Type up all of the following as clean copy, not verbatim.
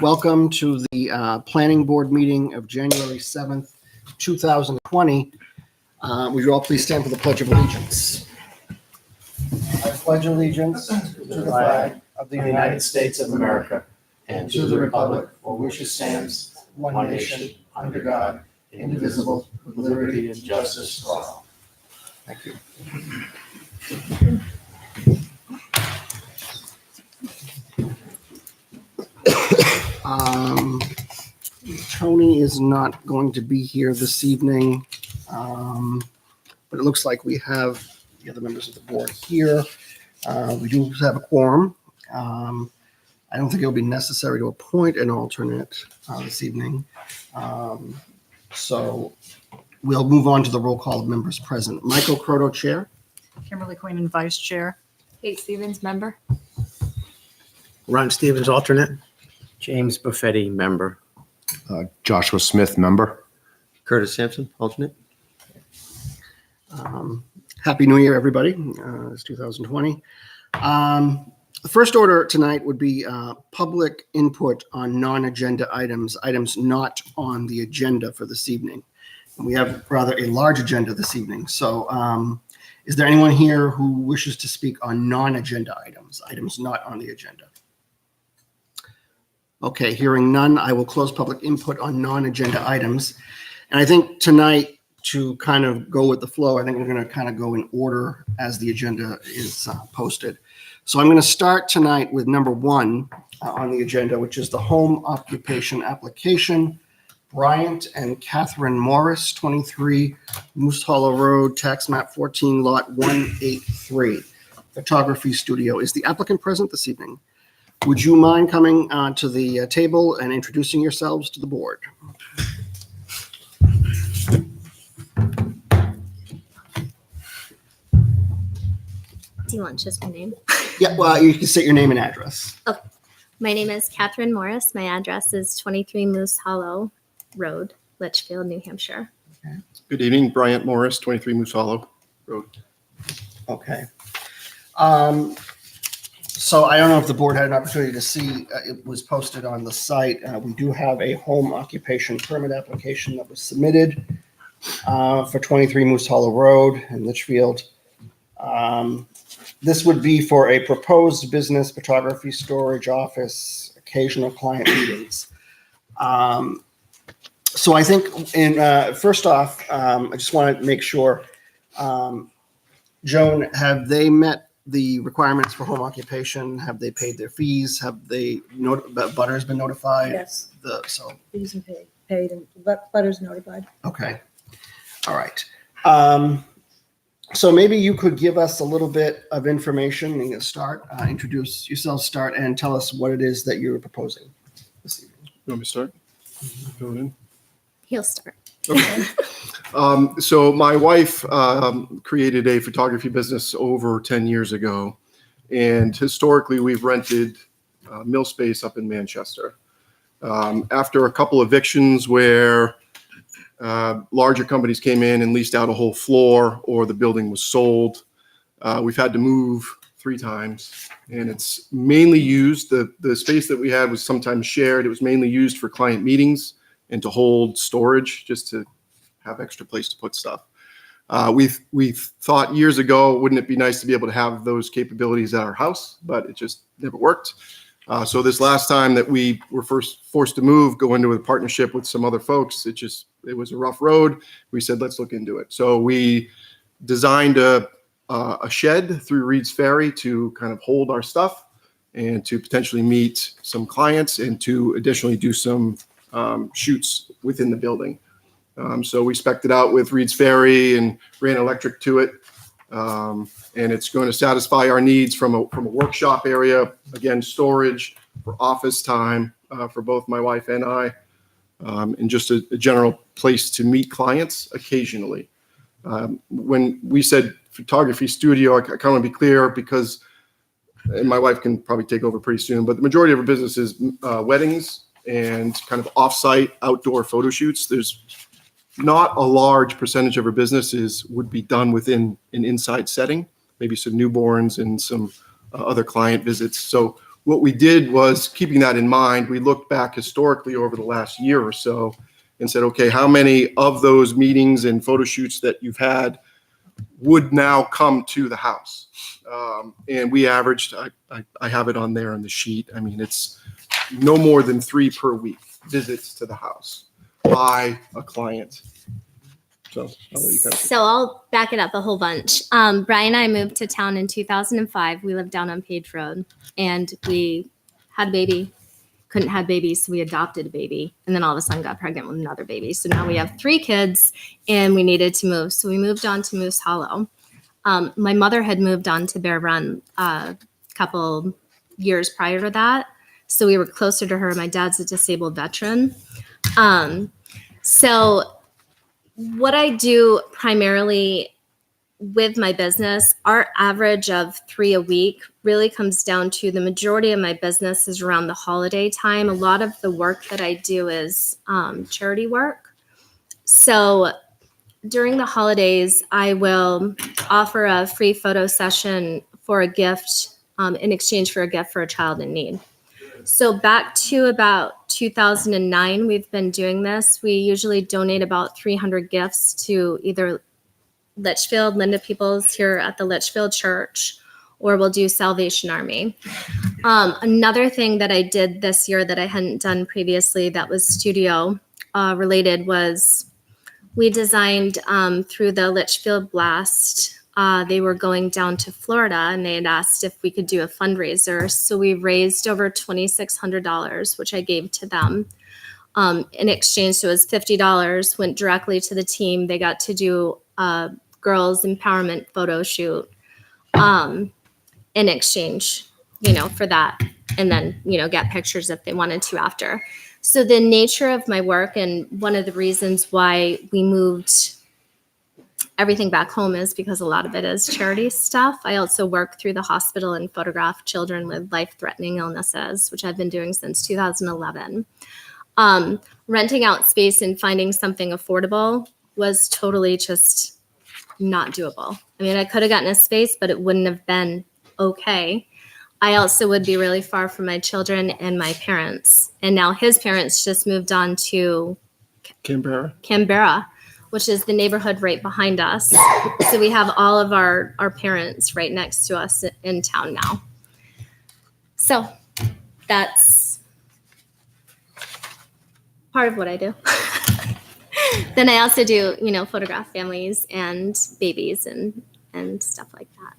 Welcome to the Planning Board meeting of January 7th, 2020. Would you all please stand for the Pledge of Allegiance? I pledge allegiance to the flag of the United States of America and to the republic for which it stands, one nation, under God, indivisible, with liberty and justice for all. Thank you. Tony is not going to be here this evening, but it looks like we have the other members of the board here. We do have a quorum. I don't think it'll be necessary to appoint an alternate this evening. So we'll move on to the roll call of members present. Michael Croto, Chair. Kimberly Queen, Vice Chair. Kate Stevens, member. Ron Stevens, alternate. James Buffetti, member. Joshua Smith, member. Curtis Sampson, alternate. Happy New Year, everybody. It's 2020. The first order tonight would be public input on non-agenda items not on the agenda for this evening. And we have rather a large agenda this evening. So is there anyone here who wishes to speak on non-agenda items not on the agenda? Okay, hearing none, I will close public input on non-agenda items. And I think tonight, to kind of go with the flow, I think we're going to kind of go in order as the agenda is posted. So I'm going to start tonight with number one on the agenda, which is the home occupation application. Bryant and Catherine Morris, 23 Moose Hollow Road, tax map 14, lot 183, photography studio. Is the applicant present this evening? Would you mind coming to the table and introducing yourselves to the board? Do you want just my name? Yeah, well, you can state your name and address. Okay. My name is Catherine Morris. My address is 23 Moose Hollow Road, Litchfield, New Hampshire. Good evening, Bryant Morris, 23 Moose Hollow Road. Okay. So I don't know if the board had an opportunity to see, it was posted on the site. We do have a home occupation permit application that was submitted for 23 Moose Hollow Road in Litchfield. This would be for a proposed business, photography, storage, office, occasional client meetings. So I think, first off, I just want to make sure, Joan, have they met the requirements for home occupation? Have they paid their fees? Have they butters been notified? Yes. So Fees and paid and butters notified. okay, all right. So maybe you could give us a little bit of information and start. Introduce yourself, start, and tell us what it is that you're proposing this evening. You want me to start? Fill it in. He'll start. Okay. So my wife created a photography business over 10 years ago, and historically we've rented mill space up in Manchester. After a couple evictions where larger companies came in and leased out a whole floor, or the building was sold, we've had to move 3 times, and it's mainly used, the space that we had was sometimes shared. It was mainly used for client meetings and to hold storage, just to have extra place to put stuff. We thought years ago, wouldn't it be nice to be able to have those capabilities at our house, but it just never worked. So this last time that we were first forced to move, go into a partnership with some other folks, it was a rough road. We said, let's look into it. So we designed a shed through Reed's Ferry to kind of hold our stuff and to potentially meet some clients and to additionally do some shoots within the building. So we spec'd it out with Reed's Ferry and ran electric to it. And it's going to satisfy our needs from a workshop area, again, storage for office time for both my wife and I, and just a general place to meet clients occasionally. When we said photography studio, I kind of want to be clear because, and my wife can probably take over pretty soon, but the majority of our business is weddings and kind of off-site outdoor photo shoots. There's not a large percentage of our businesses would be done within an inside setting, maybe some newborns and some other client visits. So what we did was, keeping that in mind, we looked back historically over the last year or so and said, okay, how many of those meetings and photo shoots that you've had would now come to the house? And we averaged, I have it on there on the sheet. I mean, it's no more than 3 per week visits to the house by a client. So I'll let you guys. So I'll back it up a whole bunch. Brian and I moved to town in 2005. We lived down on Page Road, and we had a baby. Couldn't have babies, so we adopted a baby, and then all of a sudden got pregnant with another baby. So now we have 3 kids, and we needed to move. So we moved on to Moose Hollow. My mother had moved on to Bear Run a couple years prior to that, so we were closer to her. My dad's a disabled veteran. So what I do primarily with my business, our average of 3 a week really comes down to the majority of my business is around the holiday time. A lot of the work that I do is charity work. So during the holidays, I will offer a free photo session for a gift in exchange for a gift for a child in need. So back to about 2009, we've been doing this. We usually donate about 300 gifts to either Litchfield, Linda Peoples here at the Litchfield Church, or we'll do Salvation Army. Another thing that I did this year that I hadn't done previously that was studio related was we designed through the Litchfield Blast. They were going down to Florida and they had asked if we could do a fundraiser. So we raised over $2,600, which I gave to them. In exchange, so it was $50, went directly to the team. They got to do a girls empowerment photo shoot in exchange, for that. And then, get pictures if they wanted to after. So the nature of my work and one of the reasons why we moved everything back home is because a lot of it is charity stuff. I also work through the hospital and photograph children with life-threatening illnesses, which I've been doing since 2011. Renting out space and finding something affordable was totally just not doable. I mean, I could have gotten a space, but it wouldn't have been okay. I also would be really far from my children and my parents. And now his parents just moved on to Canberra, which is the neighborhood right behind us. So we have all of our parents right next to us in town now. So that's part of what I do. Then I also do, photograph families and babies and stuff like that.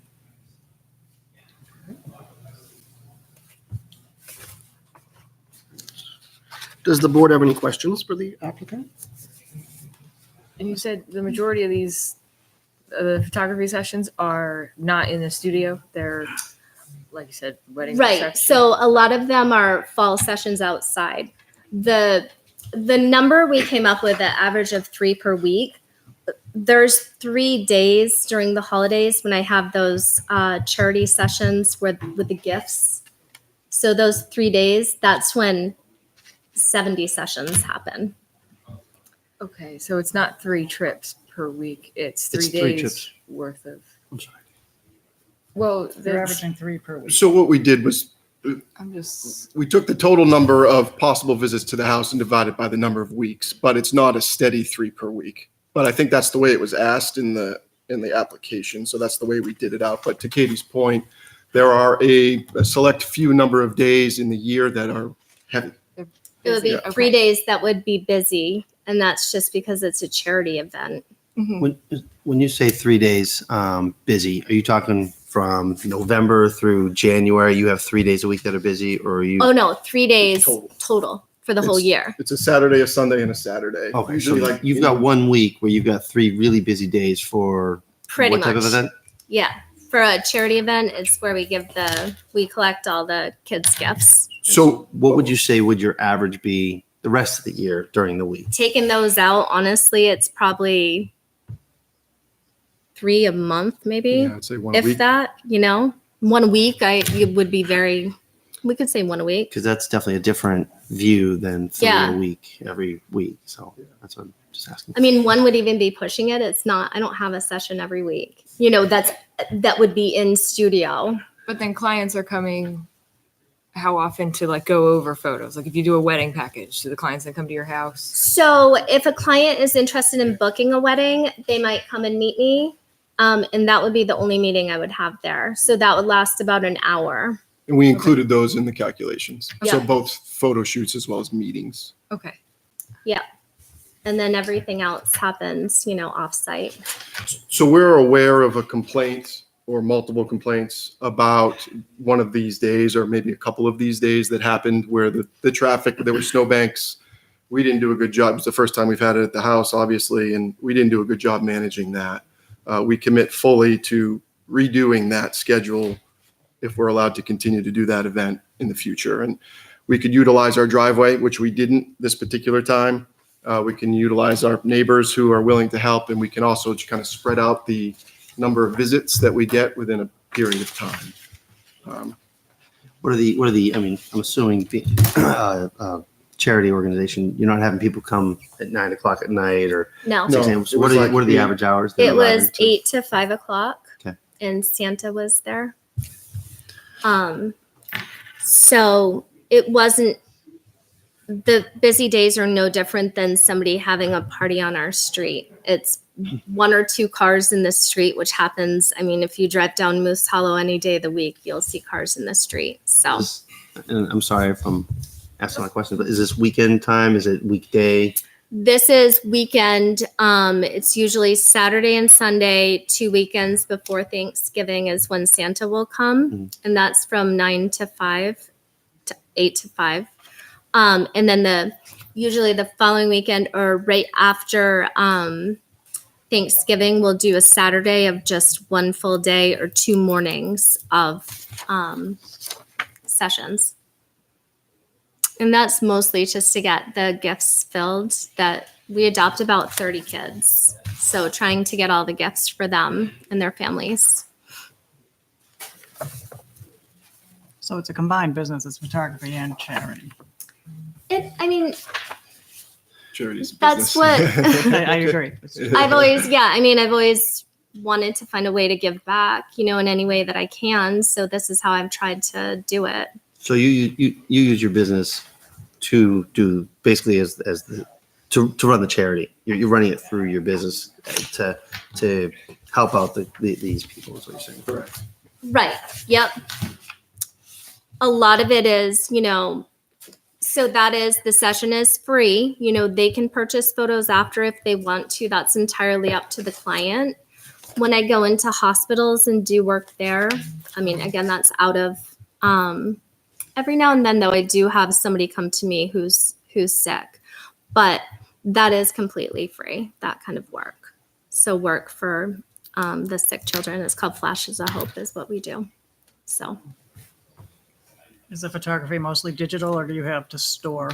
Does the board have any questions for the applicant? And you said the majority of these photography sessions are not in the studio. They're, like you said, wedding Right. reception. So a lot of them are fall sessions outside. The number we came up with, the average of 3 per week, there's 3 days during the holidays when I have those charity sessions with the gifts. So those 3 days, that's when 70 sessions happen. Okay, so it's not 3 trips per week. It's 3 It's days 3 trips. worth of. I'm sorry. Well, They're averaging 3 per week. So what we did was I'm just. we took the total number of possible visits to the house and divided by the number of weeks, but it's not a steady 3 per week. But I think that's the way it was asked in the application. So that's the way we did it out. But to Katie's point, there are a select few number of days in the year that are heavy. It would be Okay. 3 days that would be busy, and that's just because it's a charity event. When you say 3 days busy, are you talking from November through January? You have 3 days a week that are busy, or are you? Oh no, 3 days Total. total for the whole year. It's a Saturday, a Sunday, and a Saturday. Okay, so Usually you've got 1 week where you've got 3 really busy days for Pretty what type much. of event? Yeah. For a charity event, it's where we collect all the kids' gifts. So What would you say would your average be the rest of the year during the week? Taking those out, honestly, it's probably 3 a month, maybe, yeah, I'd say one a if week. that. 1 week, it would be very. We could say 1 a week. Because that's definitely a different view than 3 Yeah. a week every week. So that's what I'm just asking. I mean, 1 would even be pushing it. It's not. I don't have a session every week. That would be in studio. But then clients are coming how often to like go over photos? Like if you do a wedding package, do the clients then come to your house? So if a client is interested in booking a wedding, they might come and meet me. And that would be the only meeting I would have there. So that would last about an hour. And we included those in the calculations. So Yeah. both photo shoots as well as meetings. Okay. And then everything else happens, offsite. So we're aware of a complaint or multiple complaints about one of these days, or maybe a couple of these days that happened where the traffic, there were snowbanks. We didn't do a good job. It's the first time we've had it at the house, obviously, and we didn't do a good job managing that. We commit fully to redoing that schedule if we're allowed to continue to do that event in the future. And we could utilize our driveway, which we didn't this particular time. We can utilize our neighbors who are willing to help, and we can also just kind of spread out the number of visits that we get within a period of time. What are the, I mean, I'm assuming the charity organization, you're not having people come at 9 o'clock at night or No, No. 6 a.m. it So was like what are the eight. average hours? it they're was allowed to- 8 to 5 o'clock. Okay. And Santa was there. So it wasn't, the busy days are no different than somebody having a party on our street. It's 1 or 2 cars in the street, which happens. I mean, if you drive down Moose Hollow any day of the week, you'll see cars in the street. So And I'm sorry if I'm asking my question, but is this weekend time? Is it weekday? this is weekend. It's usually Saturday and Sunday. 2 weekends before Thanksgiving is when Santa will come, and that's from 9 to 5 to 8 to 5. And then usually the following weekend or right after Thanksgiving, we'll do a Saturday of just 1 full day or 2 mornings of sessions. And that's mostly just to get the gifts filled. That we adopt about 30 kids. So trying to get all the gifts for them and their families. So it's a combined business, it's photography and charity. I mean, Charities. that's business. what I agree. I've always wanted to find a way to give back, in any way that I can. So this is how I've tried to do it. So you use your business to do basically to run the charity. You're running it through your business to help out these people. Is what you're saying. Correct. Right. Yep. A lot of it is, so that is, the session is free. They can purchase photos after if they want to. That's entirely up to the client. When I go into hospitals and do work there, I mean, again, that's out of, every now and then though, I do have somebody come to me who's sick, but that is completely free, that kind of work. So work for the sick children, it's called Flashes of Hope is what we do. So. Is the photography mostly digital or do you have to store,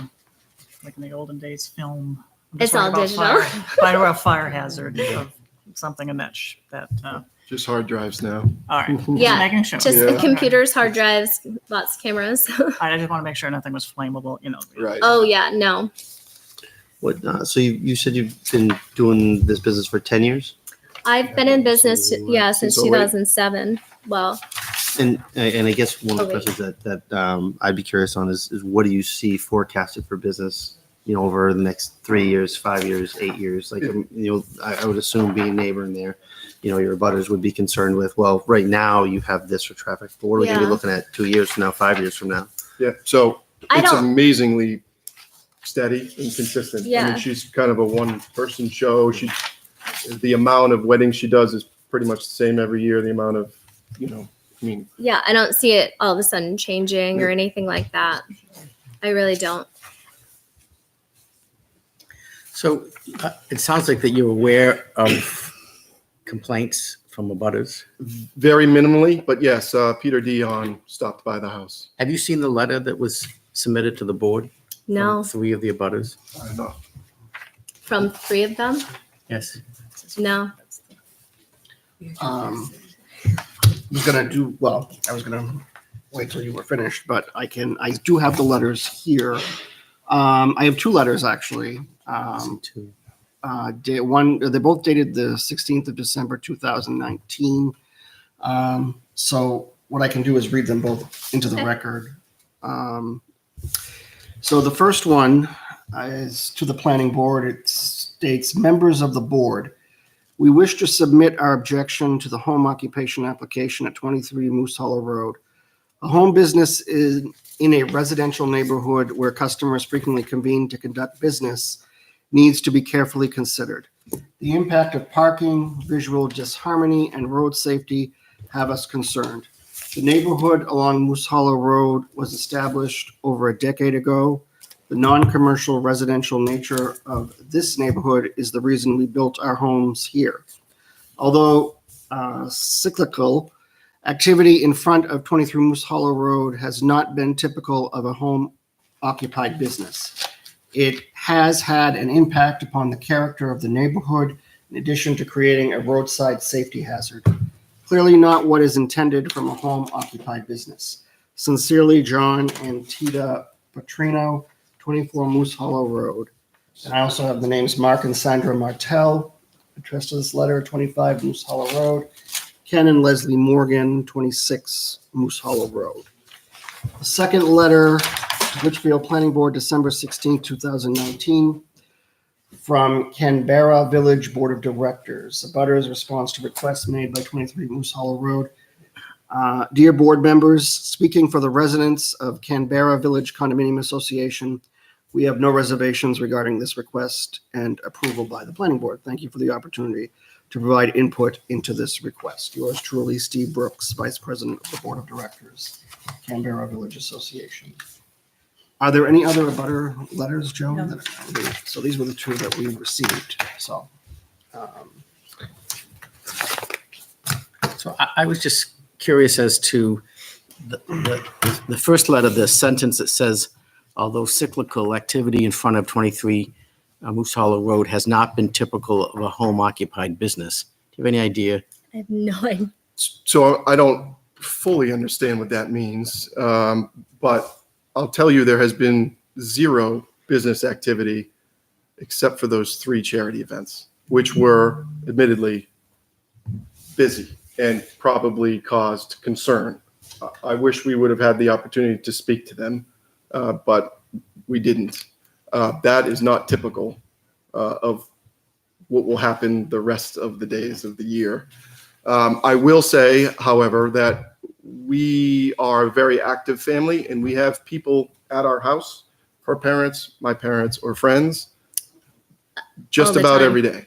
like in the olden days, film? I'm just It's all worried about digital. fire hazard of something in that, Just hard drives now. all right. Just Yeah, making sure. Just Yeah. computers, hard drives, lots of cameras. I just want to make sure nothing was flammable, Right. Oh yeah, no. What? So you said you've been doing this business for 10 years, I've been in business, So, since since 08? 2007. Well, and I guess one of the Okay. questions that I'd be curious on is what do you see forecasted for business? Over the next 3 years, 5 years, 8 years. Like I would assume being a neighbor in there, your butters would be concerned with. Well, right now you have this for traffic, but what are we going to Yeah. be looking at 2 years from now, 5 years from now? Yeah. So I it's don't- amazingly steady and consistent. I Yeah. mean, she's kind of a one-person show. The amount of weddings she does is pretty much the same every year. The amount of, yeah, I don't see it all of a sudden changing or anything like that. I really don't. So it sounds like that you're aware of complaints from abutters. very minimally, but yes, Peter Dion stopped by the house. Have you seen the letter that was submitted to the board? No, From 3 of the abutters? No. from 3 of them. Yes. No. I was gonna wait till you were finished, but I do have the letters here. I have 2 letters actually. They're both dated the 16th of December, 2019. So what I can do is read them both into the record. So the first one is to the planning board. It states, members of the board, we wish to submit our objection to the home occupation application at 23 Moose Hollow Road. A home business is in a residential neighborhood where customers frequently convene to conduct business needs to be carefully considered. The impact of parking, visual disharmony, and road safety have us concerned. The neighborhood along Moose Hollow Road was established over a decade ago. The non-commercial residential nature of this neighborhood is the reason we built our homes here. Although cyclical, activity in front of 23 Moose Hollow Road has not been typical of a home-occupied business. It has had an impact upon the character of the neighborhood, in addition to creating a roadside safety hazard. Clearly not what is intended from a home-occupied business. Sincerely, John and Tita Petrino, 24 Moose Hollow Road. And I also have the names Mark and Sandra Martell, addressed to this letter, 25 Moose Hollow Road. Ken and Leslie Morgan, 26 Moose Hollow Road. The second letter to Litchfield Planning Board, December 16, 2019, from Canberra Village Board of Directors. Abutters response to requests made by 23 Moose Hollow Road. Dear board members, speaking for the residents of Canberra Village Condominium Association, we have no reservations regarding this request and approval by the planning board. Thank you for the opportunity to provide input into this request. Yours truly, Steve Brooks, Vice President of the Board of Directors, Canberra Village Association. Are there any other abutter letters, Joe? No. So these were the two that we received, so. So I was just curious as to the first letter, the sentence that says, although cyclical, activity in front of 23 Moose Hollow Road has not been typical of a home occupied business. Do you have any idea? I have no idea. So I don't fully understand what that means, but I'll tell you there has been zero business activity except for those 3 charity events, which were admittedly busy and probably caused concern. I wish we would have had the opportunity to speak to them, but we didn't. That is not typical of what will happen the rest of the days of the year. I will say, however, that we are a very active family and we have people at our house, her parents, my parents, or friends, just All the about time. every day.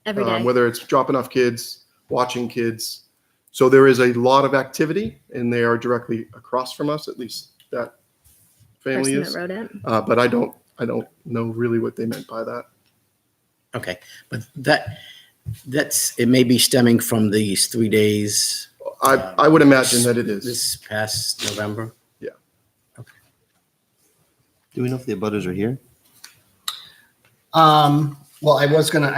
Every day. Whether it's dropping off kids, watching kids. So there is a lot of activity and they are directly across from us, at least that family Person is. that wrote it. But I don't know really what they meant by that. Okay, but that's, it may be stemming from these 3 days. I would imagine that it is. This past November. Do we know if the abutters are here? Well, I was gonna,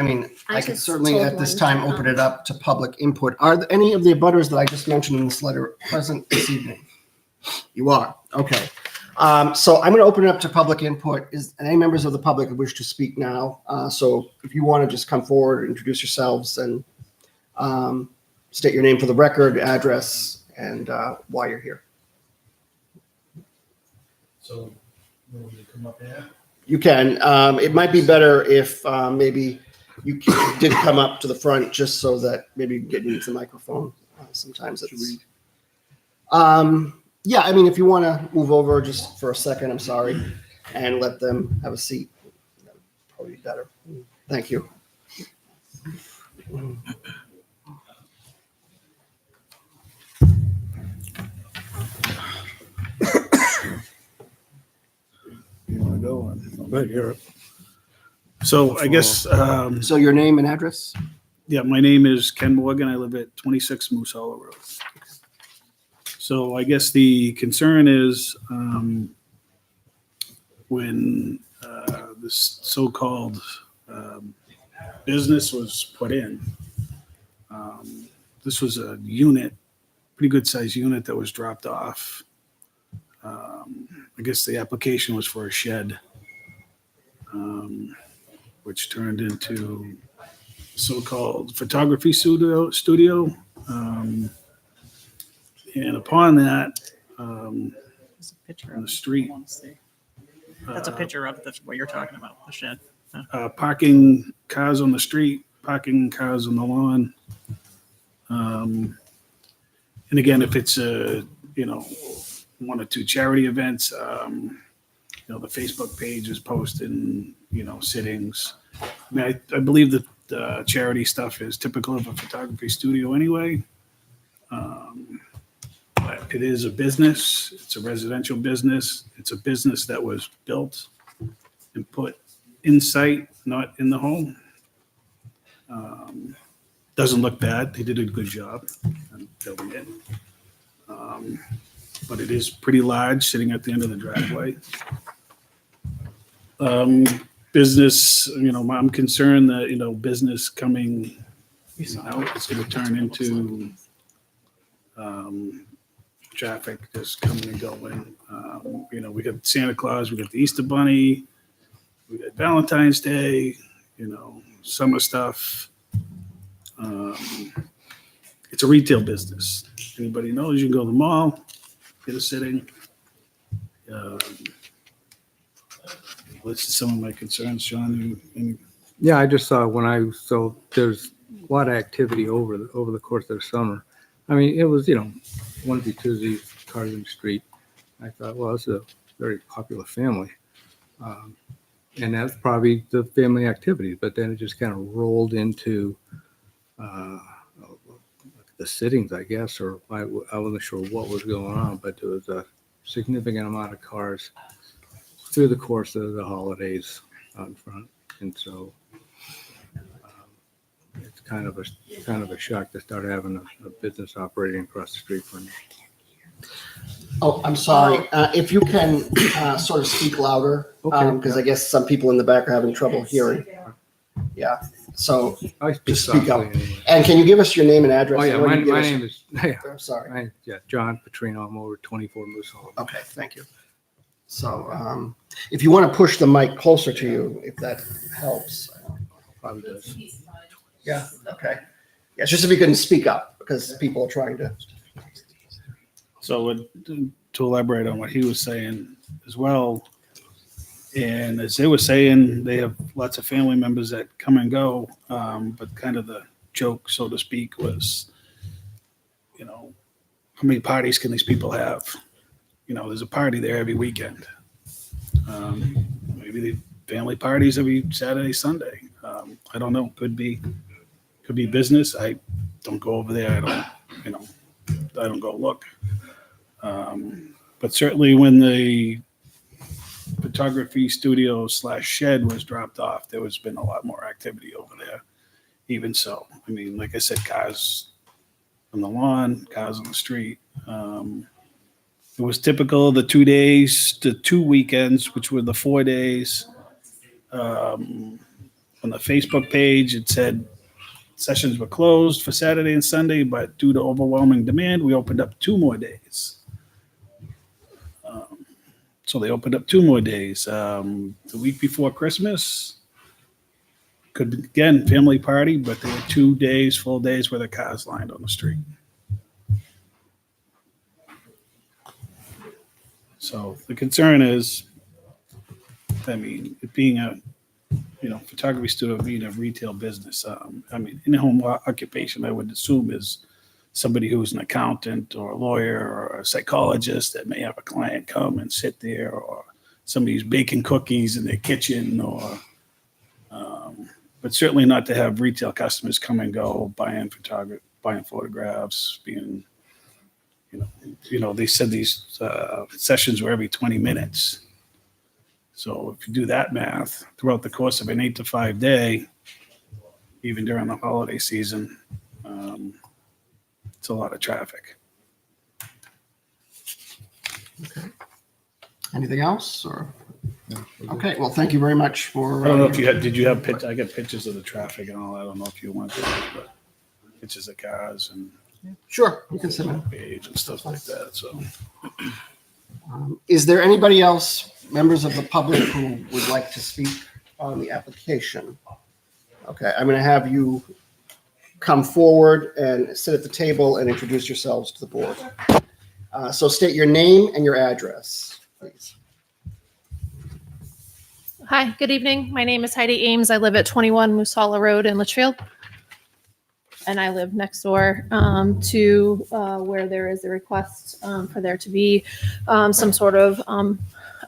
I could just certainly told at this one time to open it up to public input. Are there any of the abutters that I just mentioned in this letter present this evening? You are, okay. So I'm gonna open it up to public input. Is any members of the public who wish to speak now? So if you want to just come forward, introduce yourselves and state your name for the record, address, and why you're here. So, will you come up here? You can. It might be better if maybe you did come up to the front just so that maybe you can get into the microphone. Sometimes it's. Yeah, if you want to move over just for a second, I'm sorry, and let them have a seat, that'd probably be better. Thank you. You want to go on? Right here. So I guess, So your name and address? yeah, my name is Ken Morgan. I live at 26 Moose Hollow Road. So I guess the concern is when this so-called business was put in, this was a unit, pretty good sized unit that was dropped off. I guess the application was for a shed, which turned into so-called photography studio. And upon that, There's a picture on of the it. street. I wanna see. That's a picture of what you're talking about, the shed. Parking cars on the street, parking cars on the lawn. And again, if it's one or two charity events, the Facebook page is posting, sittings. I mean, I believe that charity stuff is typical of a photography studio anyway. But it is a business. It's a residential business. It's a business that was built and put in site, not in the home. Doesn't look bad. They did a good job on building it. But it is pretty large, sitting at the end of the driveway. Business, I'm concerned that, business coming out, it's going to turn into traffic just coming and going. We got Santa Claus, we got the Easter Bunny, we got Valentine's Day, summer stuff. It's a retail business. Anybody knows, you can go to the mall, get a sitting. That's some of my concerns, John. Yeah, I just saw there's a lot of activity over the course of the summer. I mean, it was, onesie, twosie, cars in the street. I thought, well, it's a very popular family. And that's probably the family activity, but then it just kind of rolled into the sittings, I guess, or I wasn't sure what was going on, but there was a significant amount of cars through the course of the holidays out front. And so it's kind of a shock to start having a business operating across the street from me. Oh, I'm sorry. If you can sort of speak louder, Okay. because I guess some people in the back are having trouble hearing. Yeah, so, I speak Just speak up. softly anyway. and can you give us your name and address? Oh, yeah, I know my you gave us- name is, I'm sorry. John Petrino. I'm over 24 Moose Hall. Okay, thank you. So if you want to push the mic closer to you, if that helps. Probably does. Yeah, okay. Yeah, it's just if you can speak up, because people are trying to. So to elaborate on what he was saying as well, and as they were saying, they have lots of family members that come and go, but kind of the joke, so to speak, was, how many parties can these people have? There's a party there every weekend. Maybe the family parties every Saturday, Sunday. I don't know. Could be business. I don't go over there. I don't go look. But certainly when the photography studio / shed was dropped off, there has been a lot more activity over there. Even so, I mean, like I said, cars on the lawn, cars on the street. It was typical of the 2 days, the 2 weekends, which were the 4 days. On the Facebook page, it said sessions were closed for Saturday and Sunday, but due to overwhelming demand, we opened up 2 more days. So they opened up 2 more days. The week before Christmas, could be, again, family party, but there were 2 days, full days where the cars lined on the street. So the concern is, it being a, photography studio, being a retail business, in-home occupation, I would assume is somebody who's an accountant or a lawyer or a psychologist that may have a client come and sit there, or somebody who's baking cookies in their kitchen, or, but certainly not to have retail customers come and go, buying photographs, being, they said these sessions were every 20 minutes. So if you do that math throughout the course of an 8 to 5 day, even during the holiday season, it's a lot of traffic. Anything else, or? Okay, well, thank you very much for. I don't know if did you have pictures? I got pictures of the traffic and all. I don't know if you want those, but pictures of cars and Sure, you can send it. page and stuff like that. So Is there anybody else, members of the public, who would like to speak on the application? Okay, I'm going to have you come forward and sit at the table and introduce yourselves to the board. So state your name and your address, please. Hi, good evening. My name is Heidi Ames. I live at 21 Moose Hollow Road in Litchfield. And I live next door to where there is a request for there to be some sort of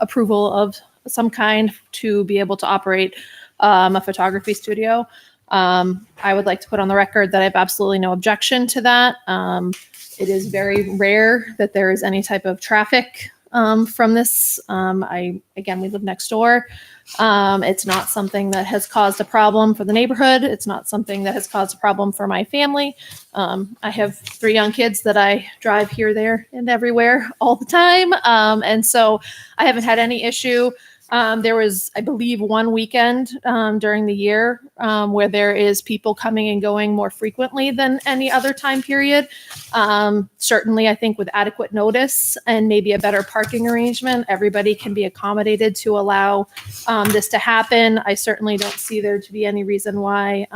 approval of some kind to be able to operate a photography studio. I would like to put on the record that I have absolutely no objection to that. It is very rare that there is any type of traffic from this. Again, we live next door. It's not something that has caused a problem for the neighborhood. It's not something that has caused a problem for my family. I have 3 young kids that I drive here, there, and everywhere all the time. And so I haven't had any issue. There was, I believe, one weekend during the year where there is people coming and going more frequently than any other time period. Certainly, I think with adequate notice and maybe a better parking arrangement, everybody can be accommodated to allow this to happen. I certainly don't see there to be any reason why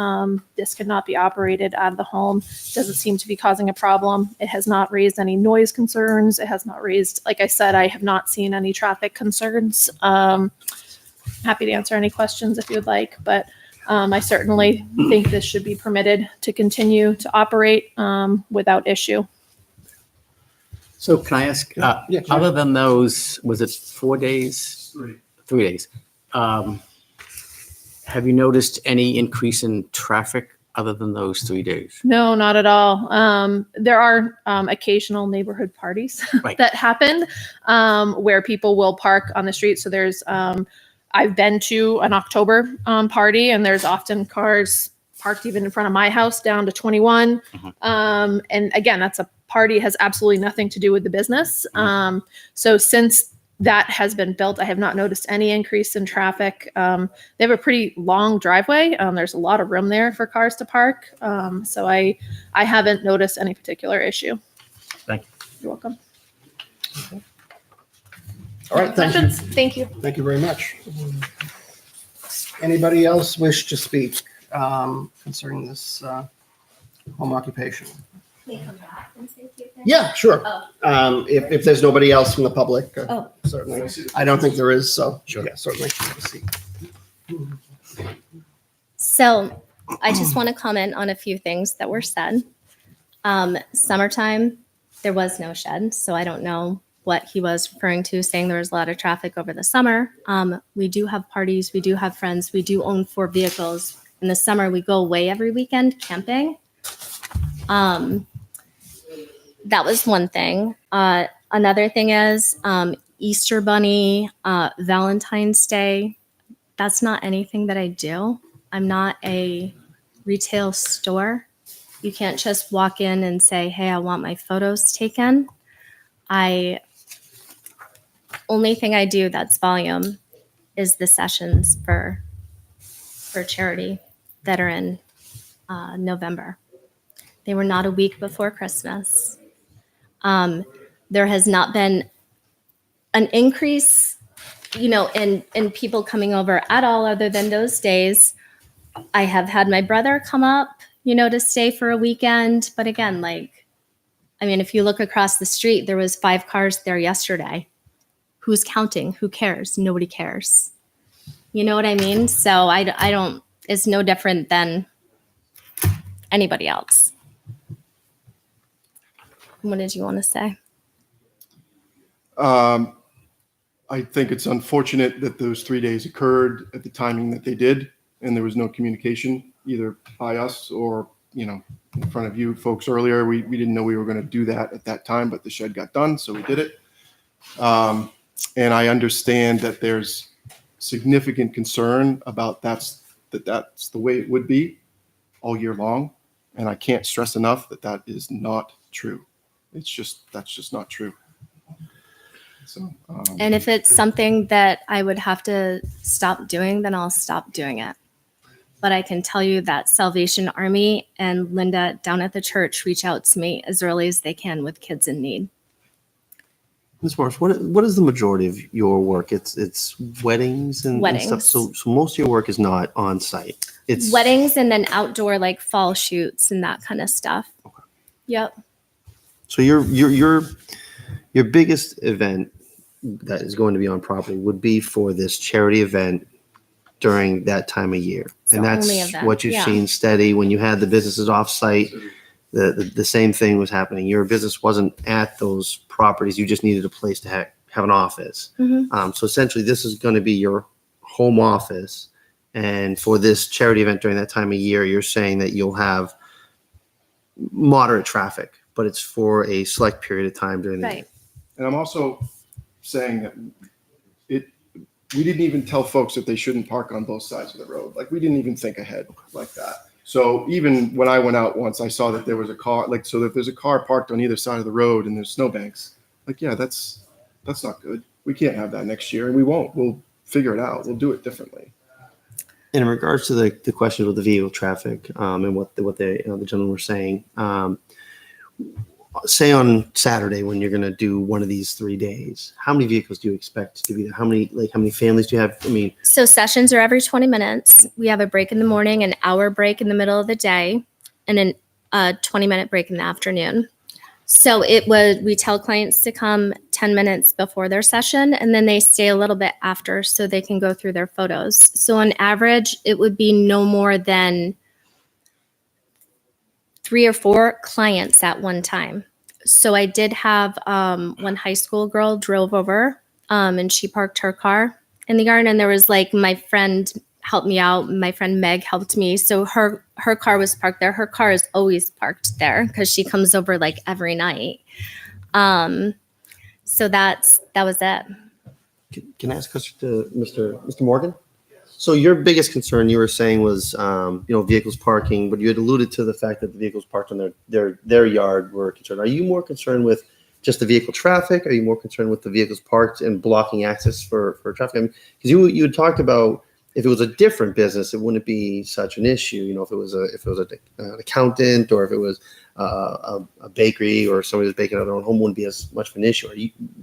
this could not be operated out of the home. Doesn't seem to be causing a problem. It has not raised any noise concerns. It has not raised, like I said, I have not seen any traffic concerns. Happy to answer any questions if you would like, but I certainly think this should be permitted to continue to operate without issue. So can I ask, Yeah, sure. other than those, was it 4 days? 3 days. Have you noticed any increase in traffic other than those 3 days? No, not at all. There are occasional neighborhood parties Right. that happen where people will park on the street. So there's, I've been to an October party, and there's often cars parked even in front of my house down to 21. And again, that's a party, has absolutely nothing to do with the business. So since that has been built, I have not noticed any increase in traffic. They have a pretty long driveway. There's a lot of room there for cars to park. So I haven't noticed any particular issue. Thank you. You're welcome. All right, thank you. Thank you. Thank you very much. Anybody else wish to speak concerning this home occupation? Yeah, sure. If there's nobody else from the public, certainly. I don't think there is, so yeah, certainly. Have a seat. So I just want to comment on a few things that were said. Summertime, there was no shed, so I don't know what he was referring to, saying there was a lot of traffic over the summer. We do have parties, we do have friends, we do own 4 vehicles. In the summer, we go away every weekend camping. That was one thing. Another thing is Easter Bunny, Valentine's Day. That's not anything that I do. I'm not a retail store. You can't just walk in and say, hey, I want my photos taken. Only thing I do that's volume is the sessions for charity that are in November. They were not a week before Christmas. There has not been an increase, in people coming over at all other than those days. I have had my brother come up, to stay for a weekend. But again, if you look across the street, there was 5 cars there yesterday. Who's counting? Who cares? Nobody cares. You know what I mean? So I don't, it's no different than anybody else. What did you want to say? I think it's unfortunate that those 3 days occurred at the timing that they did, and there was no communication either by us or, in front of you folks earlier. We didn't know we were going to do that at that time, but the shed got done, so we did it. And I understand that there's significant concern about that's the way it would be all year long. And I can't stress enough that is not true. That's just not true. So, And if it's something that I would have to stop doing, then I'll stop doing it. But I can tell you that Salvation Army and Linda down at the church reach out to me as early as they can with kids in need. Ms. Morris, what is the majority of your work? It's weddings and stuff. So most of your work is not on site. It's weddings and then outdoor like fall shoots and that kind of stuff. Okay. Yep. So Your biggest event that is going to be on property would be for this charity event during that time of year. And the only that's event, what you've yeah. seen steady when you had the businesses off-site. The same thing was happening. Your business wasn't at those properties. You just needed a place to have an office. Mhm. So essentially, this is going to be your home office. And for this charity event during that time of year, you're saying that you'll have moderate traffic, but it's for a select period of time during the year. Right. And I'm also saying that we didn't even tell folks that they shouldn't park on both sides of the road. Like, we didn't even think ahead like that. So even when I went out once, I saw that there was a car, like, so that there's a car parked on either side of the road and there's snowbanks. Like, yeah, that's not good. We can't have that next year, and we won't. We'll figure it out. We'll do it differently. In regards to the question with the vehicle traffic and what the gentlemen were saying, say on Saturday when you're going to do one of these 3 days, how many vehicles do you expect to be there? How many families do you have? I mean, So sessions are every 20 minutes. We have a break in the morning, an hour break in the middle of the day, and a 20-minute break in the afternoon. So we tell clients to come 10 minutes before their session, and then they stay a little bit after so they can go through their photos. So on average, it would be no more than 3 or 4 clients at one time. So I did have one high school girl drove over and she parked her car in the yard, and there was like, my friend helped me out. My friend Meg helped me. So her car was parked there. Her car is always parked there because she comes over like every night. So that was it. can I ask a question to Mr. Morgan? So your biggest concern you were saying was, vehicles parking, but you had alluded to the fact that the vehicles parked on their yard were concerned. Are you more concerned with just the vehicle traffic? Are you more concerned with the vehicles parked and blocking access for traffic? Because you had talked about if it was a different business, it wouldn't be such an issue. You know, if it was an accountant or if it was a bakery or somebody who's baking out their own home, wouldn't be as much of an issue.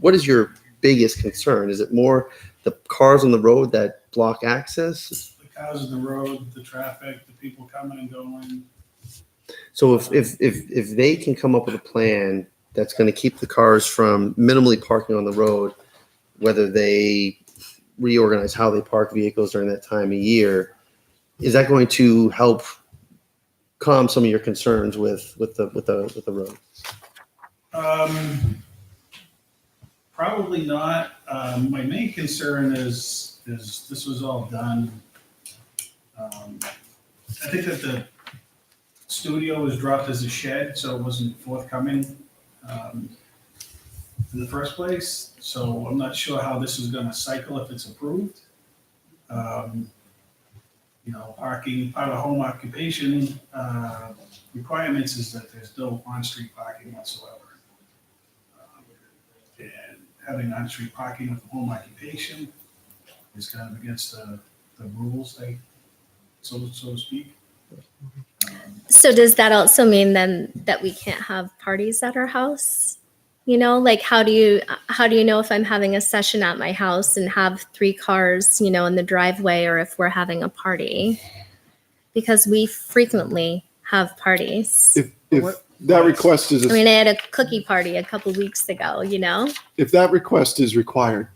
What is your biggest concern? Is it more the cars on the road that block access? The cars on the road, the traffic, the people coming and going. So if they can come up with a plan that's going to keep the cars from minimally parking on the road, whether they reorganize how they park vehicles during that time of year, is that going to help calm some of your concerns with the road? Probably not. My main concern is this was all done. I think that the studio was dropped as a shed, so it wasn't forthcoming in the first place. So I'm not sure how this is going to cycle if it's approved. Parking, part of home occupation requirements is that there's no on-street parking whatsoever. And having on-street parking with home occupation is kind of against the rules, so to speak. So does that also mean then that we can't have parties at our house? You know, like how do you know if I'm having a session at my house and have 3 cars, in the driveway, or if we're having a party? Because we frequently have parties. If that request is, I mean, I had a cookie party a couple weeks ago, if that request is required,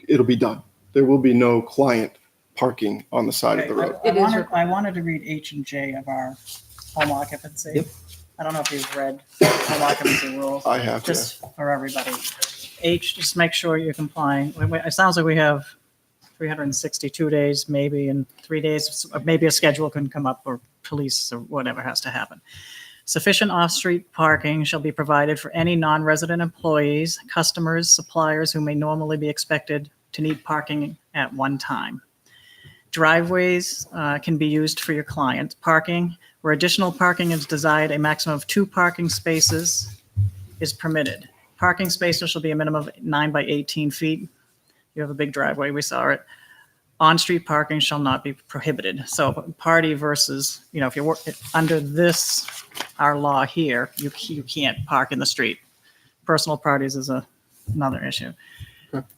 it'll be done. There will be no client parking on the side of the road. I wanted to read H and J of our home occupancy. Yep. I don't know if you've read home occupancy rules. I have to. Just for everybody. H, just make sure you're complying. It sounds like we have 362 days, maybe in 3 days, maybe a schedule can come up, or police or whatever has to happen. Sufficient off-street parking shall be provided for any non-resident employees, customers, suppliers who may normally be expected to need parking at one time. Driveways can be used for your client parking. Where additional parking is desired, a maximum of 2 parking spaces is permitted. Parking spaces shall be a minimum of 9 by 18 feet. You have a big driveway, we saw it. On-street parking shall not be prohibited. So party versus, if you're under this, our law here, you can't park in the street. Personal parties is another issue.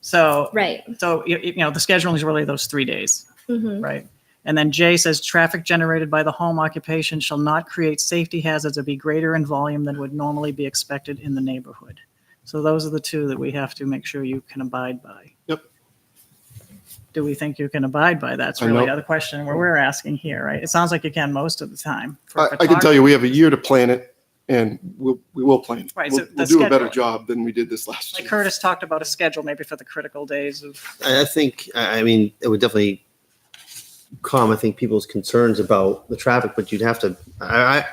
So, Right. So, the scheduling is really those 3 days, Mhm. right? And then J says traffic generated by the home occupation shall not create safety hazards or be greater in volume than would normally be expected in the neighborhood. So those are the two that we have to make sure you can abide by. Yep. Do we think you can abide by? That's I really know. the question where we're asking here, right? It sounds like you can most of the time. For I can tell you, we have a year to plan it, and we will plan it. Right, so We'll the do a better schedule. job than we did this last Like year. Curtis talked about a schedule maybe for the critical days of, I think, I mean, it would definitely calm, I think, people's concerns about the traffic, but you'd have to,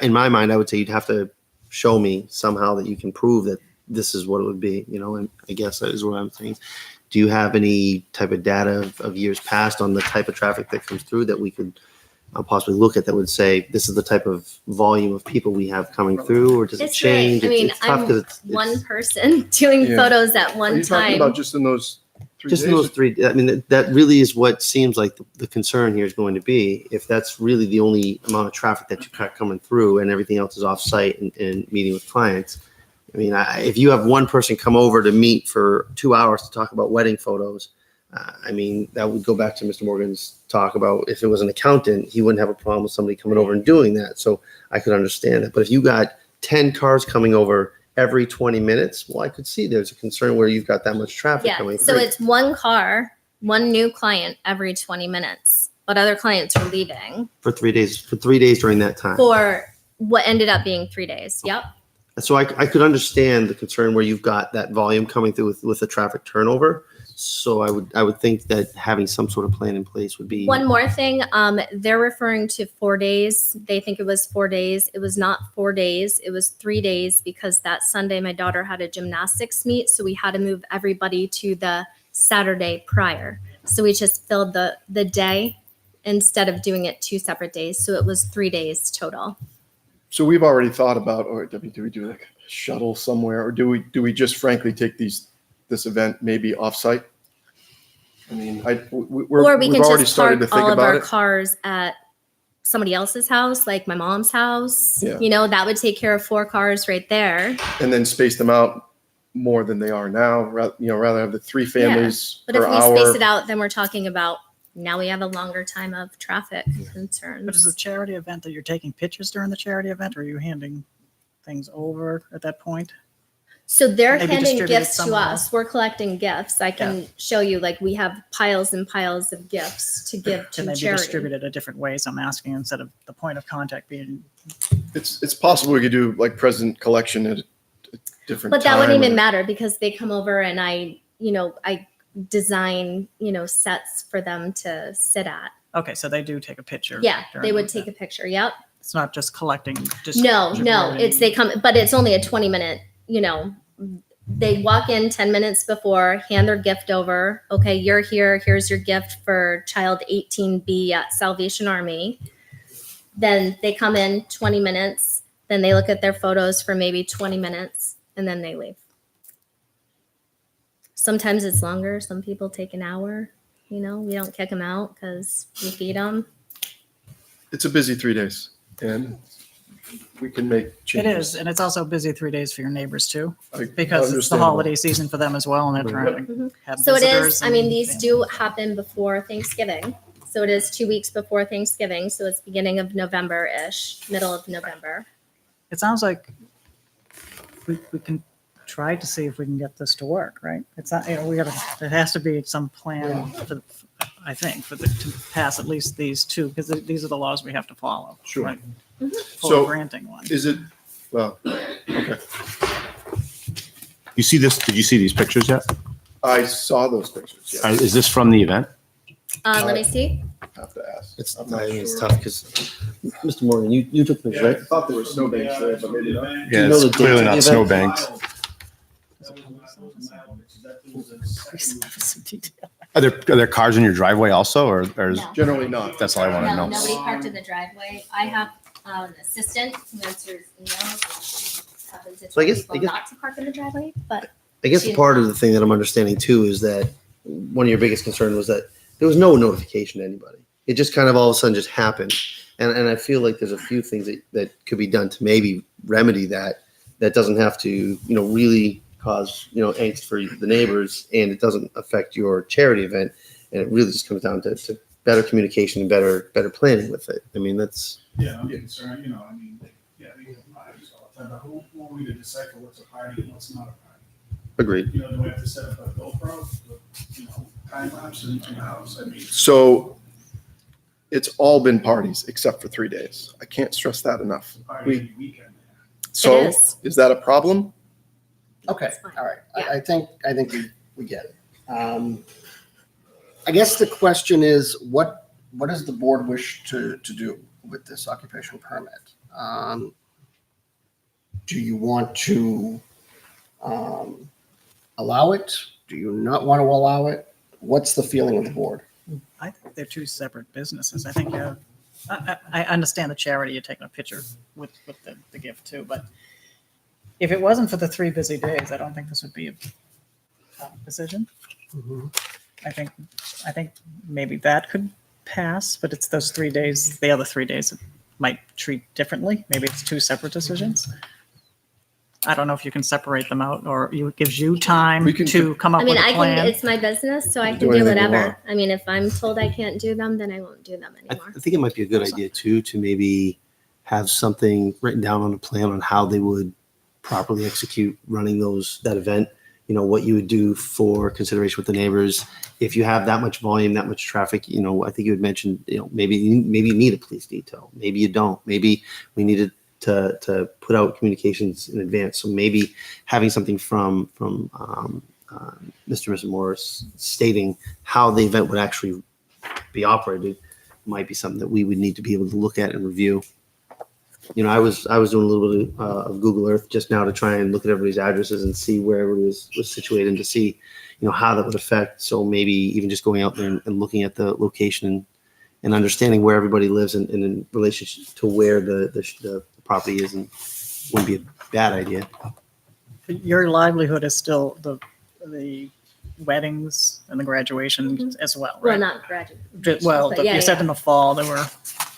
in my mind, I would say you'd have to show me somehow that you can prove that this is what it would be, and I guess that is what I'm saying. Do you have any type of data of years past on the type of traffic that comes through that we could possibly look at that would say, this is the type of volume of people we have coming through, or does it It's change? great. I mean, It's tough I'm 'cause it's- one person doing Yeah. photos at Are one you talking time. about just in those 3 days? Just in those 3, I mean, that really is what seems like the concern here is going to be. If that's really the only amount of traffic that you've got coming through and everything else is off-site and meeting with clients. I mean, if you have one person come over to meet for 2 hours to talk about wedding photos, I mean, that would go back to Mr. Morgan's talk about if it was an accountant, he wouldn't have a problem with somebody coming over and doing that. So I could understand it. But if you got 10 cars coming over every 20 minutes, well, I could see there's a concern where you've got that much traffic Yeah, coming so through. it's one car, one new client every 20 minutes, but other clients are leaving For 3 days during that time. for what ended up being 3 days. Yep. So I could understand the concern where you've got that volume coming through with the traffic turnover. So I would think that having some sort of plan in place would be. One more thing, they're referring to 4 days. They think it was 4 days. It was not 4 days. It was 3 days because that Sunday my daughter had a gymnastics meet, so we had to move everybody to the Saturday prior. So we just filled the day instead of doing it 2 separate days. So it was 3 days total. So we've already thought about, or do we do like a shuttle somewhere, or do we just frankly take this event maybe offsite? I mean, we've Or we can already just started park to think all of about our it. cars at somebody else's house, like my mom's house. Yeah. That would take care of 4 cars right there. And then space them out more than they are now. Rather have the 3 families But if per we hour. space it out, then we're talking about now we have a longer time of traffic but is concerns. the charity event that you're taking pictures during the charity event, or are you handing things over at that point? So they're Maybe handing distribute it gifts to somewhere us. We're collecting gifts. I can show you, like, we have piles and piles of gifts to give Can to they be charity. distributed a different ways? I'm asking instead of the point of contact being, It's possible we could do like present collection at a different But that time. wouldn't even or- matter because they come over and I design, sets for them to sit at. okay, so they do take a picture. Yeah, during they the would event. take a picture. Yep. It's not just collecting, just. No, distributing. it's they come, but it's only a 20-minute, they walk in 10 minutes before, hand their gift over. Okay, you're here. Here's your gift for child 18B at Salvation Army. Then they come in 20 minutes. Then they look at their photos for maybe 20 minutes and then they leave. Sometimes it's longer. Some people take an hour. We don't kick them out because we feed them. It's a busy 3 days, and we can make It changes. is, and it's also busy 3 days for your neighbors too, I- because it's the understandable. holiday season for them as well, and they're trying to have So it visitors is, I mean, and these family. do happen before Thanksgiving. So it is 2 weeks before Thanksgiving. So it's beginning of November-ish, middle of November. It sounds like we can try to see if we can get this to work, right? It's not, there has to be some plan for, I think, to pass at least these two, because these are the laws we have to follow. Sure. right? So- For granting one. Is it, well, okay. You see this? Did you see these pictures yet? I saw those pictures, yeah. Is this from the event? Let me see. Have to ask. It's, I'm I not mean, it's sure. tough because, Mr. Morgan, you took pictures, right? I thought there were snowbanks there, but maybe not. Do you know the date of the event? snowbanks. Are there cars in your driveway also, or is, No. Generally not. that's all I want to No, know? nobody parked in the driveway. I have an assistant who answers emails. Happens to So I tell guess- people I guess- not to park in the driveway, but I guess part of the thing that I'm understanding too is that one of your biggest concerns was that there was no notification to anybody. It just kind of all of a sudden just happened. And I feel like there's a few things that could be done to maybe remedy that doesn't have to, really cause, angst for the neighbors, and it doesn't affect your charity event. And it really just comes down to better communication and better planning with it. I mean, that's, Yeah, I'm getting concerned, I mean, yeah, they get parties all the time, but who are we to decipher what's a party and what's not a party? Agreed. You know, do we have to set up a GoPro, you know, time lapse in the house? I mean, So it's all been parties except for 3 days. I can't stress that enough. party every weekend. So It is. is that a problem? Okay, That's fine. all right. Yeah. I think we get it. I guess the question is, what does the board wish to do with this occupational permit? Do you want to allow it? Do you not want to allow it? What's the feeling of the board? I think they're two separate businesses. I think I understand the charity, you're taking a picture with the gift too, but if it wasn't for the 3 busy days, I don't think this would be a decision. I think maybe that could pass, but it's those 3 days, the other 3 days might treat differently. Maybe it's 2 separate decisions. I don't know if you can separate them out, or it gives you time We can to come up I with mean, a I can, plan. it's my business, so I Do can do anything we whatever. want. I mean, if I'm told I can't do them, then I won't do them I anymore. think it might be a good idea too, to maybe have something written down on a plan on how they would properly execute running that event. You know, what you would do for consideration with the neighbors. If you have that much volume, that much traffic, you know, I think you had mentioned, you know, maybe you need a police detail. Maybe you don't. Maybe we needed to put out communications in advance. So maybe having something from Mr. and Mrs. Morris stating how the event would actually be operated might be something that we would need to be able to look at and review. You know, I was doing a little bit of Google Earth just now to try and look at everybody's addresses and see where everybody was situated and to see, you know, how that would affect. So maybe even just going out there and looking at the location and understanding where everybody lives and in relationship to where the property is, and wouldn't be a bad idea. Your livelihood is still the weddings and the graduation as well, Well, right? not graduate. Well, but yeah, you said yeah. in the fall, there were like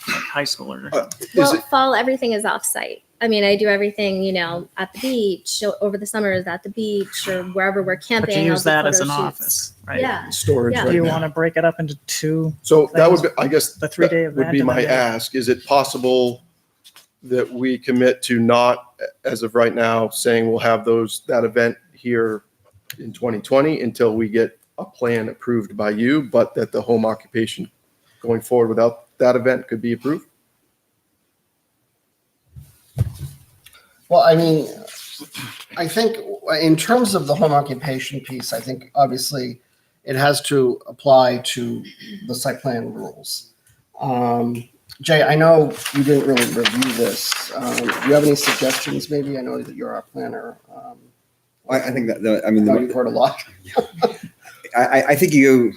high schoolers. Is Well, it, fall, everything is off-site. I mean, I do everything, you know, at the beach, so over the summers at the beach or wherever we're camping. But you I'll use do that as photo an shoots. office, right? Yeah. storage Yeah. Do right you now? want to break it up into 2? So that would things? be, I guess, The 3-day that would event be and my then the- ask. Is it possible that we commit to not, as of right now, saying we'll have that event here in 2020 until we get a plan approved by you, but that the home occupation going forward without that event could be approved? Well, I mean, I think in terms of the home occupation piece, I think obviously it has to apply to the site plan rules. Jay, I know you didn't really review this. Do you have any suggestions maybe? I know that you're our planner. I think that I know you've heard a lot. I think you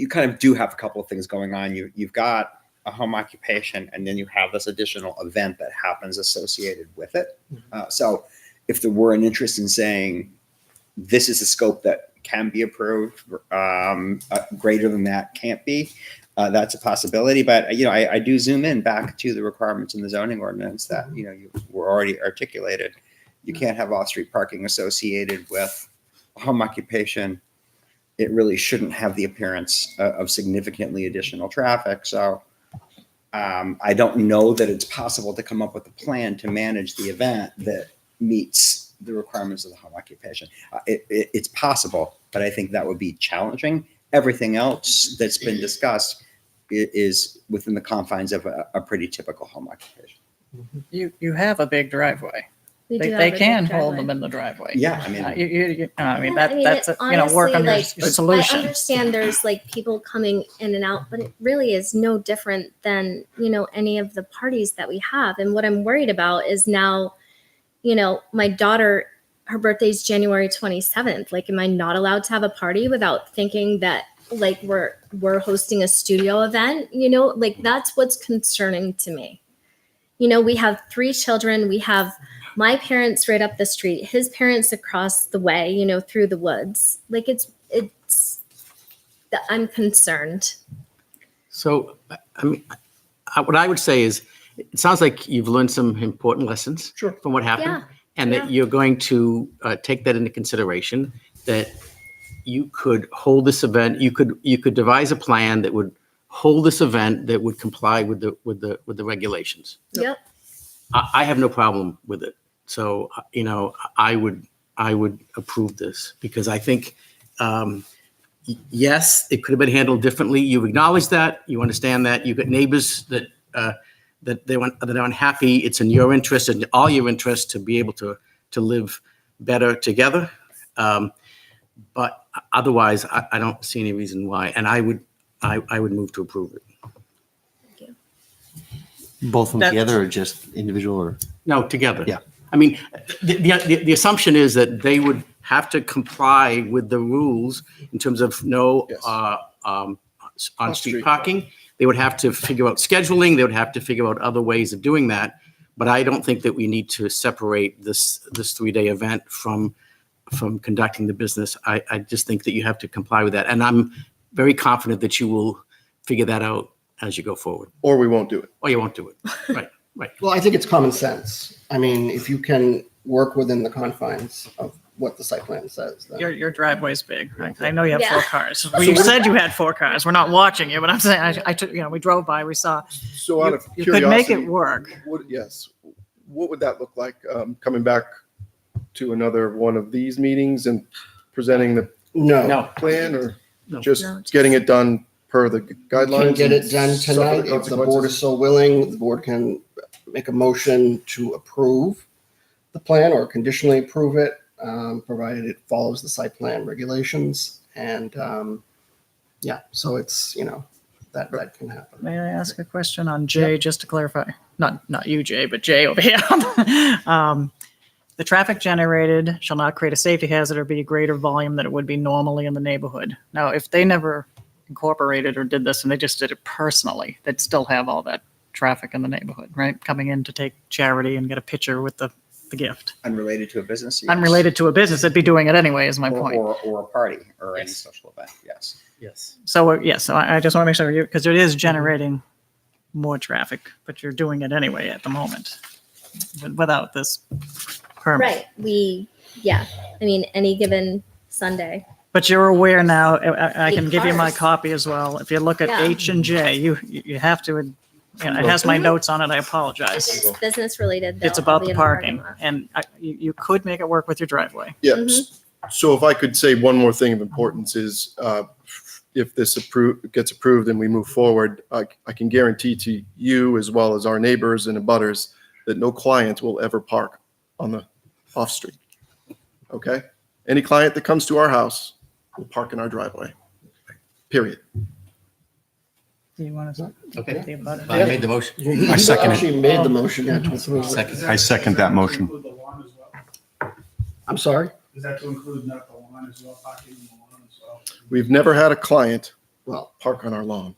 kind of do have a couple of things going on. You've got a home occupation, and then you have this additional event that happens associated with it. So if there were an interest in saying this is the scope that can be approved, greater than that can't be, that's a possibility. But you know, I do zoom in back to the requirements in the zoning ordinance that you know you were already articulated. You can't have off-street parking associated with a home occupation. It really shouldn't have the appearance of significantly additional traffic. So I don't know that it's possible to come up with a plan to manage the event that meets the requirements of the home occupation. It's possible, but I think that would be challenging. Everything else that's been discussed is within the confines of a pretty typical home occupation. You have a big driveway. We do have They a big can hold driveway. them in the driveway. Yeah, I mean, I mean, Yeah, that's, it- you know, work honestly, under like, I solution. understand there's like people coming in and out, but it really is no different than, you know, any of the parties that we have. And what I'm worried about is now, you know, my daughter, her birthday's January 27th. Like, am I not allowed to have a party without thinking that like we're hosting a studio event? You know, like that's what's concerning to me. You know, we have 3 children. We have my parents right up the street, his parents across the way, you know, through the woods. Like I'm concerned. So, I mean, what I would say is, it sounds like you've learned some important lessons from what happened, Yeah. and Yeah. that you're going to take that into consideration. That you could hold this event. You could devise a plan that would hold this event that would comply with the regulations. Yep. I have no problem with it. So, you know, I would I would approve this because I think, yes, it could have been handled differently. You acknowledge that, you understand that, you've got neighbors that that are unhappy. It's in your interest and all your interest to be able to live better together. But otherwise, I don't see any reason why. And I would move to approve it. Both of them That- together or just individual or? No, together. Yeah. I mean, the assumption is that they would have to comply with the rules in terms of no Yes. on-street Off-street. parking. They would have to figure out scheduling. They would have to figure out other ways of doing that. But I don't think that we need to separate this 3-day event from conducting the business. I just think that you have to comply with that. And I'm very confident that you will figure that out as you go forward. Or we won't do it. Or you won't do it. Right, right. Well, I think it's common sense. I mean, if you can work within the confines of what the site plan says, then. Your driveway's big. I know you have Yeah. 4 cars. Well, you said you had 4 cars. We're not watching you, but I'm saying, I took, we drove by, we saw, So out of you could make curiosity, it work. Yes. What would that look like? Coming back to another one of these meetings and presenting the No. No. plan or No. just No. getting it done per the guidelines? Can get and it done suffer the tonight. If the board consequences? is so willing, the board can make a motion to approve the plan or conditionally approve it, provided it follows the site plan regulations. And, yeah, so it's, that can happen. May I ask a question on Jay, just to clarify? Not you, Jay, but Jay over here. The traffic generated shall not create a safety hazard or be a greater volume than it would be normally in the neighborhood. Now, if they never incorporated or did this and they just did it personally, they'd still have all that traffic in the neighborhood, right? Coming in to take charity and get a picture with the gift. Unrelated to a business. Yes. Unrelated to a business, they'd be doing it anyway, is my point. Or a party or any Yes. social event. Yes. Yes. So, yes, I just want to make sure because it is generating more traffic, but you're doing it anyway at the moment without this permit. Right. I mean, any given Sunday. But you're aware now, I can Eight give you my cars. copy as well. If you look at Yeah. H and J, you have to, it has my notes on it, I If apologize. it's business related, It's they'll all about be the in parking parking, lot. and you could make it work with your driveway. Yeah. Mhm. So if I could say one more thing of importance is, if this gets approved and we move forward, I can guarantee to you as well as our neighbors and abutters that no client will ever park on the off street. Okay? Any client that comes to our house will park in our driveway. Period. Do you want to? Okay. The abutter? I made the motion. You second it. actually made the motion to approve it. Second. I second that motion. Include the lawn as well? I'm sorry? Is that to include not the lawn as well, parking on the lawn as well? We've never had a client Well, park on our lawn.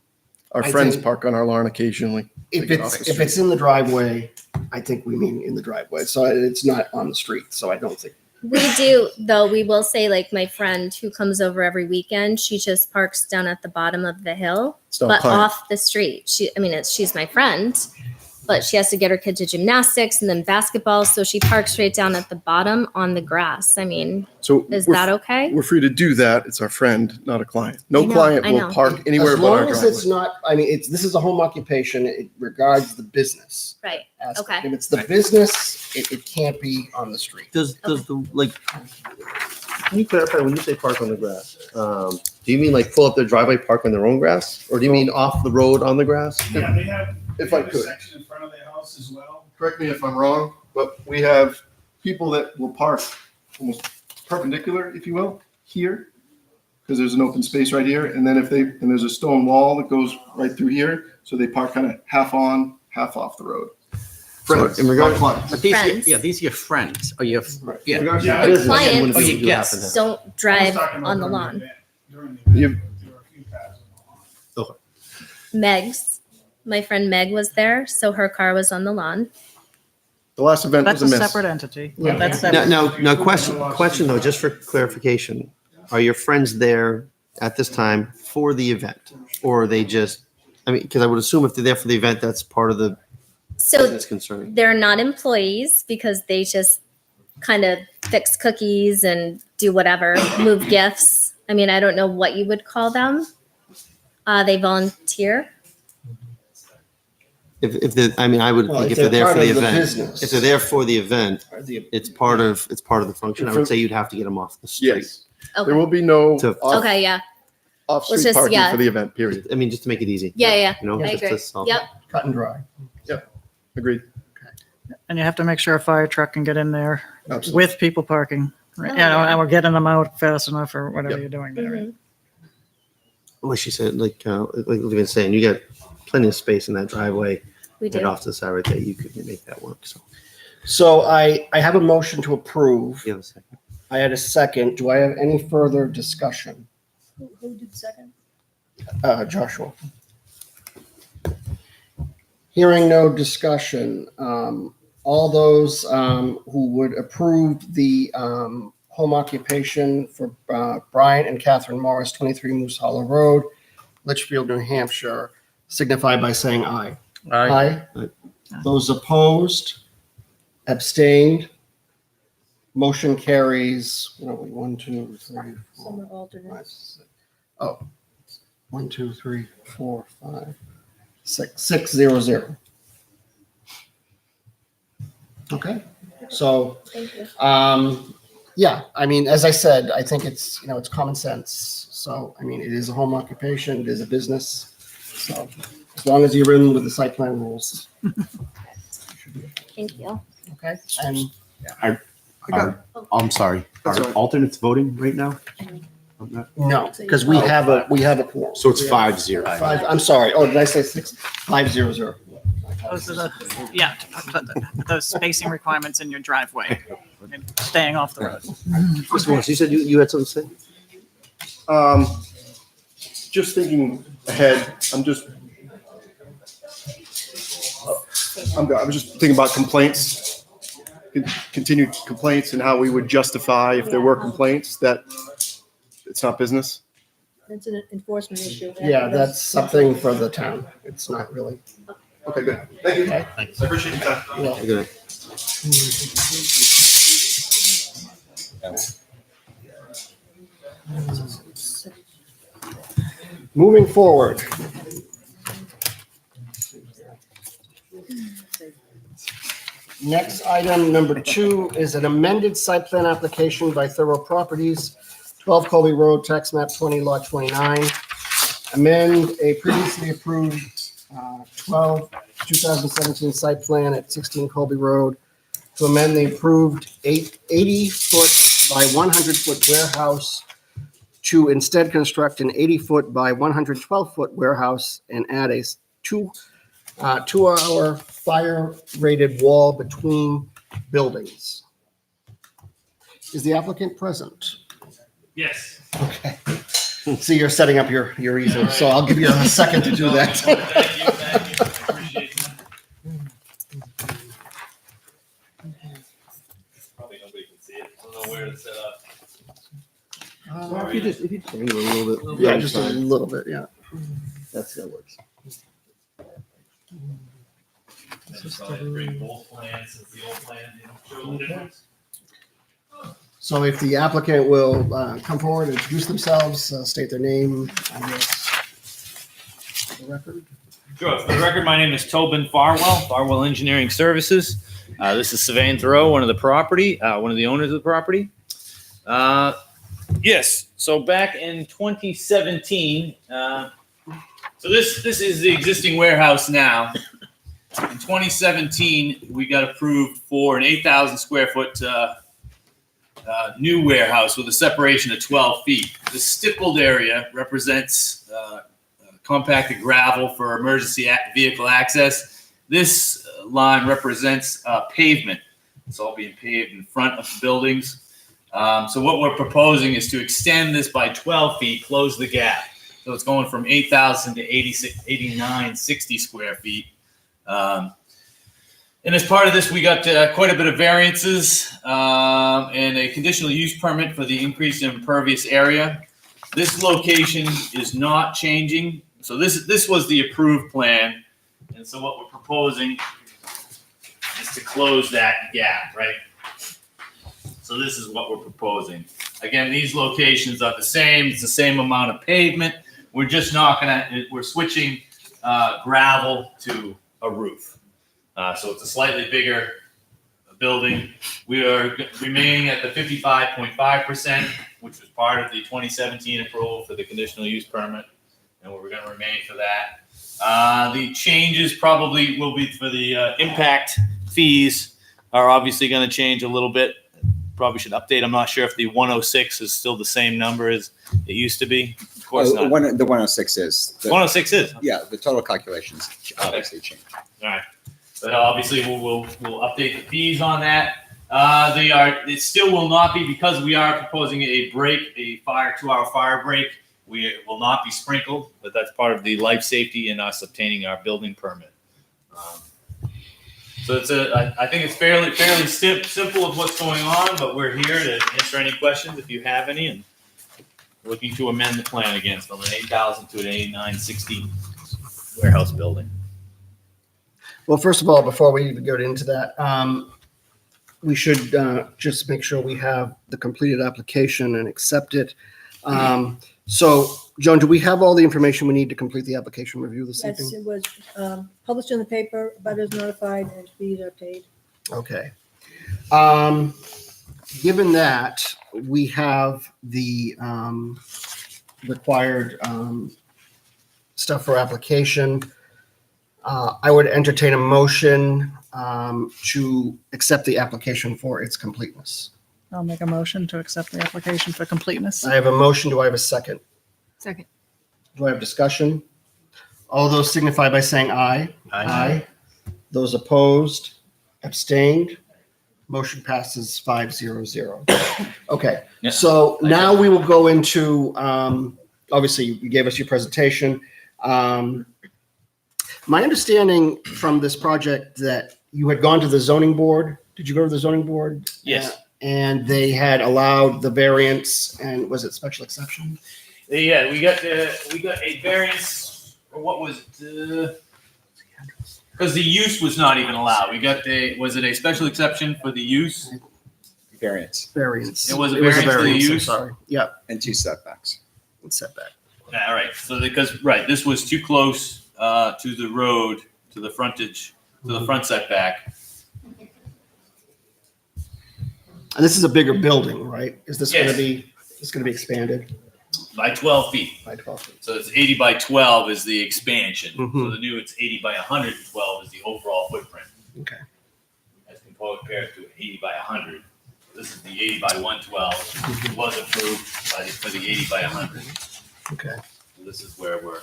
Our I friends think- park on our lawn occasionally. if Take it off the if it's in the driveway, I think we mean in the driveway. So it's not on the street. So I don't think. We do, though, we will say, like, my friend who comes over every weekend, she just parks down at the bottom of the hill, It's not a but client. off the street. She's my friend, but she has to get her kid to gymnastics and then basketball. So she parks right down at the bottom on the grass. I mean, So is we're- that okay? We're free to do that. It's our friend, not a client. No I know, client I will know. park anywhere As but our long as driveway. it's not, I mean, this is a home occupation. It regards the business. Right. aspect. Okay. If it's the business, it can't be on the street. Does the, like, can you clarify when you say park on the grass? Do you mean like pull up their driveway, park on their own grass? Or do you mean off the road on the grass? Yeah, they have, If they I have a could. section in front of their house as well. Correct me if I'm wrong, but we have people that will park almost perpendicular, if you will, here, because there's an open space right here. And then and there's a stone wall that goes right through here. So they park kind of half on, half off the road. Friends, in regard- not clients. But these, Friends. these are your friends, or your, Right. yeah. In regards to Yeah. business, Clients. wouldn't Oh, be you- able to yes. happen. Don't I was drive talking about on the during lawn. event. During the You- event, there were a few cars on the lawn. My friend Meg was there, so her car was on the lawn. The last event That's was a a miss. separate entity. Yeah. That's Now, separate. now, question though, just for clarification, are your friends there at this time for the event? Or are they just, I mean, because I would assume if they're there for the event, that's part of the So business concern. they're not employees because they just kind of fix cookies and do whatever, move gifts. I mean, I don't know what you would call them. They volunteer. If they're, I mean, I would Well, think if if they're there they're for part the of the event, business. if they're there for the event, Or the- it's part of the function. I would say you'd have to get them off the street. Yes, there Okay. will be no To- Okay, yeah. Let's off-street just- parking yeah. for the event, period. I mean, just to make it easy. Yeah. You know, I just agree. to solve Yep. Cut and dry. Agreed. And you have to make sure a fire truck can get in there Absolutely. with people parking. Right? Oh, You know, yeah. and we're getting them out fast enough or whatever Yep. you're doing there. Mhm. Like she said, like we've been saying, you got plenty of space in that driveway. We Right do. off to the side right there, you could make that work. So, So I have a motion to approve. you have a second. I had a second. Do I have any further discussion? Who did second? Joshua. Hearing no discussion, all those who would approve the home occupation for Brian and Catherine Morris, 23 Moose Hollow Road, Litchfield, New Hampshire, signify by saying aye. Aye. Aye. Those opposed, abstained, motion carries. What are we? 1, 2, 3, 4, Some are alternates. 5, 6. Oh, 1, 2, 3, 4, 5, 6, 6, 0, 0. Okay, so, Thank you. yeah, I mean, as I said, I think it's, it's common sense. So, I mean, it is a home occupation, it is a business. So, as long as you're in with the site plan rules, Thank you. okay? And I'm sorry. That's all Are right. alternates voting right now? On that? no, because we have a quorum. So it's 5-0. Five, I'm sorry. Oh, did I say 6? 5, 0, 0. Those are the spacing requirements in your driveway and staying off the road. Mr. Morris, you said you had something to say? Just thinking ahead, I was just thinking about complaints, continued complaints and how we would justify if there were complaints that it's not business. It's an enforcement issue. Yeah, that's something for the town. It's not really. Okay, good. Thank you. Okay. I appreciate your time. Well, Good night. moving forward. Next item, number 2, is an amended site plan application by Thorough Properties, 12 Colby Road, tax map 20, lot 29. Amend a previously approved 2017 site plan at 16 Colby Road to amend the approved 80-foot by 100-foot warehouse to instead construct an 80-foot by 112-foot warehouse and add a two-hour fire-rated wall between buildings. Is the applicant present? Yes. Okay. See, you're setting up your easel, so I'll give you a second to do that. Thank you. Appreciate that. Probably nobody can see it. I don't know where to set up. Well, if you just angle it a little bit. Yeah, just a little bit, yeah. That works. So I had to bring both plans since the old plan didn't show the difference. So if the applicant will come forward, introduce themselves, state their name, I guess, for the record. Sure. For the record, my name is Tobin Farwell Engineering Services. This is Sylvain Thoreau, one of the owners of the property. Yes. So back in 2017, so this is the existing warehouse now. In 2017, we got approved for an 8,000 square foot new warehouse with a separation of 12 feet. The stippled area represents compacted gravel for emergency vehicle access. This line represents pavement. It's all being paved in front of the buildings. So what we're proposing is to extend this by 12 feet, close the gap. So it's going from 8,000 to 8960 square feet. And as part of this, we got quite a bit of variances and a conditional use permit for the increase in impervious area. This location is not changing. So this was the approved plan. And so what we're proposing is to close that gap, right? So this is what we're proposing. Again, these locations are the same. It's the same amount of pavement. We're just we're switching gravel to a roof. So it's a slightly bigger building. We are remaining at the 55.5%, which was part of the 2017 approval for the conditional use permit, and we're going to remain for that. The changes probably will be for the impact fees are obviously going to change a little bit. Probably should update. I'm not sure if the 106 is still the same number as it used to be. Of course not. The 106 is. 106 is. Yeah, the total calculations obviously change. All right. But obviously, we'll update the fees on that. It still will not be, because we are proposing a 2-hour fire break. We will not be sprinkled, but that's part of the life safety and us obtaining our building permit. So I think it's fairly simple of what's going on, but we're here to answer any questions if you have any, and looking to amend the plan again from an 8,000 to an 8,960 warehouse building. Well, first of all, before we even go into that, we should just make sure we have the completed application and accept it. So, Joan, do we have all the information we need to complete the application review this Yes, evening? it was published in the paper, butters notified, and fees are paid. Okay. Given that, we have the required stuff for application. I would entertain a motion to accept the application for its completeness. I'll make a motion to accept the application for completeness. I have a motion. Do I have a second? Second. Do I have discussion? All those signify by saying aye. Aye. Those opposed, abstained, motion passes 5-0-0. Okay, Yeah. so now we will go into, obviously, you gave us your presentation. My understanding from this project that you had gone to the zoning board. Did you go to the zoning board? Yes. And they had allowed the variance, and was it special exception? Yeah, we got a variance, or what was it? Because the use was not even allowed. Was it a special exception for the use? Variance Variance. It was a variance for the I'm use? sorry. Yep, and 2 setbacks. setback. Yeah, all right. So this was too close to the road, to the frontage, to the front setback. And this is a bigger building, right? Is this going to Yes. be expanded By 12 feet. by 12 feet? So it's 80 by 12 is the expansion. So Mhm. the new, it's 80 by 112 is the overall footprint. Okay. As compared to 80 by 100. This is the 80 by 112. It was approved for the 80 by 100. Okay. So this is where we're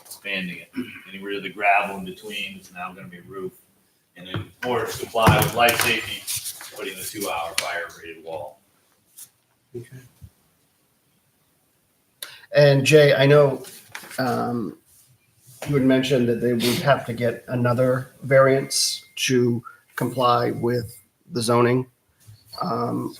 expanding it. Getting rid of the gravel in between. It's now going to be roof. And in order to comply with life safety, putting the 2-hour fire rated wall. Okay. And Jay, I know you had mentioned that they would have to get another variance to comply with the zoning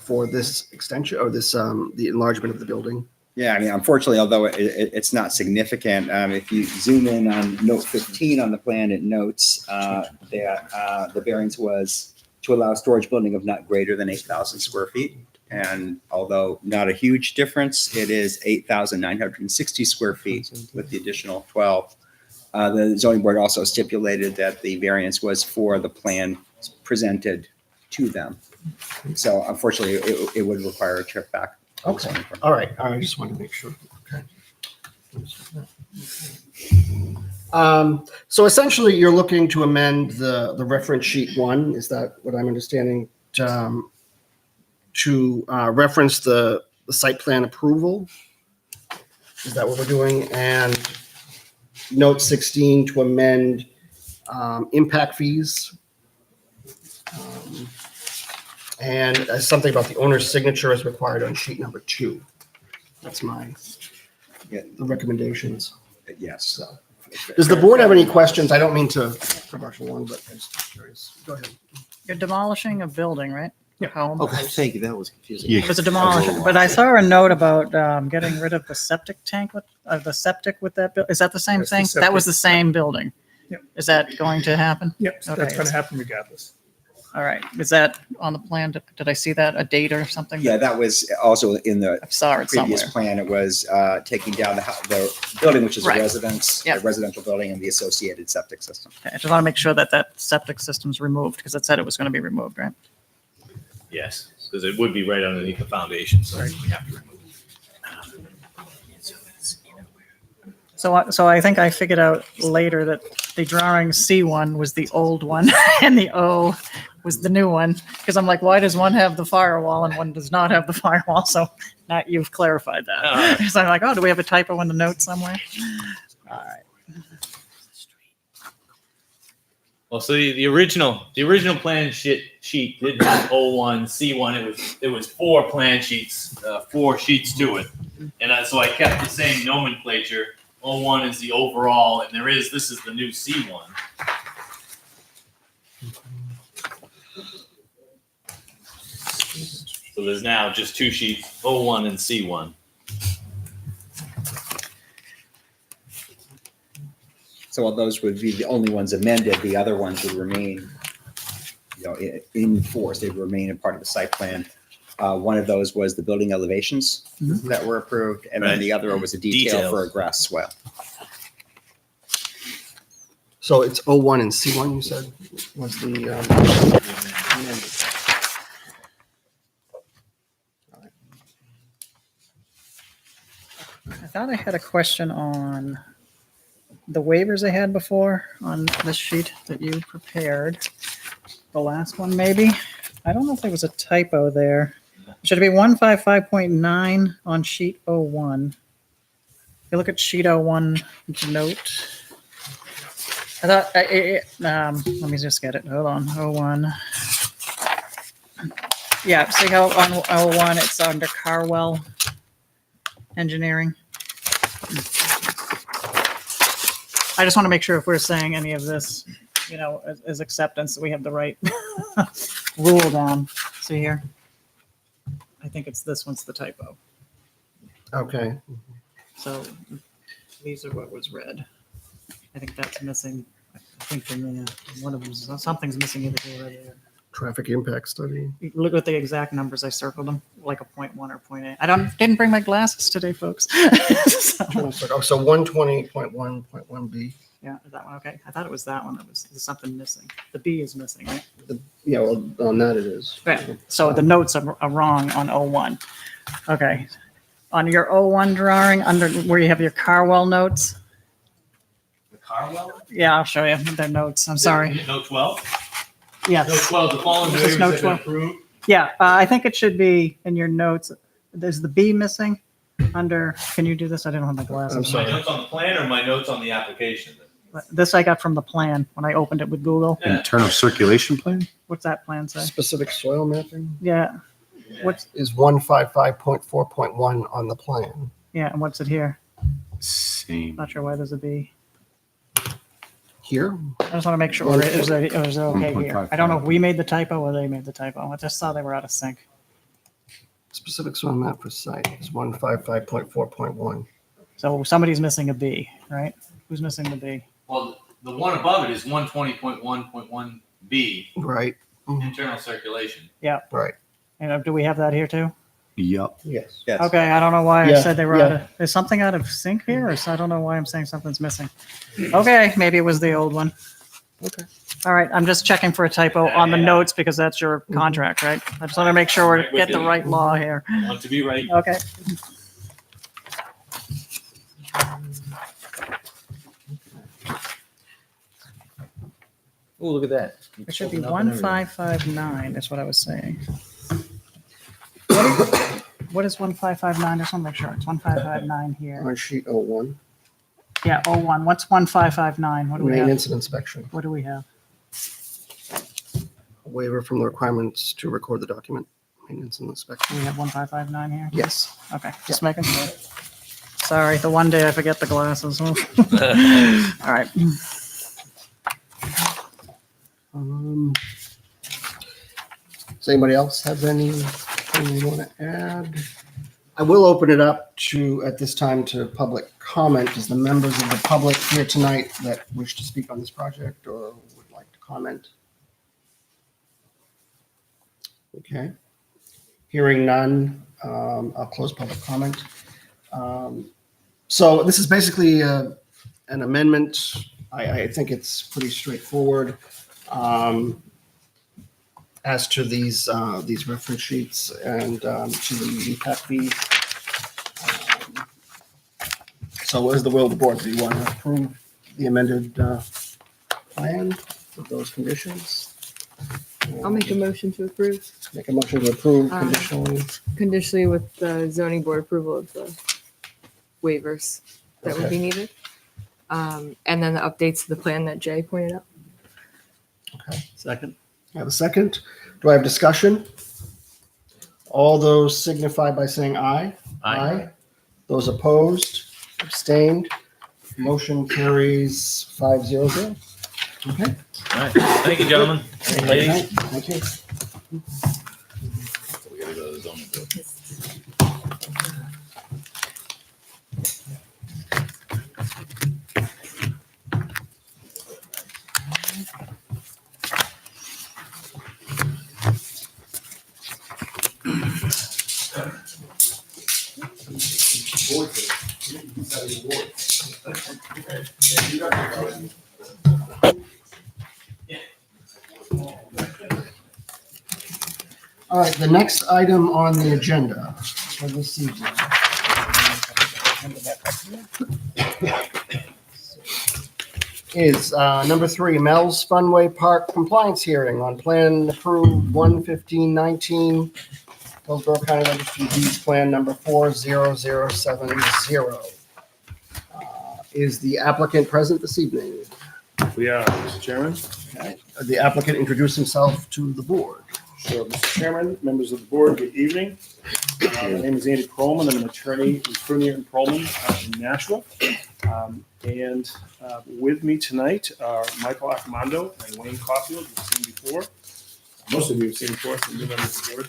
for this extension or this the enlargement of the building. Yeah, I mean, unfortunately, although it's not significant, if you zoom in on note 15 on the plan, it notes that the variance was to allow storage building of not greater than 8,000 square feet. And although not a huge difference, it is 8,960 square feet with the additional 12. The zoning board also stipulated that the variance was for the plan presented to them. So unfortunately, it would require a trip back. Okay. All right. I just wanted to make sure. Okay. So essentially, you're looking to amend the reference sheet 1. Is that what I'm understanding? To reference the site plan approval? Is that what we're doing? And note 16 to amend impact fees. And something about the owner's signature is required on sheet number 2. That's the recommendations. Yes. So, does the board have any questions? I don't mean to rush along, but I'm just curious. Go ahead. You're demolishing a building, right? Yeah. Home. Okay, thank you. That was confusing. It was a demolition, but I saw a note about getting rid of the septic tank with the septic with that. Is that the same That's the thing? That was septic. the same building. Yep. Is that going to happen? Yep, so that's Okay, going to happen regardless. All right. Is that on the plan? Did I see that? A date or something? Yeah, that was also in the I saw it somewhere. previous plan. It was taking down the building, which is a Right. residence, Yeah. a residential building, and the associated septic system. Okay, I just want to make sure that that septic system's removed because it said it was going to be removed, right? Yes, because it would be right underneath the foundation, so we have to remove it. So I think I figured out later that the drawing C1 was the old one and the O was the new one. Because I'm like, why does one have the firewall and one does not have the firewall? So now you've clarified that. So I'm like, oh, do we have a typo in the notes somewhere? All right. Well, so the original plan sheet didn't have O1, C1. It was 4 plan sheets, 4 sheets to it, and so I kept the same nomenclature. O1 is the overall, and this is the new C1. So there's now just 2 sheets, O1 and C1. So while those would be the only ones amended, the other ones would remain, in force. They would remain a part of the site plan. One of those was the building elevations that were approved, and then the other was a detail for a grass swale. So it's O1 and C1, you said, was the, I thought I had a question on the waivers I had before on this sheet that you prepared. The last one, maybe. I don't know if there was a typo there. Should it be 155.9 on sheet 01? If you look at sheet 01 note. I thought, let me just get it. Hold on, 01. Yeah, see how on 01 it's under Carwell Engineering. I just want to make sure if we're saying any of this, as acceptance, that we have the right rule down. See here? I think it's this one's the typo. okay. So these are what was read. I think that's missing. I think in the, one of them, something's missing either here or there. Traffic impact study. Look at the exact numbers. I circled them, like a 0.1 or 0.8. Didn't bring my glasses today, folks. So, Oh, so 120.1.1B. yeah, is that one okay? I thought it was that one. There's something missing. The B is missing, right? Yeah, well, on that it is. Right. So the notes are wrong on 01. Okay. On your 01 drawing, under where you have your Carwell notes. The Carwell? Yeah, I'll show you their notes. I'm sorry. Note 12? Yes. Note 12, the following This is waivers note have been 12. approved. Yeah, I think it should be in your notes. There's the B missing under, can you do this? I didn't have my I'm glasses. sorry. My notes on the plan or my notes on the application? This I got from the plan when I opened it with Google. Internal circulation plan? What's that plan say? Specific soil mapping Yeah. What's, is 155.4.1 on the plan. yeah, and what's it here? Same. Not sure why there's a B. Here? I just want to make sure it was okay here. 1.55. I don't know if we made the typo or they made the typo. I just saw they were out of sync. Specific soil map for site is 155.4.1. So somebody's missing a B, right? Who's missing the B? Well, the one above it is 120.1.1B, Right, internal circulation. right. And do we have that here too? Yep. Yes. Yes. Okay, I don't know why I Yeah, said they were out of, is something out of sync here? Or so I don't know why I'm saying something's missing. Okay, maybe it was the old one. Okay. All right, I'm just checking for a typo on the notes because that's your contract, right? I just want to make sure we get the right law here. Want to be right. Okay. Oh, look at that. It should be 1559 is what I was saying. What is 1559? I just want to make sure. It's 1559 here. On sheet 01, Yeah, 01. What's 1559? What do we have? maintenance and inspection. What do we have? Waiver from the requirements to record the document. Maintenance and inspection. Do we have 1559 here? Yes. Okay, just making sure. Sorry, the one day I forget the glasses. All right. Does anybody else have anything you want to add? I will open it up to, at this time, to public comment. Does the members of the public here tonight that wish to speak on this project or would like to comment? Okay. Hearing none, I'll close public comment. So this is basically an amendment. I think it's pretty straightforward as to these reference sheets and to the impact fees. So what is the will of the board? Do you want to approve the amended plan with those conditions? I'll make a motion to approve Make a motion to approve Uh, conditionally. conditionally with the zoning board approval of the waivers that would be needed. And then the updates to the plan that Jay pointed out. Second. I have a second. Do I have discussion? All those signify by saying aye. Those opposed, abstained, motion carries 500. Okay. All right. Thank you, gentlemen. Ladies. Thank you. We gotta go to the zoning board. All right, the next item on the agenda for this evening is number 3, Mel's Funway Park compliance hearing on plan approved 1/15/19, Hillsborough County Registry Deeds Plan number 40070. Is the applicant present this evening? We are, Mr. Chairman. Okay. The applicant introduce himself to the board. Sure, Mr. Chairman, members of the board, good evening. My name is Andy Perlman. I'm an attorney with Frunier and Perlman in Nashua. And with me tonight are Michael Accomando and Wayne Caulfield, you've seen before. Most of you have seen before, some new members of the board.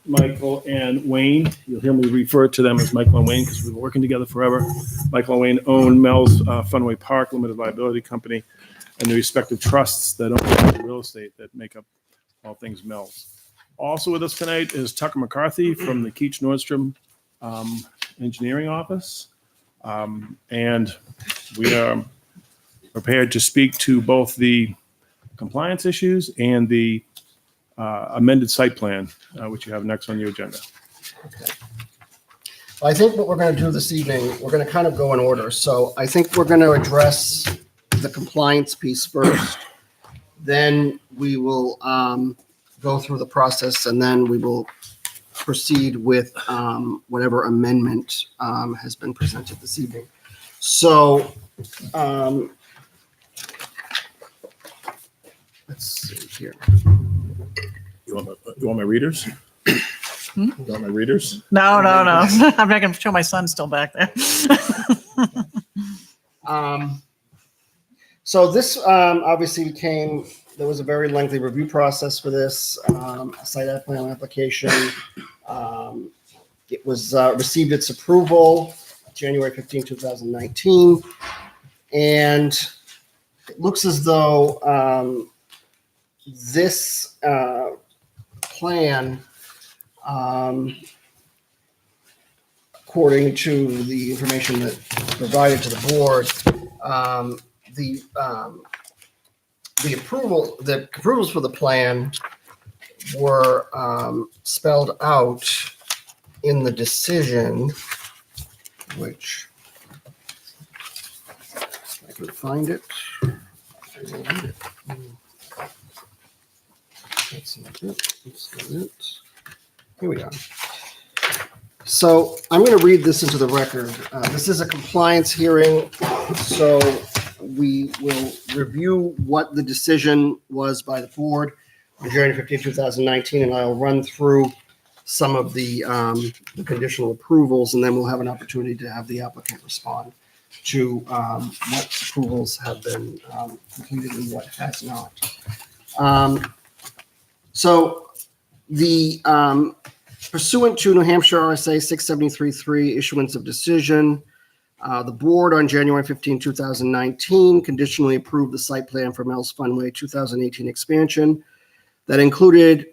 Michael and Wayne, you'll hear me refer to them as Michael and Wayne because we've been working together forever. Michael and Wayne own Mel's Funway Park Limited Liability Company and the respective trusts that own the real estate that make up all things Mel's. Also with us tonight is Tucker McCarthy from the Keach Nordstrom Engineering Office. And we are prepared to speak to both the compliance issues and the amended site plan, which you have next on your agenda. Okay. I think what we're going to do this evening, we're going to kind of go in order. So I think we're going to address the compliance piece first. Then we will go through the process and then we will proceed with whatever amendment has been presented this evening. So let's see here. You want my readers? You want my readers? No. I'm making sure my son's still back there. So this obviously there was a very lengthy review process for this site plan application. It was received its approval January 15, 2019. And it looks as though this plan, according to the information that provided to the board, the approvals for the plan were spelled out in the decision, which I can find it. That's not it. That's not it. Here we are. So I'm going to read this into the record. This is a compliance hearing, so we will review what the decision was by the board on January 15, 2019, and I'll run through some of the conditional approvals, and then we'll have an opportunity to have the applicant respond to what approvals have been completed and what has not. So the pursuant to New Hampshire RSA 673(3) issuance of decision, the board on January 15, 2019 conditionally approved the site plan for Mel's Funway 2018 expansion. that included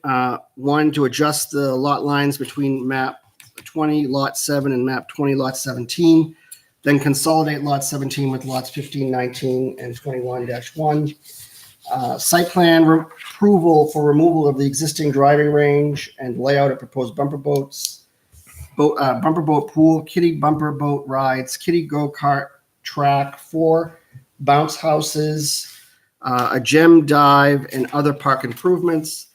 one, to adjust the lot lines between map 20, lot 7, and map 20, lot 17, then consolidate lot 17 with lots 15, 19, and 21-1. Site plan approval for removal of the existing driving range and layout of proposed bumper boats, bumper boat pool, kiddie bumper boat rides, kiddie go-kart track, 4 bounce houses, a gem dive, and other park improvements.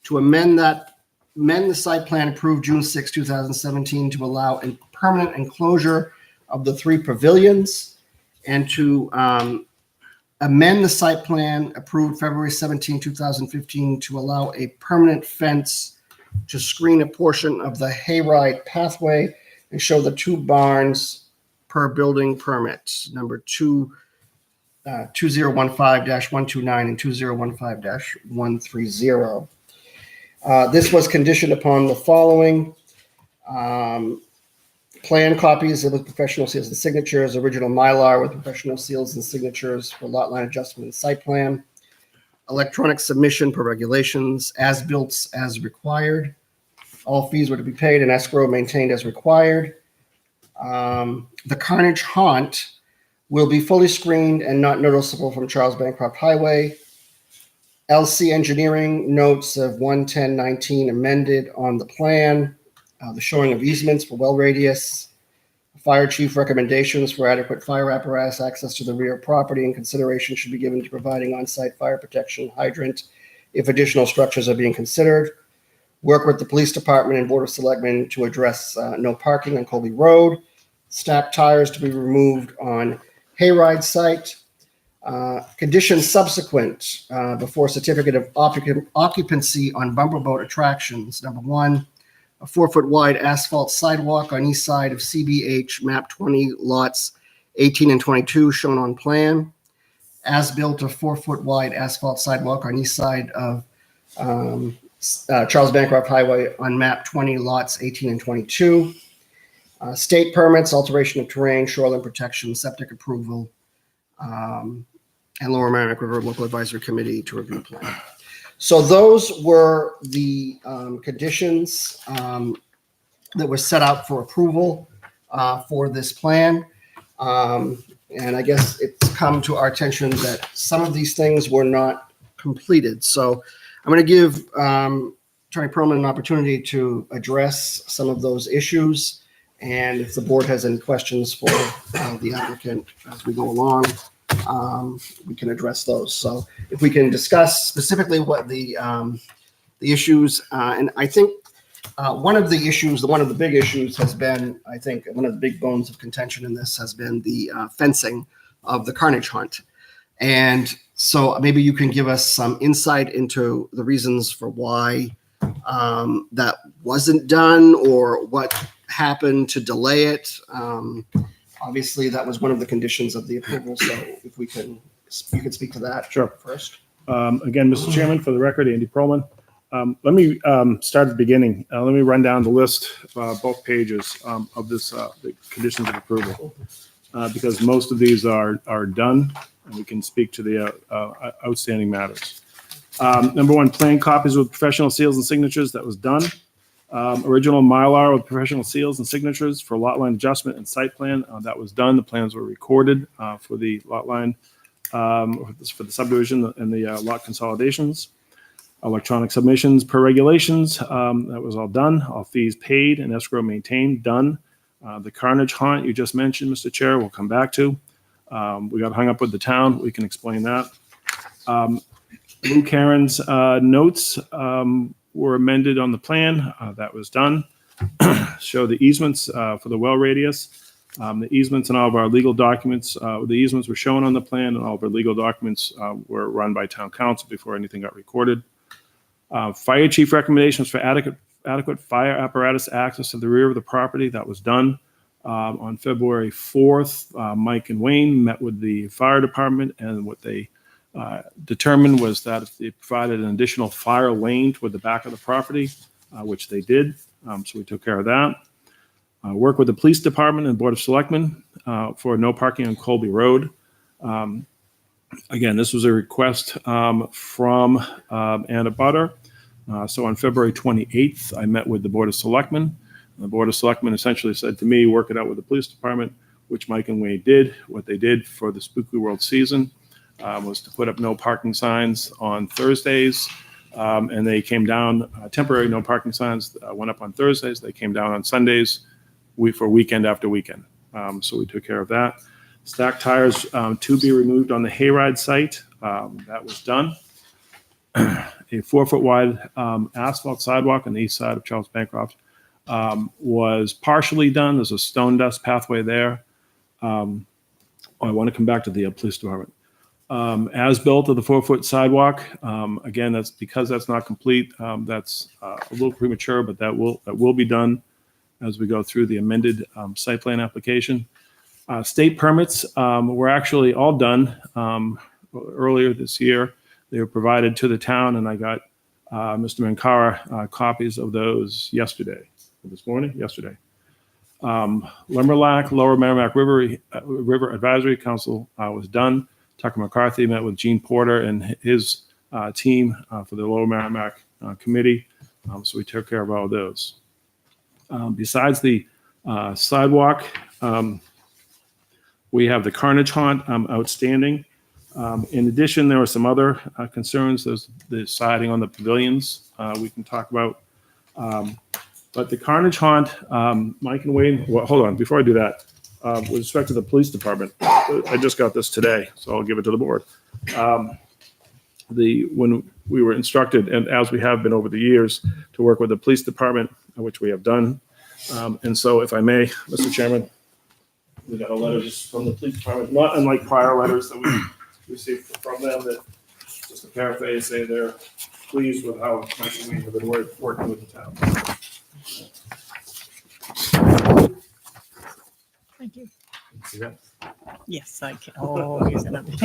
To amend the site plan approved June 6, 2017 to allow a permanent enclosure of the 3 pavilions, and to amend the site plan approved February 17, 2015 to allow a permanent fence to screen a portion of the hayride pathway and show the 2 barns per building permit, number 2015-129 and 2015-130. This was conditioned upon the following: plan copies with professional seals and signatures, original Mylar with professional seals and signatures for lot line adjustment and site plan, electronic submission per regulations, as-built as required. All fees were to be paid and escrow maintained as required. The Carnage Haunt will be fully screened and not noticeable from Charles Bancroft Highway. LC Engineering notes of 11019 amended on the plan. The showing of easements for well radius. Fire chief recommendations for adequate fire apparatus access to the rear property, and consideration should be given to providing on-site fire protection hydrant if additional structures are being considered. Work with the police department and board of selectmen to address no parking on Colby Road. Stacked tires to be removed on hayride site. Conditions subsequent before certificate of occupancy on bumper boat attractions. Number 1, a 4-foot wide asphalt sidewalk on east side of CBH map 20 lots 18 and 22 shown on plan. As built, a 4-foot wide asphalt sidewalk on east side of Charles Bancroft Highway on map 20 lots 18 and 22. State permits, alteration of terrain, shoreline protection, septic approval, and Lower Merrimack River Local Advisory Committee to review plan. So those were the conditions that were set out for approval for this plan. And I guess it's come to our attention that some of these things were not completed. So I'm going to give Attorney Perlman an opportunity to address some of those issues. And if the board has any questions for the applicant as we go along, we can address those. So if we can discuss specifically what the issues, and I think one of the big issues has been, I think one of the big bones of contention in this has been the fencing of the Carnage Hunt. And so maybe you can give us some insight into the reasons for why that wasn't done, or what happened to delay it. Obviously, that was one of the conditions of the approval. So if you could speak to that. Sure. First. Again, Mr. Chairman, for the record, Andy Perlman. Let me start at the beginning. Let me run down the list, both pages of this, the conditions of approval, because most of these are done, and we can speak to the outstanding matters. Number 1, plan copies with professional seals and signatures. That was done. Original Mylar with professional seals and signatures for lot line adjustment and site plan. That was done. The plans were recorded for the lot line, for the subdivision and the lot consolidations. Electronic submissions per regulations. That was all done. All fees paid and escrow maintained. Done. The Carnage Haunt you just mentioned, Mr. Chair, we'll come back to. We got hung up with the town. We can explain that. Lou Karen's notes were amended on the plan. That was done. Show the easements for the well radius. The easements and all of our legal documents, the easements were shown on the plan, and all of our legal documents were run by town council before anything got recorded. Fire chief recommendations for adequate fire apparatus access to the rear of the property. That was done. On February 4th, Mike and Wayne met with the fire department, and what they determined was that if they provided an additional fire lane toward the back of the property, which they did. So we took care of that. Work with the police department and board of selectmen for no parking on Colby Road. Again, this was a request from Anna Butter. So on February 28th, I met with the Board of Selectmen. The Board of Selectmen essentially said to me, work it out with the police department, which Mike and Wayne did. What they did for the Spooky World season was to put up no parking signs on Thursdays. And they came down, temporary no parking signs went up on Thursdays. They came down on Sundays for weekend after weekend. So we took care of that. Stacked tires to be removed on the Hayride site. That was done. A 4-foot wide asphalt sidewalk on the east side of Charles Bancroft was partially done. There's a stone dust pathway there. I want to come back to the police department. As built of the 4-foot sidewalk, again, that's because that's not complete. That's a little premature, but that will be done as we go through the amended site plan application. State permits were actually all done earlier this year. They were provided to the town, and I got Mr. Mankara copies of those yesterday. Yesterday. Limberlock, Lower Merrimack River Advisory Council was done. Tucker McCarthy met with Gene Porter and his team for the Lower Merrimack Committee. So we took care of all of those. Besides the sidewalk, we have the Carnage Haunt outstanding. In addition, there were some other concerns. There's the siding on the pavilions we can talk about. But the Carnage Haunt, Mike and Wayne, well, hold on, before I do that, with respect to the police department, I just got this today, so I'll give it to the board. When we were instructed, and as we have been over the years, to work with the police department, which we have done. And so if I may, Mr. Chairman, we got a letter just from the police department, not unlike prior letters that we received from them, that just to paraphrase, say they're pleased with how Mike and Wayne have been working with the town. Thank you. See that? Yes, I can. Oh, he's gonna be.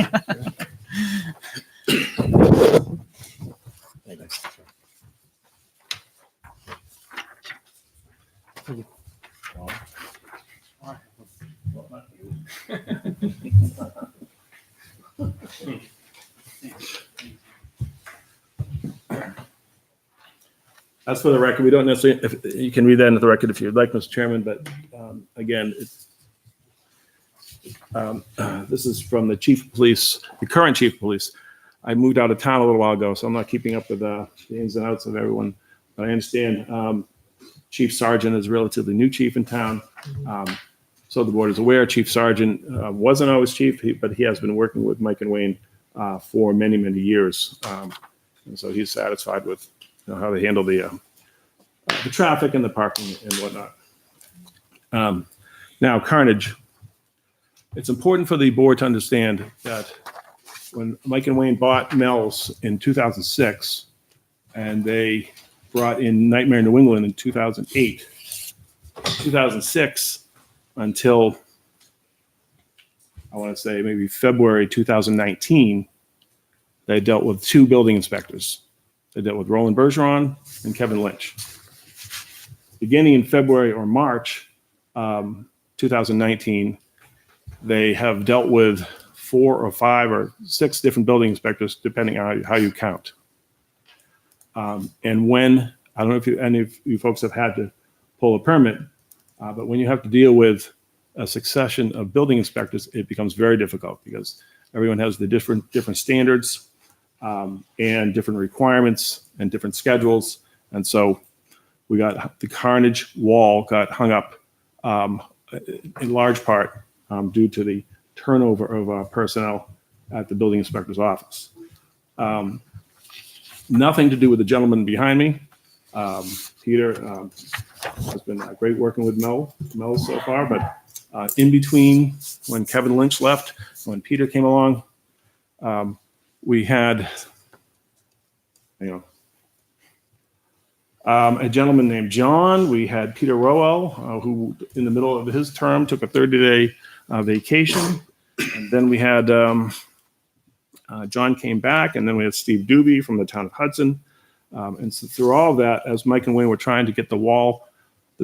As for the record, we don't necessarily, if you can read that into the record if you'd like, Mr. Chairman, but again, this is from the chief of police, the current chief of police. I moved out of town a little while ago, so I'm not keeping up with the ins and outs of everyone. But I understand Chief Sergeant is a relatively new chief in town. So the board is aware Chief Sergeant wasn't always chief, but he has been working with Mike and Wayne for many, many years. And so he's satisfied with how they handle the traffic and the parking and whatnot. Now, Carnage. It's important for the board to understand that when Mike and Wayne bought Mel's in 2006, and they brought in Nightmare New England in 2008, 2006 until, I want to say maybe February 2019, they dealt with 2 building inspectors. They dealt with Roland Bergeron and Kevin Lynch. Beginning in February or March 2019, they have dealt with 4 or 5 or 6 different building inspectors, depending on how you count. And when, I don't know if any of you folks have had to pull a permit, but when you have to deal with a succession of building inspectors, it becomes very difficult because everyone has the different standards and different requirements and different schedules. And so we got the Carnage wall got hung up in large part due to the turnover of personnel at the building inspector's office. Nothing to do with the gentleman behind me. Peter has been great working with Mel so far, but in between when Kevin Lynch left, when Peter came along, we had, a gentleman named John. We had Peter Rowell, who in the middle of his term took a 30-day vacation. And then we had John came back, and then we had Steve Doobie from the town of Hudson. And so through all of that, as Mike and Wayne were trying to get the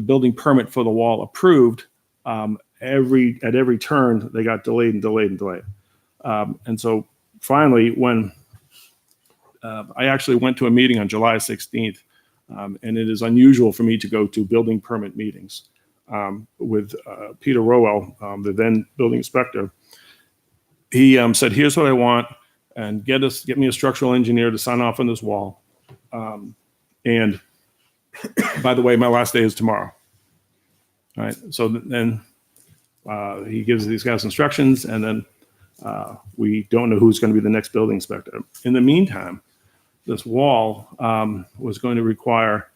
building permit for the wall approved, at every turn, they got delayed and delayed and delayed. And so finally, when I actually went to a meeting on July 16th, and it is unusual for me to go to building permit meetings with Peter Rowell, the then building inspector. He said, "Here's what I want, and get me a structural engineer to sign off on this wall. And by the way, my last day is tomorrow." All right. So then he gives these guys instructions, and then we don't know who's going to be the next building inspector. In the meantime, this wall was going to require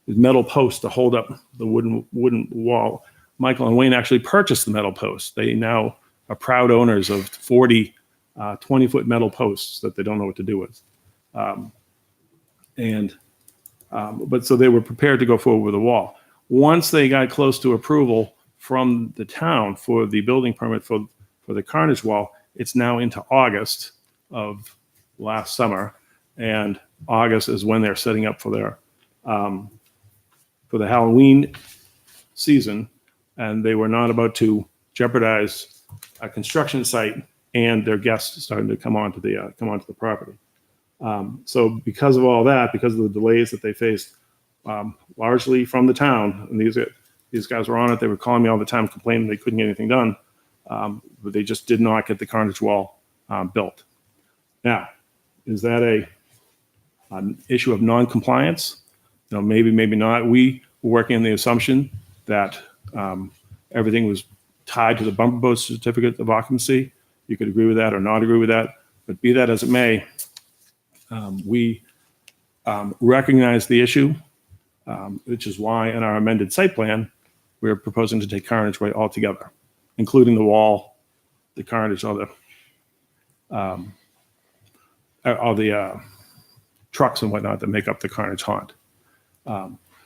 metal posts to hold up the wooden wall. Michael and Wayne actually purchased the metal posts. They now are proud owners of 40 20-foot metal posts that they don't know what to do with. But so they were prepared to go forward with the wall. Once they got close to approval from the town for the building permit for the Carnage wall, it's now into August of last summer, and August is when they're setting up for their for the Halloween season, and they were not about to jeopardize a construction site and their guests starting to come onto the property. So because of all that, because of the delays that they faced, largely from the town, and these guys were on it. They were calling me all the time, complaining they couldn't get anything done, but they just did not get the Carnage wall built. Now, is that an issue of non-compliance? Maybe, maybe not. We were working on the assumption that everything was tied to the bumper boat certificate of occupancy. You could agree with that or not agree with that, but be that as it may, we recognize the issue, which is why in our amended site plan, we're proposing to take Carnage away altogether, including the wall, the Carnage, all the trucks and whatnot that make up the Carnage haunt,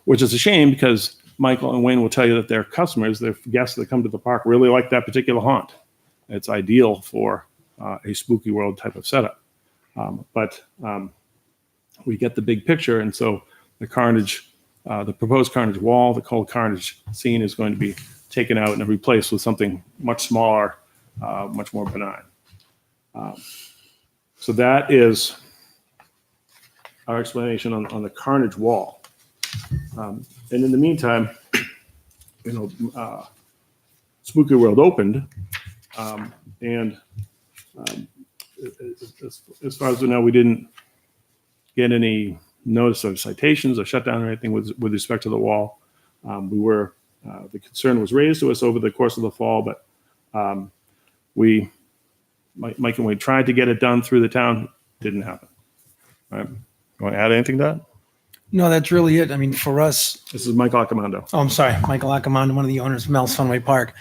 which is a shame because Michael and Wayne will tell you that their customers, their guests that come to the park really like that particular haunt. It's ideal for a spooky world type of setup. But we get the big picture, and so the Carnage, the proposed Carnage wall, the cold Carnage scene is going to be taken out and replaced with something much smaller, much more benign. So that is our explanation on the Carnage wall. And in the meantime, Spooky World opened, and as far as we know, we didn't get any notice of citations or shutdown or anything with respect to the wall. The concern was raised to us over the course of the fall, but Mike and Wayne tried to get it done through the town. Didn't happen. All right. You want to add anything to that? No, that's really it. I mean, for us, This is Mike Accomando. oh, I'm sorry, Michael Ackerman, one of the owners of Mel's Funway Park.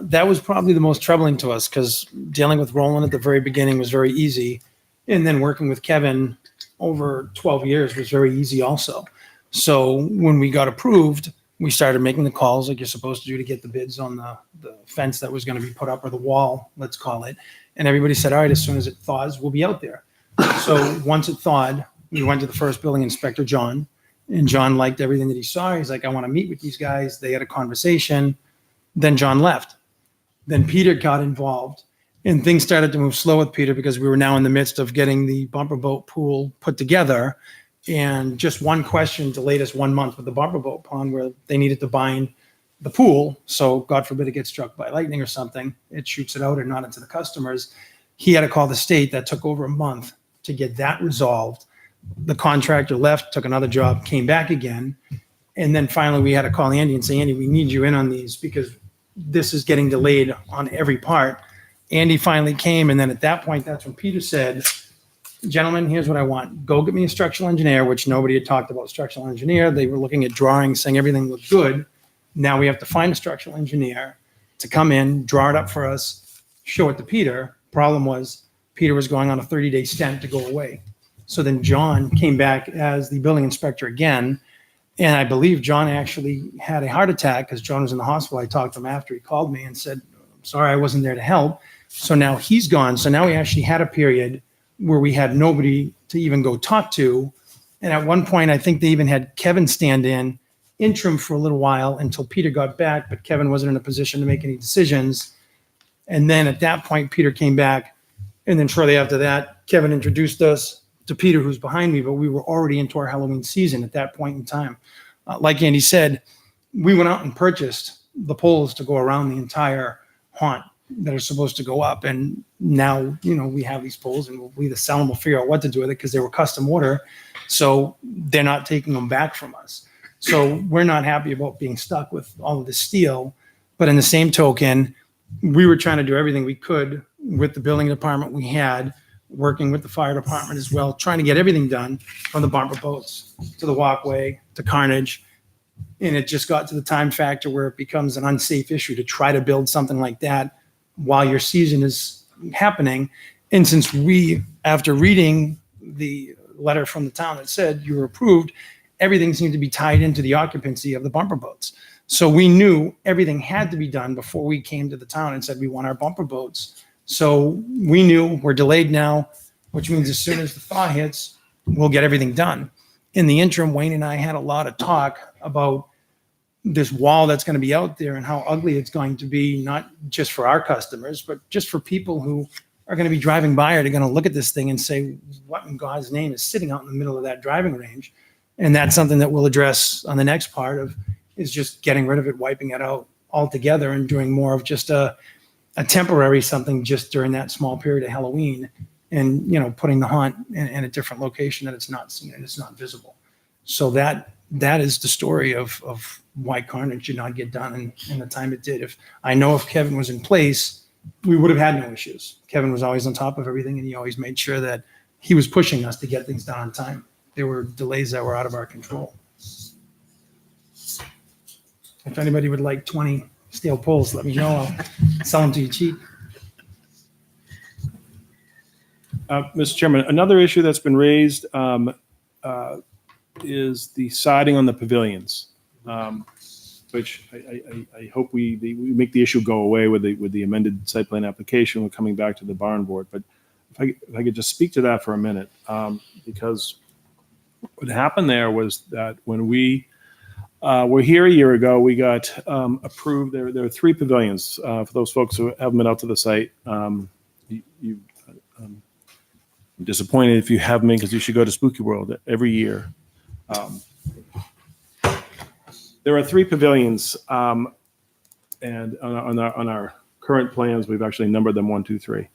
That was probably the most troubling to us because dealing with Roland at the very beginning was very easy. And then working with Kevin over 12 years was very easy also. So when we got approved, we started making the calls like you're supposed to do to get the bids on the fence that was going to be put up, or the wall, let's call it. And everybody said, all right, as soon as it thaws, we'll be out there. So once it thawed, we went to the first building inspector, John, and John liked everything that he saw. He's like, I want to meet with these guys. They had a conversation. Then John left. Then Peter got involved, and things started to move slow with Peter because we were now in the midst of getting the bumper boat pool put together. And just one question delayed us 1 month with the bumper boat pond, where they needed to bind the pool. So God forbid it gets struck by lightning or something, it shoots it out and not into the customers. He had to call the state. That took over a month to get that resolved. The contractor left, took another job, came back again. And then finally we had to call Andy and say, Andy, we need you in on these because this is getting delayed on every part. Andy finally came. And then at that point, that's when Peter said, gentlemen, here's what I want. Go get me a structural engineer, which nobody had talked about structural engineer. They were looking at drawings, saying everything looked good. Now we have to find a structural engineer to come in, draw it up for us, show it to Peter. Problem was Peter was going on a 30-day stint to go away. So then John came back as the building inspector again. And I believe John actually had a heart attack because John was in the hospital. I talked to him after. He called me and said, I'm sorry, I wasn't there to help. So now he's gone. So now we actually had a period where we had nobody to even go talk to. And at one point, I think they even had Kevin stand in interim for a little while until Peter got back, but Kevin wasn't in a position to make any decisions. And then at that point, Peter came back. And then shortly after that, Kevin introduced us to Peter, who's behind me, but we were already into our Halloween season at that point in time. Like Andy said, we went out and purchased the poles to go around the entire haunt that are supposed to go up. And now, we have these poles and we'll either sell them or figure out what to do with it because they were custom order. So they're not taking them back from us. So we're not happy about being stuck with all of this steel. But in the same token, we were trying to do everything we could with the building department we had, working with the fire department as well, trying to get everything done from the bumper boats to the walkway to Carnage. And it just got to the time factor where it becomes an unsafe issue to try to build something like that while your season is happening. And since we, after reading the letter from the town that said you were approved, everything seemed to be tied into the occupancy of the bumper boats. So we knew everything had to be done before we came to the town and said we want our bumper boats. So we knew we're delayed now, which means as soon as the thaw hits, we'll get everything done. In the interim, Wayne and I had a lot of talk about this wall that's going to be out there and how ugly it's going to be, not just for our customers, but just for people who are going to be driving by or they're going to look at this thing and say, what in God's name is sitting out in the middle of that driving range? And that's something that we'll address on the next part of is just getting rid of it, wiping it out altogether and doing more of just a temporary something just during that small period of Halloween and, putting the haunt in a different location that it's not seen and it's not visible. So that is the story of why Carnage did not get done in the time it did. If Kevin was in place, we would have had no issues. Kevin was always on top of everything and he always made sure that he was pushing us to get things done on time. There were delays that were out of our control. If anybody would like 20 steel poles, let me know. I'll sell them to you cheap. Mr. Chairman, another issue that's been raised is the siding on the pavilions, which I hope we make the issue go away with the amended site plan application. We're coming back to the barn board, but if I could just speak to that for a minute, because what happened there was that when we were here a year ago, we got approved. There are 3 pavilions. For those folks who haven't been out to the site, I'm disappointed if you haven't been because you should go to Spooky World every year. There are 3 pavilions, and on our current plans, we've actually numbered them 1, 2, 3.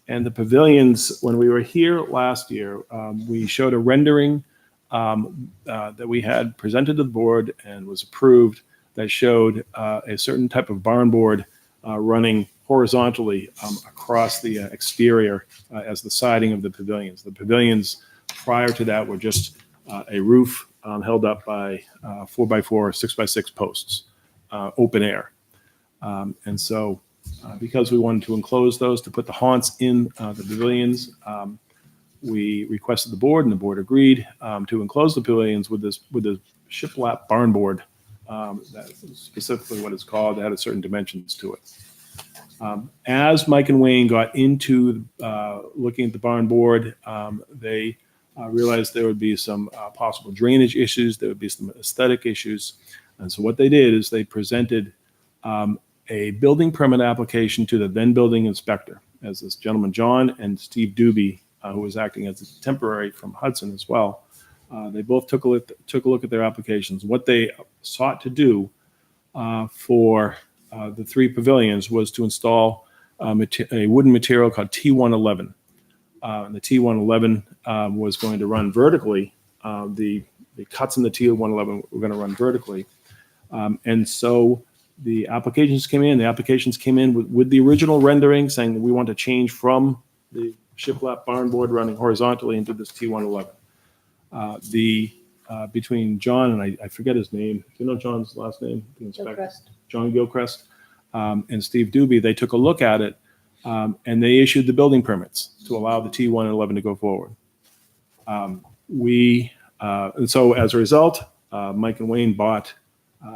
And the pavilions, when we were here last year, we showed a rendering that we had presented to the board and was approved that showed a certain type of barn board running horizontally across the exterior as the siding of the pavilions. The pavilions prior to that were just a roof held up by 4x4, 6x6 posts, open air. And so because we wanted to enclose those to put the haunts in the pavilions, we requested the board and the board agreed to enclose the pavilions with a shiplap barn board. That's specifically what it's called. It had a certain dimensions to it. As Mike and Wayne got into looking at the barn board, they realized there would be some possible drainage issues. There would be some aesthetic issues. And so what they did is they presented a building permit application to the then building inspector, as this gentleman, John and Steve Doobie, who was acting as a temporary from Hudson as well. They both took a look at their applications. What they sought to do for the 3 pavilions was to install a wooden material called T111. And the T111 was going to run vertically. The cuts in the T111 were going to run vertically. And so the applications came in. The applications came in with the original rendering saying that we want to change from the shiplap barn board running horizontally into this T111. Between John and I forget his name. Do you know John's last name? The inspector. Gilchrist. John Gilchrist and Steve Doobie, they took a look at it and they issued the building permits to allow the T111 to go forward. And so as a result, Mike and Wayne bought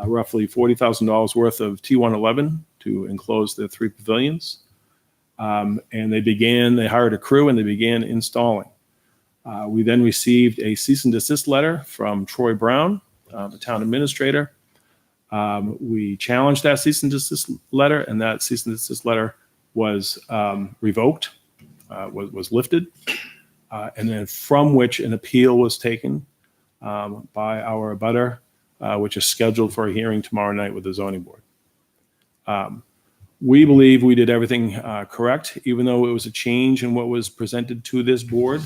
roughly $40,000 worth of T111 to enclose the 3 pavilions. And they hired a crew and they began installing. We then received a cease and desist letter from Troy Brown, the town administrator. We challenged that cease and desist letter, and that cease and desist letter was revoked was lifted, and then from which an appeal was taken by our abutter, which is scheduled for a hearing tomorrow night with the zoning board. We believe we did everything correct, even though it was a change in what was presented to this board.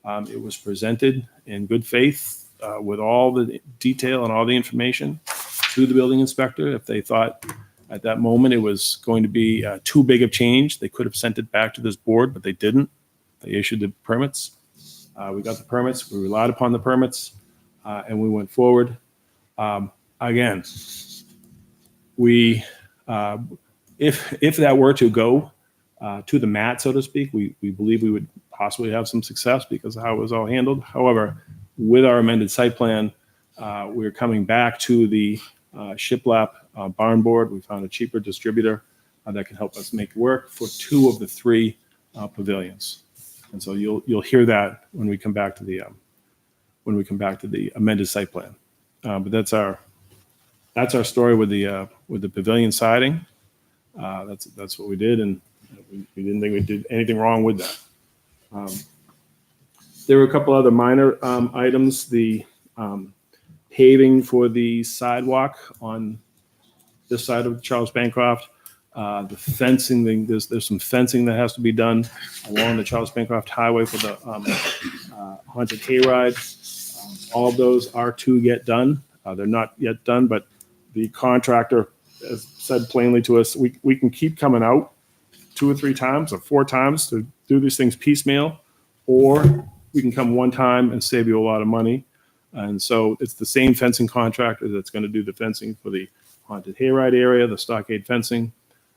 It was presented in good faith with all the detail and all the information to the building inspector. If they thought at that moment it was going to be too big of change, they could have sent it back to this board, but they didn't. They issued the permits. We got the permits. We relied upon the permits, and we went forward. Again, we if that were to go to the mat, so to speak, we believe we would possibly have some success because of how it was all handled. However, with our amended site plan, we're coming back to the shiplap barn board. We found a cheaper distributor that can help us make work for 2 of the 3 pavilions. And so you'll hear that when we come back to the amended site plan. But that's our story with the pavilion siding. That's what we did, and we didn't think we did anything wrong with that. There were a couple other minor items. The paving for the sidewalk on this side of Charles Bancroft. The fencing, there's some fencing that has to be done along the Charles Bancroft Highway for the haunted hayride. All of those are to get done. They're not yet done, but the contractor has said plainly to us, we can keep coming out 2 or 3 times or 4 times to do these things piecemeal, or we can come one time and save you a lot of money. And so it's the same fencing contractor that's going to do the fencing for the haunted hayride area, the stockade fencing.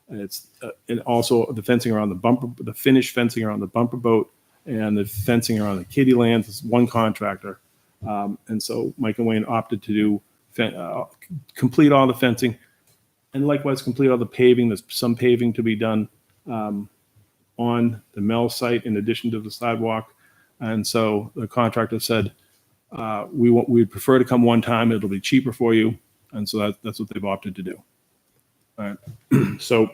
And it's and also the fencing around the finished fencing around the bumper boat, and the fencing around the kiddie lands. It's one contractor. And so Mike and Wayne opted to do complete all the fencing, and likewise complete all the paving. There's some paving to be done on the Mel site in addition to the sidewalk. And so the contractor said, we'd prefer to come one time. It'll be cheaper for you. And so that's what they've opted to do. All right. So,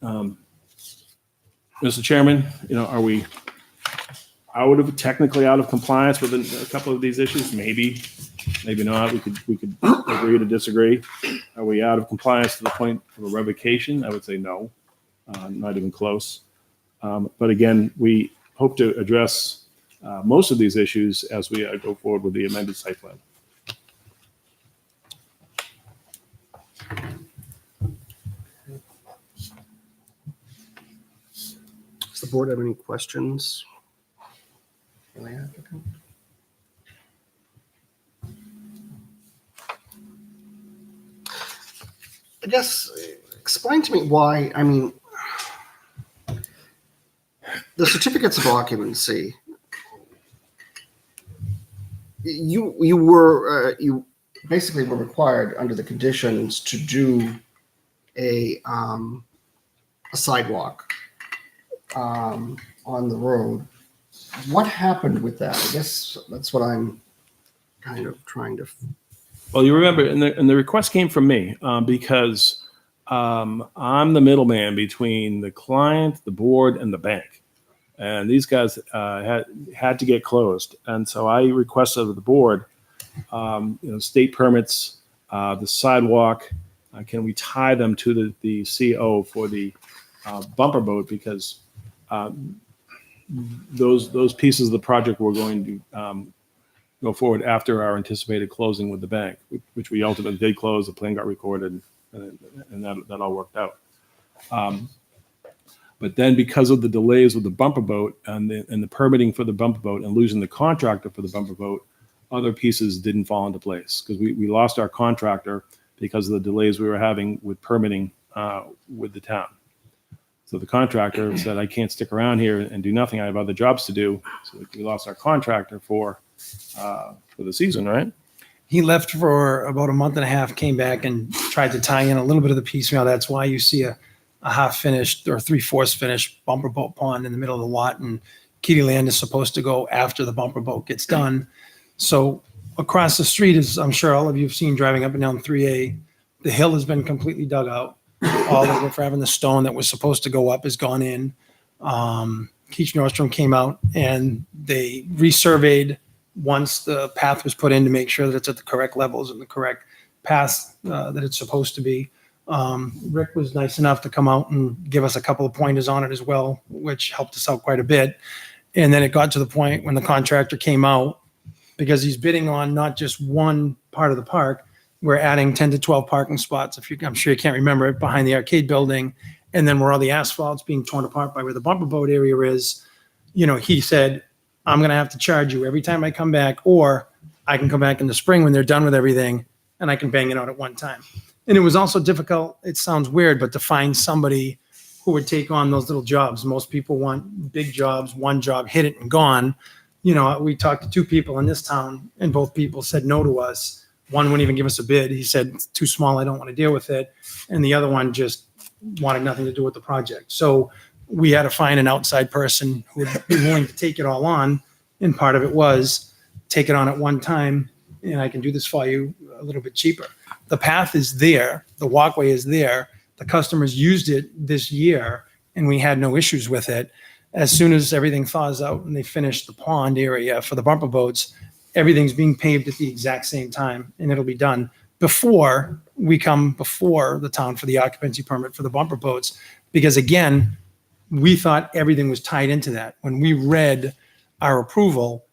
Mr. Chairman, are we technically out of compliance with a couple of these issues? Maybe not. We could agree to disagree. Are we out of compliance to the point of a revocation? I would say no, not even close. But again, we hope to address most of these issues as we go forward with the amended site plan. Does the board have any questions? I guess, explain to me why, the certificates of occupancy, you basically were required under the conditions to do a sidewalk on the road. What happened with that? I guess that's what I'm kind of trying to. Well, you remember, and the request came from me because I'm the middleman between the client, the board, and the bank. And these guys had to get closed. And so I requested of the board, state permits, the sidewalk, can we tie them to the CO for the bumper boat? Because those pieces of the project were going to go forward after our anticipated closing with the bank, which we ultimately did close. The plan got recorded, and that all worked out. But then because of the delays with the bumper boat and the permitting for the bumper boat and losing the contractor for the bumper boat, other pieces didn't fall into place because we lost our contractor because of the delays we were having with permitting with the town. So the contractor said, I can't stick around here and do nothing. I have other jobs to do. So we lost our contractor for the season, right? He left for about a month and a half, came back and tried to tie in a little bit of the piecemeal. That's why you see a half finished or 3/4 finished bumper boat pond in the middle of the lot, and Kitty Land is supposed to go after the bumper boat gets done. So across the street, as I'm sure all of you have seen driving up and down 3A, the hill has been completely dug out. All the riffraff and the stone that was supposed to go up has gone in. Keach Nordstrom came out and they resurveyed once the path was put in to make sure that it's at the correct levels and the correct path that it's supposed to be. Rick was nice enough to come out and give us a couple of pointers on it as well, which helped us out quite a bit. And then it got to the point when the contractor came out, because he's bidding on not just one part of the park, we're adding 10 to 12 parking spots. I'm sure you can't remember it, behind the arcade building. And then where all the asphalt's being torn apart by where the bumper boat area is, he said, I'm going to have to charge you every time I come back, or I can come back in the spring when they're done with everything and I can bang it out at one time. And it was also difficult, it sounds weird, but to find somebody who would take on those little jobs. Most people want big jobs, one job, hit it and gone. We talked to two people in this town and both people said no to us. One wouldn't even give us a bid. He said, it's too small, I don't want to deal with it. And the other one just wanted nothing to do with the project. So we had to find an outside person who would be willing to take it all on. And part of it was take it on at one time and I can do this for you a little bit cheaper. The path is there. The walkway is there. The customers used it this year and we had no issues with it. As soon as everything thaws out and they finish the pond area for the bumper boats, everything's being paved at the exact same time and it'll be done before we come before the town for the occupancy permit for the bumper boats. Because again, we thought everything was tied into that. When we read our approval,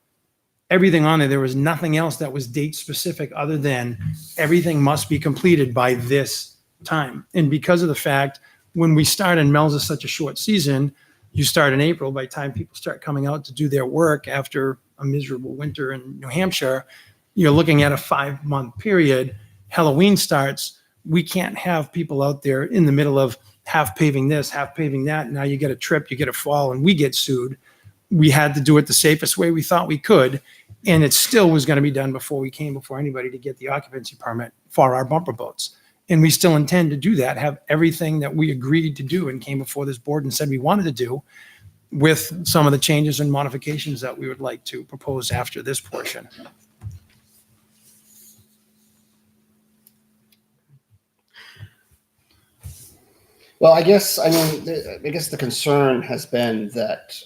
everything on there was nothing else that was date specific other than everything must be completed by this time. And because of the fact, when we start, and Mel's is such a short season, you start in April, by the time people start coming out to do their work after a miserable winter in New Hampshire, you're looking at a 5-month period. Halloween starts. We can't have people out there in the middle of half paving this, half paving that. Now you get a trip, you get a fall, and we get sued. We had to do it the safest way we thought we could. And it still was going to be done before we came before anybody to get the occupancy permit for our bumper boats. And we still intend to do that, have everything that we agreed to do and came before this board and said we wanted to do, with some of the changes and modifications that we would like to propose after this portion. Well, I guess the concern has been that,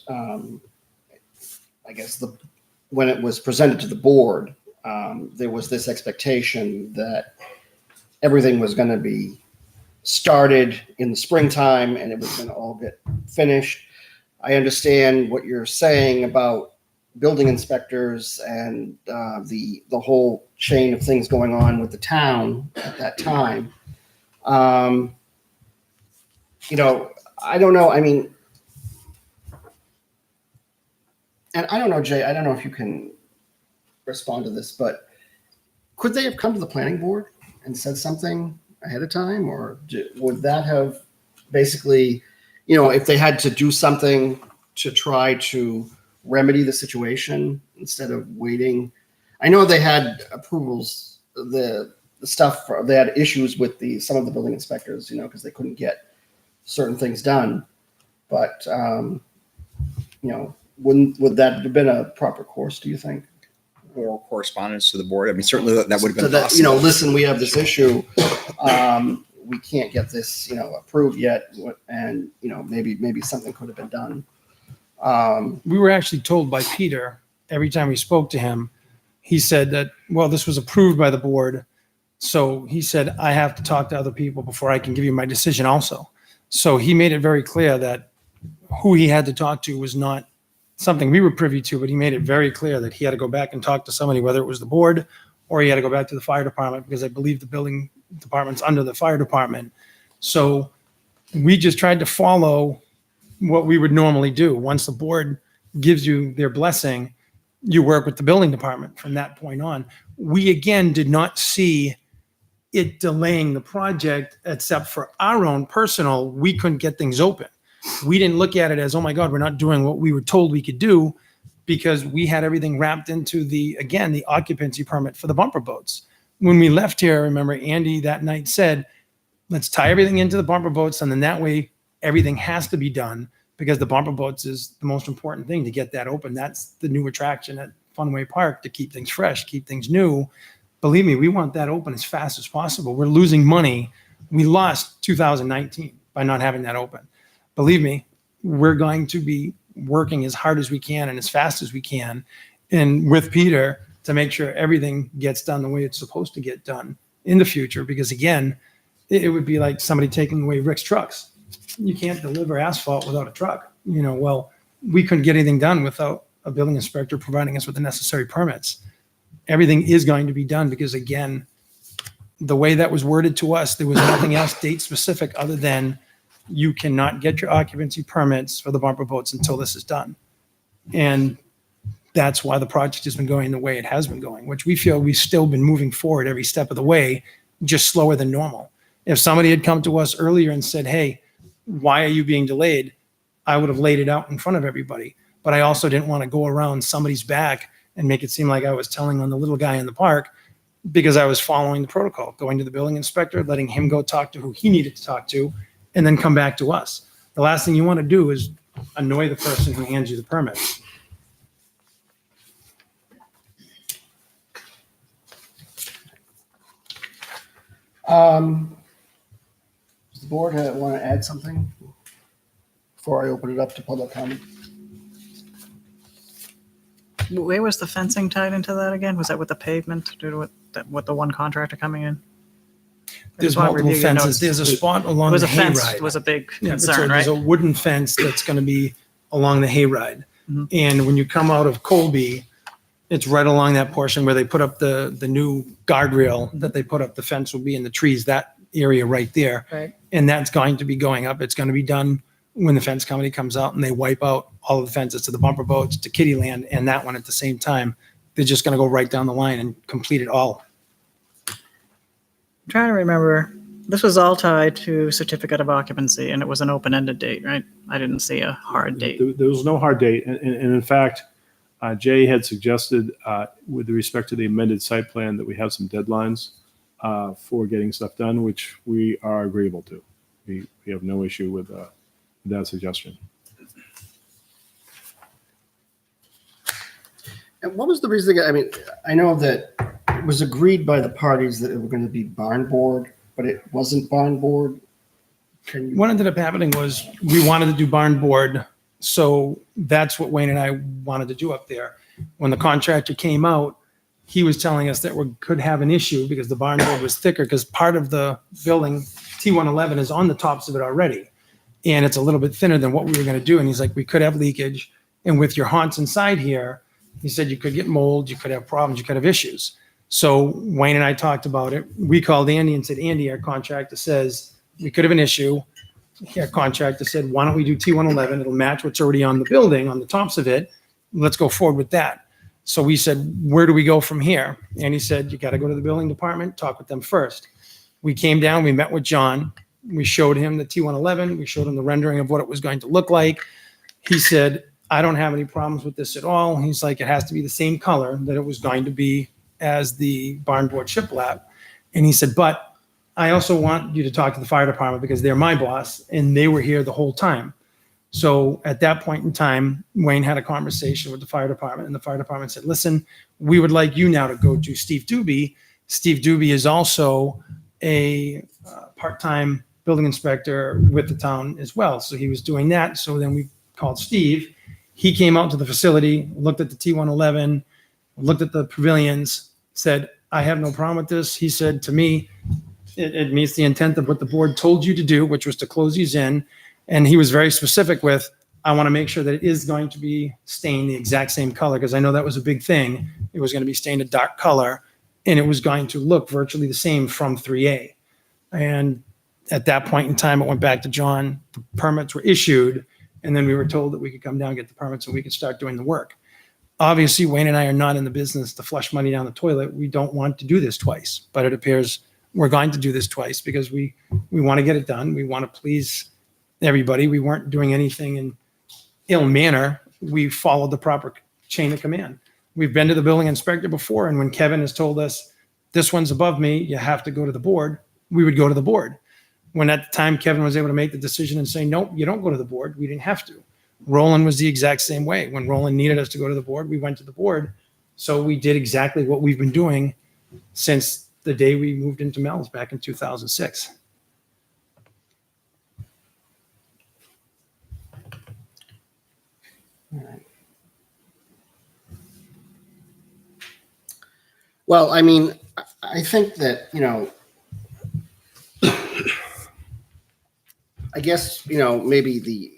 when it was presented to the board, there was this expectation that everything was going to be started in the springtime and it was going to all get finished. I understand what you're saying about building inspectors and the whole chain of things going on with the town at that time. I don't know. I mean, and I don't know, Jay, I don't know if you can respond to this, but could they have come to the planning board and said something ahead of time, or would that have basically, if they had to do something to try to remedy the situation instead of waiting? I know they had approvals, the stuff, they had issues with some of the building inspectors, because they couldn't get certain things done. But, would that have been a proper course, do you think? Or correspondence to the board? I mean, certainly that would have been So possible. listen, we have this issue. We can't get this, approved yet. And, maybe something could have been done. We were actually told by Peter, every time we spoke to him, he said that, well, this was approved by the board. So he said, I have to talk to other people before I can give you my decision also. So he made it very clear that who he had to talk to was not something we were privy to, but he made it very clear that he had to go back and talk to somebody, whether it was the board or he had to go back to the fire department, because I believe the building department's under the fire department. So we just tried to follow what we would normally do. Once the board gives you their blessing, you work with the building department from that point on. We, again, did not see it delaying the project, except for our own personal, we couldn't get things open. We didn't look at it as, oh my God, we're not doing what we were told we could do, because we had everything wrapped into the occupancy permit for the bumper boats. When we left here, I remember Andy that night said, let's tie everything into the bumper boats. And then that way everything has to be done, because the bumper boats is the most important thing to get that open. That's the new attraction at Funway Park, to keep things fresh, keep things new. Believe me, we want that open as fast as possible. We're losing money. We lost 2019 by not having that open. Believe me, we're going to be working as hard as we can and as fast as we can, and with Peter to make sure everything gets done the way it's supposed to get done in the future. Because again, it would be like somebody taking away Rick's trucks. You can't deliver asphalt without a truck. Well, we couldn't get anything done without a building inspector providing us with the necessary permits. Everything is going to be done because, again, the way that was worded to us, there was nothing else date specific other than you cannot get your occupancy permits for the bumper boats until this is done. And that's why the project has been going the way it has been going, which we feel we've still been moving forward every step of the way, just slower than normal. If somebody had come to us earlier and said, hey, why are you being delayed? I would have laid it out in front of everybody. But I also didn't want to go around somebody's back and make it seem like I was telling on the little guy in the park, because I was following the protocol, going to the building inspector, letting him go talk to who he needed to talk to, and then come back to us. The last thing you want to do is annoy the person who hands you the permits. Does the board want to add something before I open it up to public comment? Where was the fencing tied into that again? Was that with the pavement due to what the one contractor coming in? I There's just wanna multiple review your notes. fences. There's a spot It along was the a fence, hayride. was a big Yeah, but so concern, right? there's a wooden fence that's going to be along the hayride. Mhm. And when you come out of Colby, it's right along that portion where they put up the new guardrail that they put up. The fence will be in the trees, that area right there. Right. And that's going to be going up. It's going to be done when the fence company comes out and they wipe out all of the fences to the bumper boats, to Kittyland, and that one at the same time. They're just going to go right down the line and complete it all. I'm trying to remember, this was all tied to certificate of occupancy and it was an open-ended date, right? I didn't see a hard date. There was no hard date. And in fact, Jay had suggested, with respect to the amended site plan, that we have some deadlines for getting stuff done, which we are agreeable to. We have no issue with that suggestion. And what was the reason? I mean, I know that it was agreed by the parties that it were going to be barn board, but it wasn't barn board. Can you? What ended up happening was we wanted to do barn board. So that's what Wayne and I wanted to do up there. When the contractor came out, he was telling us that we could have an issue because the barn board was thicker, because part of the building, T111, is on the tops of it already. And it's a little bit thinner than what we were going to do. And he's like, we could have leakage. And with your haunts inside here, he said you could get mold, you could have problems, you could have issues. So Wayne and I talked about it. We called Andy and said, Andy, our contractor says we could have an issue. Our contractor said, why don't we do T111? It'll match what's already on the building, on the tops of it. Let's go forward with that. So we said, where do we go from here? And he said, you got to go to the building department, talk with them first. We came down, we met with John. We showed him the T111. We showed him the rendering of what it was going to look like. He said, I don't have any problems with this at all. He's like, it has to be the same color that it was going to be as the barn board shiplap. And he said, but I also want you to talk to the fire department because they're my boss and they were here the whole time. So at that point in time, Wayne had a conversation with the fire department, and the fire department said, listen, we would like you now to go to Steve Doobie. Steve Doobie is also a part-time building inspector with the town as well. So he was doing that. So then we called Steve. He came out to the facility, looked at the T111, looked at the pavilions, said, I have no problem with this. He said to me, it meets the intent of what the board told you to do, which was to close these in. And he was very specific with, I want to make sure that it is going to be stained the exact same color, because I know that was a big thing. It was going to be stained a dark color, and it was going to look virtually the same from 3A. And at that point in time, it went back to John. The permits were issued, and then we were told that we could come down and get the permits and we could start doing the work. Obviously, Wayne and I are not in the business to flush money down the toilet. We don't want to do this twice, but it appears we're going to do this twice because we want to get it done. We want to please everybody. We weren't doing anything in ill manner. We followed the proper chain of command. We've been to the building inspector before, and when Kevin has told us, this one's above me, you have to go to the board, we would go to the board. When at the time Kevin was able to make the decision and say, nope, you don't go to the board, we didn't have to. Roland was the exact same way. When Roland needed us to go to the board, we went to the board. So we did exactly what we've been doing since the day we moved into Mel's back in 2006. Well, I mean, I think that, I guess, maybe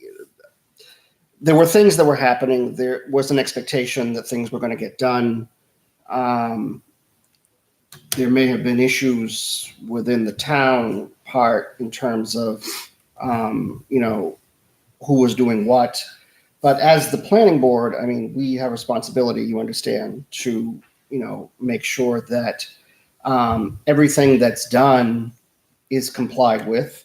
there were things that were happening. There was an expectation that things were going to get done. There may have been issues within the town part in terms of, who was doing what. But as the planning board, I mean, we have responsibility, you understand, to, make sure that everything that's done is complied with.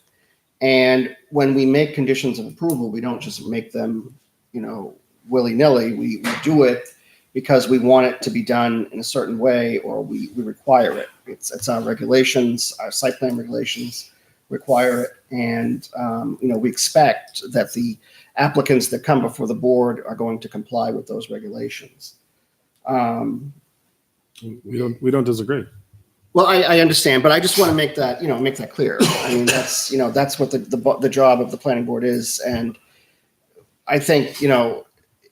And when we make conditions of approval, we don't just make them, willy-nilly. We do it because we want it to be done in a certain way, or we require it. It's our regulations, our site plan regulations require it. And, we expect that the applicants that come before the board are going to comply with those regulations. We don't disagree. Well, I understand, but I just want to make that, make that clear. I mean, that's what the job of the planning board is. And I think,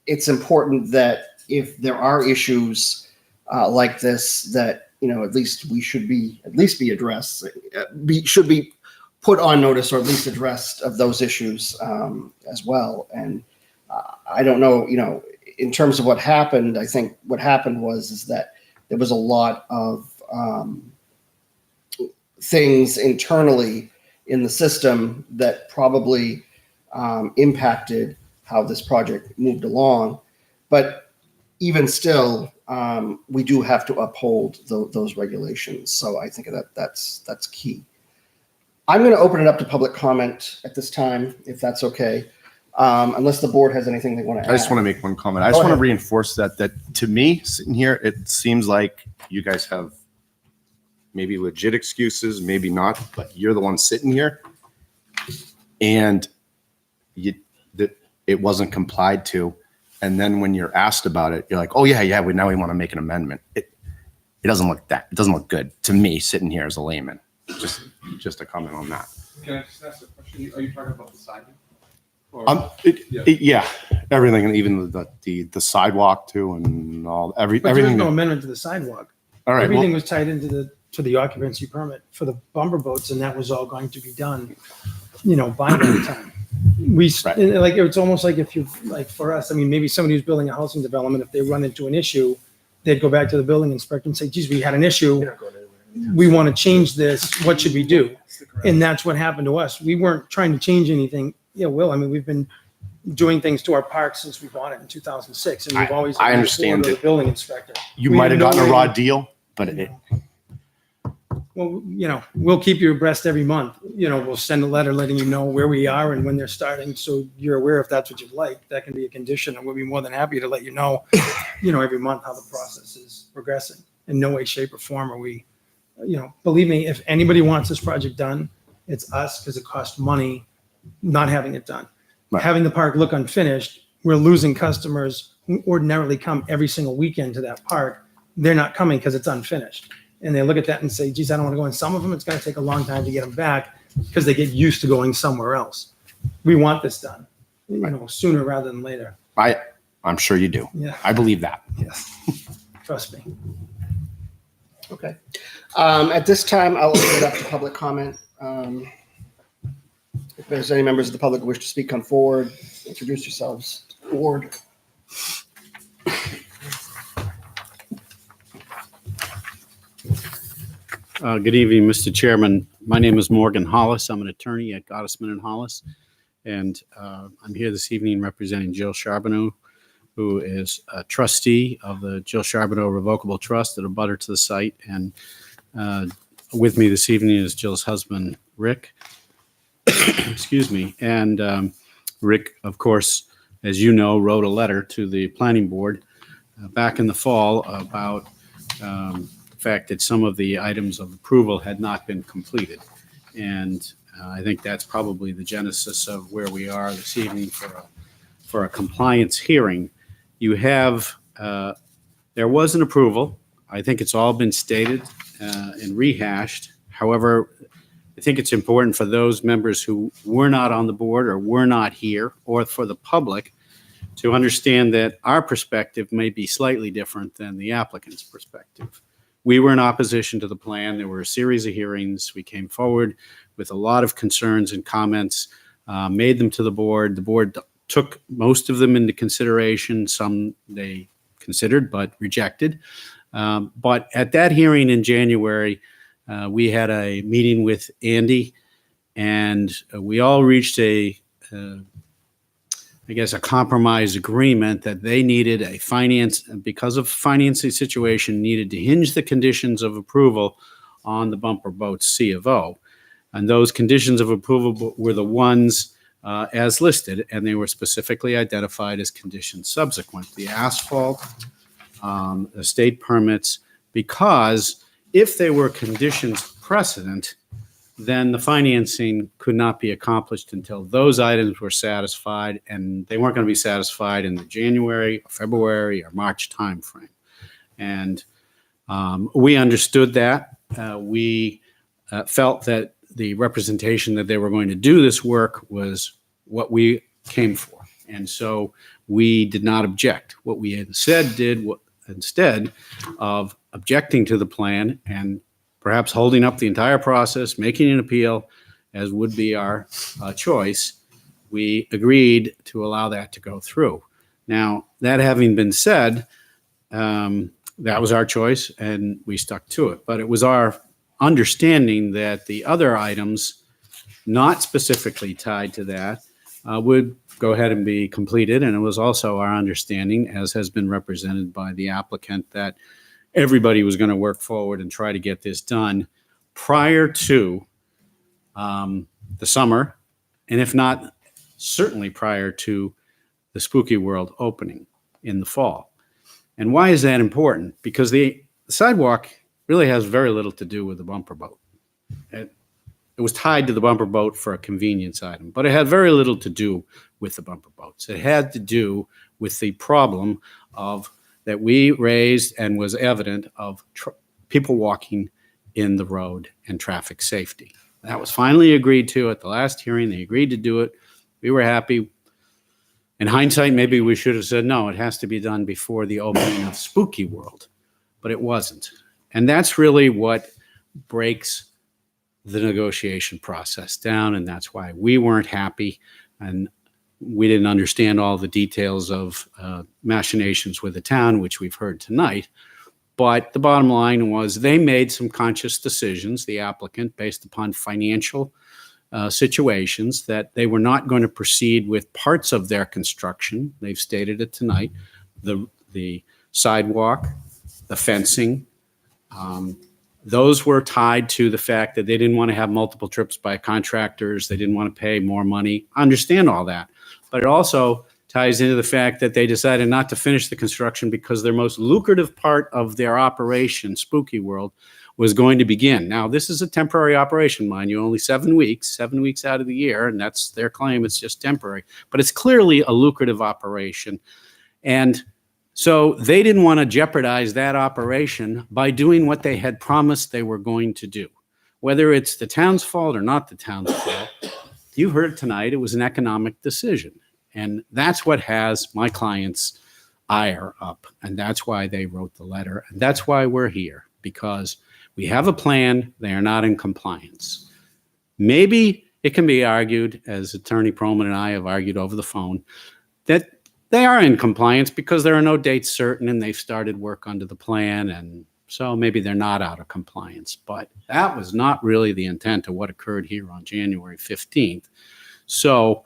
it's important that if there are issues like this, that, at least we should be addressed, should be put on notice, or at least addressed of those issues as well. And I don't know, in terms of what happened, I think what happened is that there was a lot of things internally in the system that probably impacted how this project moved along. But even still, we do have to uphold those regulations. So I think that's key. I'm going to open it up to public comment at this time, if that's okay, unless the board has anything they want to add. I just want to make one comment. I just want to reinforce that to me, sitting here, it seems like you guys have maybe legit excuses, maybe not, but you're the one sitting here, and that it wasn't complied to. And then when you're asked about it, you're like, oh yeah, now we want to make an amendment. It doesn't look it doesn't look good to me sitting here as a layman. Just a comment on that. Can I just ask a question? Are you talking about the siding? Yeah, everything, and even the sidewalk too, and But there was everything. no amendment to the sidewalk. All right, Everything well- was tied into the occupancy permit for the bumper boats, and that was all going to be done, by that time. It's almost like for us, I mean, maybe somebody who's building a housing development, if they run into an issue, they'd go back to the building inspector and say, geez, we had an issue. We want to change this. What should we do? And that's what happened to us. We weren't trying to change anything. Yeah, Will, I mean, we've been doing things to our park since we bought it in 2006, and we've always. I understand the that building inspector. You We might have no gotten a way- raw deal, but Well, we'll keep you abreast every month. We'll send a letter letting you know where we are and when they're starting, so you're aware if that's what you'd like. That can be a condition, and we'll be more than happy to let you know, every month how the process is progressing. In no way, shape, or form are we, believe me, if anybody wants this project done, it's us, because it costs money not having it done. Right. Having the park look unfinished, we're losing customers who ordinarily come every single weekend to that park. They're not coming because it's unfinished. And they look at that and say, geez, I don't want to go in. Some of them, it's going to take a long time to get them back because they get used to going somewhere else. We want this done, sooner rather than later. I'm sure you do. Yeah. I believe that. Yes. Trust me. Okay. At this time, I'll open it up to public comment. If there's any members of the public who wish to speak, come forward, introduce yourselves to the board. Good evening, Mr. Chairman. My name is Morgan Hollis. I'm an attorney at Gottesman and Hollis. And I'm here this evening representing Jill Charbonneau, who is a trustee of the Jill Charbonneau Revocable Trust that are butter to the site. And with me this evening is Jill's husband, Rick. Excuse me. And Rick, of course, as you know, wrote a letter to the planning board back in the fall about the fact that some of the items of approval had not been completed. And I think that's probably the genesis of where we are this evening for a compliance hearing. You have, there was an approval. I think it's all been stated and rehashed. However, I think it's important for those members who were not on the board or were not here, or for the public, to understand that our perspective may be slightly different than the applicant's perspective. We were in opposition to the plan. There were a series of hearings. We came forward with a lot of concerns and comments, made them to the board. The board took most of them into consideration. Some they considered but rejected. But at that hearing in January, we had a meeting with Andy, and we all reached a compromise agreement that they needed because of financing situation, needed to hinge the conditions of approval on the bumper boats C of O. And those conditions of approval were the ones as listed, and they were specifically identified as conditions subsequent. The asphalt, the state permits, because if they were conditions precedent, then the financing could not be accomplished until those items were satisfied, and they weren't going to be satisfied in the January, or February, or March timeframe. And we understood that. We felt that the representation that they were going to do this work was what we came for. And so we did not object. What we instead did, instead of objecting to the plan and perhaps holding up the entire process, making an appeal, as would be our choice, we agreed to allow that to go through. Now, that having been said, that was our choice, and we stuck to it. But it was our understanding that the other items, not specifically tied to that, would go ahead and be completed. And it was also our understanding, as has been represented by the applicant, that everybody was going to work forward and try to get this done prior to the summer, and if not, certainly prior to the Spooky World opening in the fall. And why is that important? Because the sidewalk really has very little to do with the bumper boat. It was tied to the bumper boat for a convenience item, but it had very little to do with the bumper boats. It had to do with the problem that we raised and was evident of people walking in the road and traffic safety. That was finally agreed to at the last hearing. They agreed to do it. We were happy. In hindsight, maybe we should have said, no, it has to be done before the opening of Spooky World, but it wasn't. And that's really what breaks the negotiation process down, and that's why we weren't happy, and we didn't understand all the details of machinations with the town, which we've heard tonight. But the bottom line was they made some conscious decisions, the applicant, based upon financial situations, that they were not going to proceed with parts of their construction. They've stated it tonight. The sidewalk, the fencing, those were tied to the fact that they didn't want to have multiple trips by contractors. They didn't want to pay more money. I understand all that. But it also ties into the fact that they decided not to finish the construction because their most lucrative part of their operation, Spooky World, was going to begin. Now, this is a temporary operation, mind you, only 7 weeks out of the year, and that's their claim. It's just temporary. But it's clearly a lucrative operation. And so they didn't want to jeopardize that operation by doing what they had promised they were going to do. Whether it's the town's fault or not the town's fault, you heard it tonight, it was an economic decision. And that's what has my client's ire up. And that's why they wrote the letter. And that's why we're here, because we have a plan. They are not in compliance. Maybe it can be argued, as Attorney Perlman and I have argued over the phone, that they are in compliance because there are no dates certain and they've started work under the plan. And so maybe they're not out of compliance. But that was not really the intent of what occurred here on January 15th. So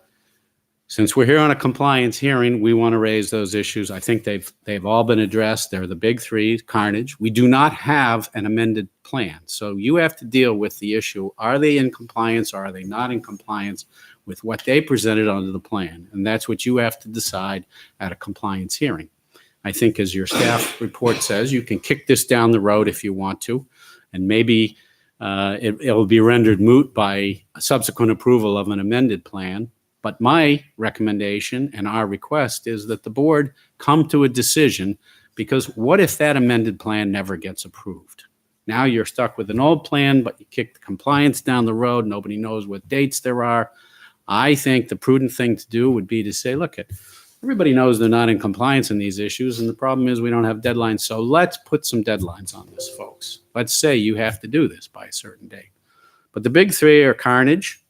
since we're here on a compliance hearing, we want to raise those issues. I think they've all been addressed. They're the big three, carnage. We do not have an amended plan. So you have to deal with the issue. Are they in compliance or are they not in compliance with what they presented under the plan? And that's what you have to decide at a compliance hearing. I think, as your staff report says, you can kick this down the road if you want to, and maybe it will be rendered moot by a subsequent approval of an amended plan. But my recommendation and our request is that the board come to a decision, because what if that amended plan never gets approved? Now you're stuck with an old plan, but you kick the compliance down the road. Nobody knows what dates there are. I think the prudent thing to do would be to say, look, everybody knows they're not in compliance in these issues, and the problem is we don't have deadlines. So let's put some deadlines on this, folks. Let's say you have to do this by a certain date. But the big three are Carnage.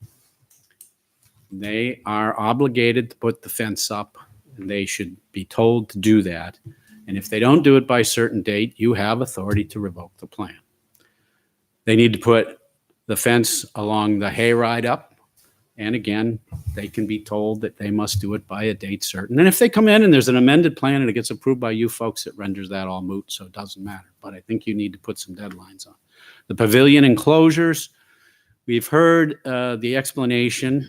They are obligated to put the fence up, and they should be told to do that. And if they don't do it by a certain date, you have authority to revoke the plan. They need to put the fence along the hayride up. And again, they can be told that they must do it by a date certain. And if they come in and there's an amended plan and it gets approved by you folks, it renders that all moot, so it doesn't matter. But I think you need to put some deadlines on. The pavilion enclosures, we've heard the explanation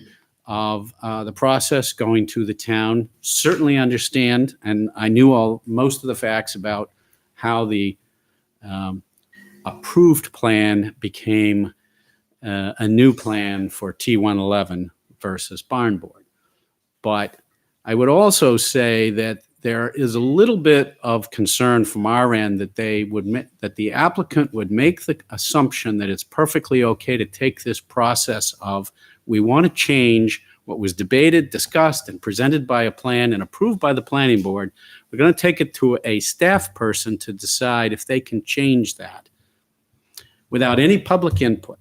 of the process going to the town. Certainly understand, and I knew most of the facts about how the approved plan became a new plan for T111 versus barn board. But I would also say that there is a little bit of concern from our end that that the applicant would make the assumption that it's perfectly okay to take this process of we want to change what was debated, discussed, and presented by a plan and approved by the planning board. We're going to take it to a staff person to decide if they can change that without any public input.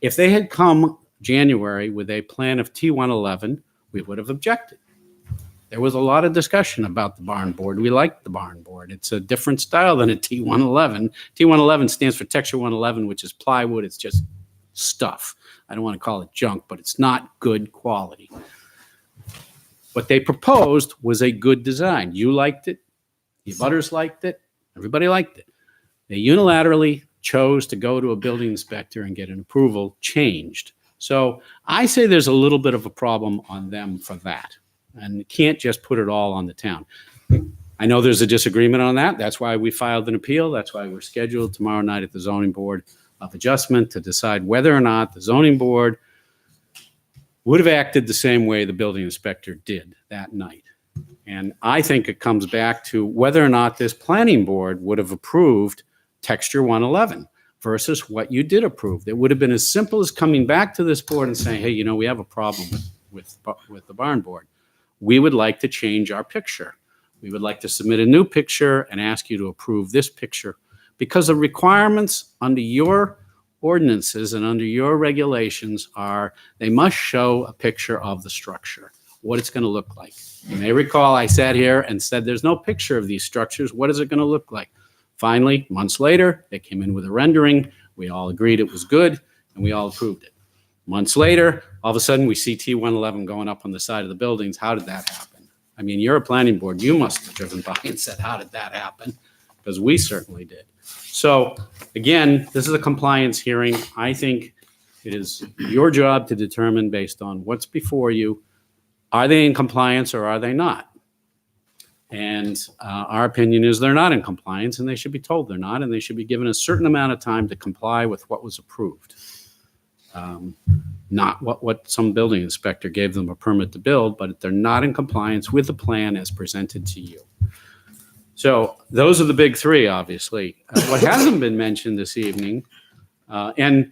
If they had come January with a plan of T111, we would have objected. There was a lot of discussion about the barn board. We liked the barn board. It's a different style than a T111. T111 stands for Texture 111, which is plywood. It's just stuff. I don't want to call it junk, but it's not good quality. What they proposed was a good design. You liked it. The abutters liked it. Everybody liked it. They unilaterally chose to go to a building inspector and get an approval changed. So I say there's a little bit of a problem on them for that. And you can't just put it all on the town. I know there's a disagreement on that. That's why we filed an appeal. That's why we're scheduled tomorrow night at the Zoning Board of Adjustment to decide whether or not the zoning board would have acted the same way the building inspector did that night. And I think it comes back to whether or not this planning board would have approved Texture 111 versus what you did approve. It would have been as simple as coming back to this board and saying, hey, you know, we have a problem with the barn board. We would like to change our picture. We would like to submit a new picture and ask you to approve this picture because the requirements under your ordinances and under your regulations are they must show a picture of the structure, what it's going to look like. You may recall I sat here and said there's no picture of these structures. What is it going to look like? Finally, months later, they came in with a rendering. We all agreed it was good, and we all approved it. Months later, all of a sudden, we see T111 going up on the side of the buildings. How did that happen? I mean, you're a planning board. You must have driven by and said, how did that happen? Because we certainly did. So, again, this is a compliance hearing. I think it is your job to determine based on what's before you, are they in compliance or are they not? And our opinion is they're not in compliance, and they should be told they're not, and they should be given a certain amount of time to comply with what was approved. Not what some building inspector gave them a permit to build, but they're not in compliance with the plan as presented to you. So those are the big three, obviously. What hasn't been mentioned this evening, and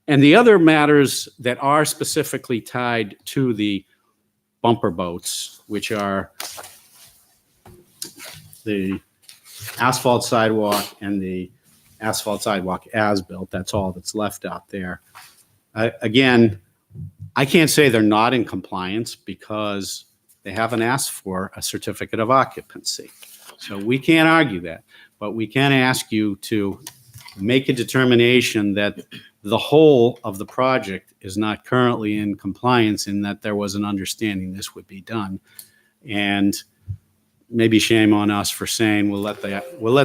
the other matters that are specifically tied to the bumper boats, which are the asphalt sidewalk and the asphalt sidewalk as built. That's all that's left out there. Again, I can't say they're not in compliance because they haven't asked for a certificate of occupancy. So we can't argue that, but we can ask you to make a determination that the whole of the project is not currently in compliance in that there was an understanding this would be done. And maybe shame on us for saying we'll let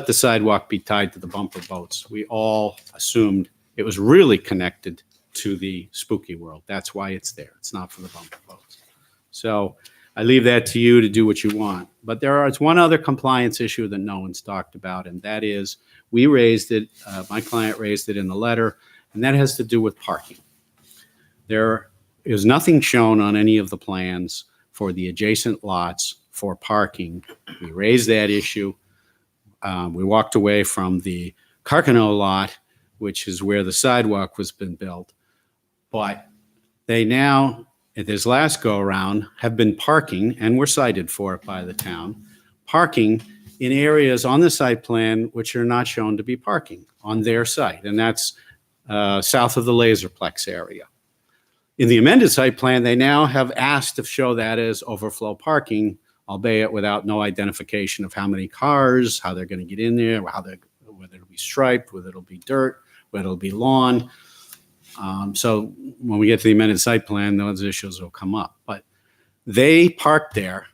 the sidewalk be tied to the bumper boats. We all assumed it was really connected to the spooky world. That's why it's there. It's not for the bumper boats. So I leave that to you to do what you want. But there's one other compliance issue that no one's talked about, and that is we raised it, my client raised it in the letter, and that has to do with parking. There is nothing shown on any of the plans for the adjacent lots for parking. We raised that issue. We walked away from the Carcano lot, which is where the sidewalk was been built. But they now at this last go around have been parking, and were cited for it by the town, parking in areas on the site plan which are not shown to be parking on their site, and that's south of the Laserplex area. In the amended site plan, they now have asked to show that as overflow parking, albeit without no identification of how many cars, how they're going to get in there, whether it'll be striped, whether it'll be dirt, whether it'll be lawn. So when we get to the amended site plan, those issues will come up. But they parked there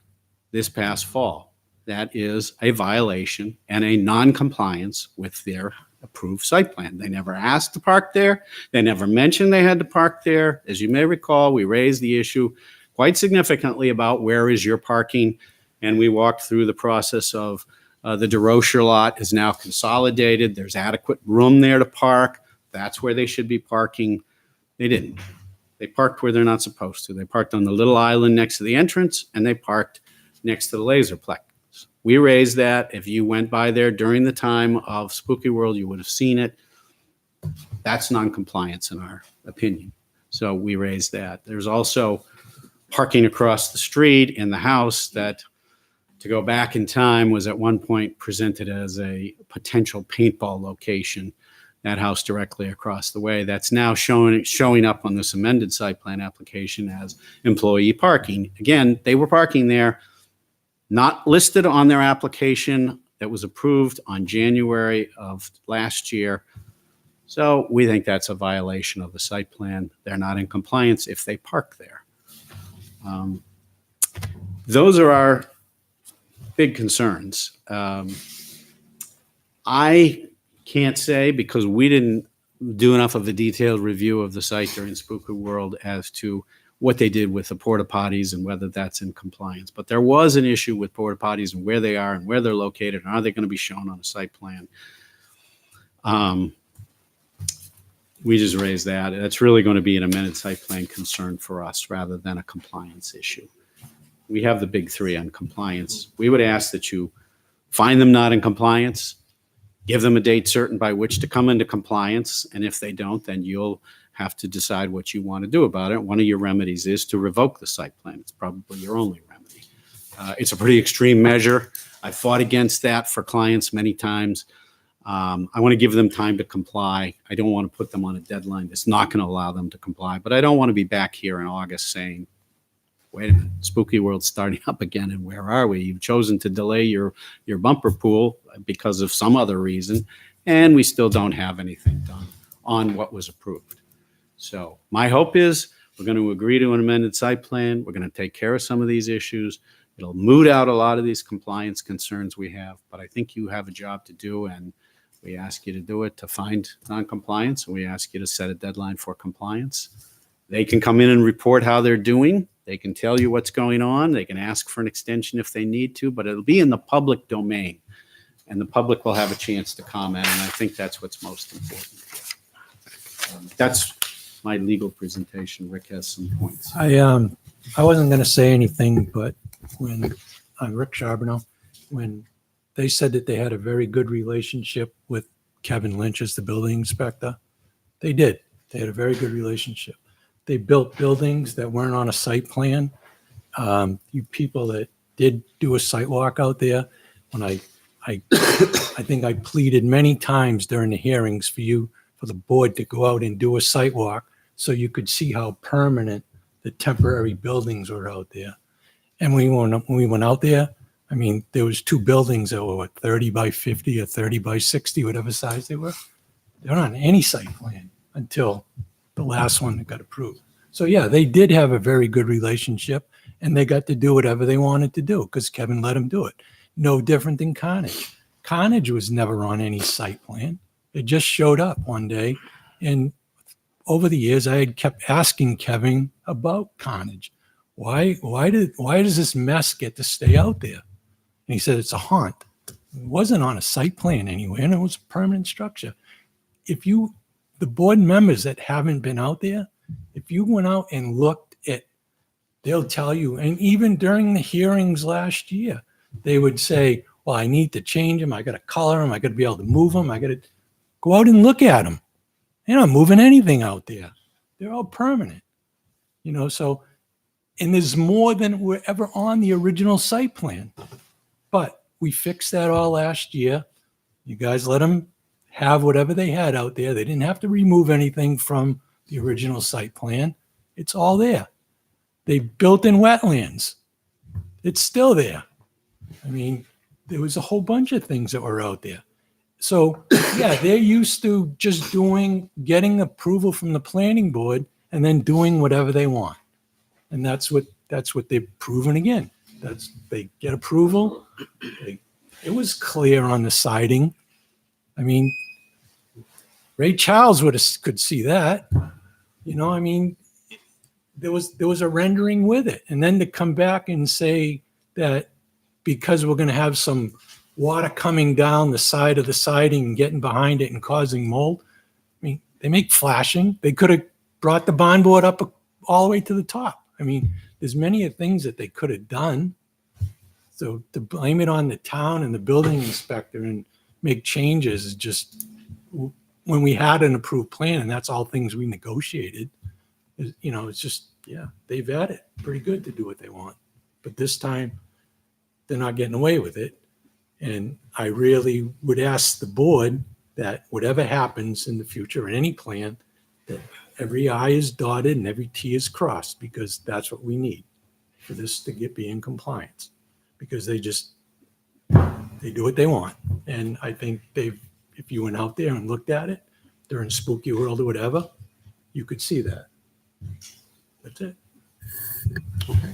this past fall. That is a violation and a non-compliance with their approved site plan. They never asked to park there. They never mentioned they had to park there. As you may recall, we raised the issue quite significantly about where is your parking, and we walked through the process of the DeRocher lot is now consolidated. There's adequate room there to park. That's where they should be parking. They didn't. They parked where they're not supposed to. They parked on the little island next to the entrance, and they parked next to the Laserplex. We raised that. If you went by there during the time of Spooky World, you would have seen it. That's non-compliance in our opinion. So we raised that. There's also parking across the street in the house that, to go back in time, was at one point presented as a potential paintball location. That house directly across the way. That's now showing up on this amended site plan application as employee parking. Again, they were parking there, not listed on their application that was approved on January of last year. So we think that's a violation of the site plan. They're not in compliance if they park there. Those are our big concerns. I can't say, because we didn't do enough of a detailed review of the site during Spooky World, as to what they did with the porta potties and whether that's in compliance. But there was an issue with porta potties and where they are and where they're located, and are they going to be shown on a site plan? We just raised that. That's really going to be an amended site plan concern for us rather than a compliance issue. We have the big three on compliance. We would ask that you find them not in compliance, give them a date certain by which to come into compliance, and if they don't, then you'll have to decide what you want to do about it. One of your remedies is to revoke the site plan. It's probably your only remedy. It's a pretty extreme measure. I fought against that for clients many times. I want to give them time to comply. I don't want to put them on a deadline that's not going to allow them to comply. But I don't want to be back here in August saying, wait a minute, Spooky World's starting up again, and where are we? You've chosen to delay your bumper pool because of some other reason, and we still don't have anything done on what was approved. So my hope is we're going to agree to an amended site plan. We're going to take care of some of these issues. It'll moot out a lot of these compliance concerns we have, but I think you have a job to do, and we ask you to do it to find non-compliance, and we ask you to set a deadline for compliance. They can come in and report how they're doing. They can tell you what's going on. They can ask for an extension if they need to, but it'll be in the public domain, and the public will have a chance to comment, and I think that's what's most important. That's my legal presentation. Rick has some points. I wasn't going to say anything, but when I'm Rick Charbonneau, when they said that they had a very good relationship with Kevin Lynch as the building inspector, they did. They had a very good relationship. They built buildings that weren't on a site plan. You people that did do a site walk out there, when I think I pleaded many times during the hearings for the board to go out and do a site walk so you could see how permanent the temporary buildings were out there. And when we went out there, I mean, there was two buildings that were 30 by 50 or 30 by 60, whatever size they were. They're not on any site plan until the last one that got approved. So yeah, they did have a very good relationship, and they got to do whatever they wanted to do because Kevin let them do it. No different than Carnage. Carnage was never on any site plan. It just showed up one day. And over the years, I had kept asking Kevin about Carnage. Why does this mess get to stay out there? And he said, it's a haunt. It wasn't on a site plan anyway, and it was a permanent structure. The board members that haven't been out there, if you went out and looked at, they'll tell you, and even during the hearings last year, they would say, well, I need to change them. I got to color them. I got to be able to move them. I got to go out and look at them. They're not moving anything out there. They're all permanent. So And there's more than were ever on the original site plan. But we fixed that all last year. You guys let them have whatever they had out there. They didn't have to remove anything from the original site plan. It's all there. They built in wetlands. It's still there. I mean, there was a whole bunch of things that were out there. So, yeah, they're used to just getting approval from the planning board and then doing whatever they want. And that's what they've proven again. They get approval. It was clear on the siding. I mean, Ray Charles could see that. You know, I mean, there was a rendering with it. And then to come back and say that because we're going to have some water coming down the side of the siding and getting behind it and causing mold. I mean, they make flashing. They could have brought the bond board up all the way to the top. I mean, there's many things that they could have done. So to blame it on the town and the building inspector and make changes is just, when we had an approved plan and that's all things we negotiated, you know, it's just, yeah, they've had it pretty good to do what they want. But this time they're not getting away with it. And I really would ask the board that whatever happens in the future in any plan, that every I is dotted and every T is crossed, because that's what we need for this to be in compliance. Because they do what they want. And I think if you went out there and looked at it during Spooky World or whatever, you could see that. That's it. Okay.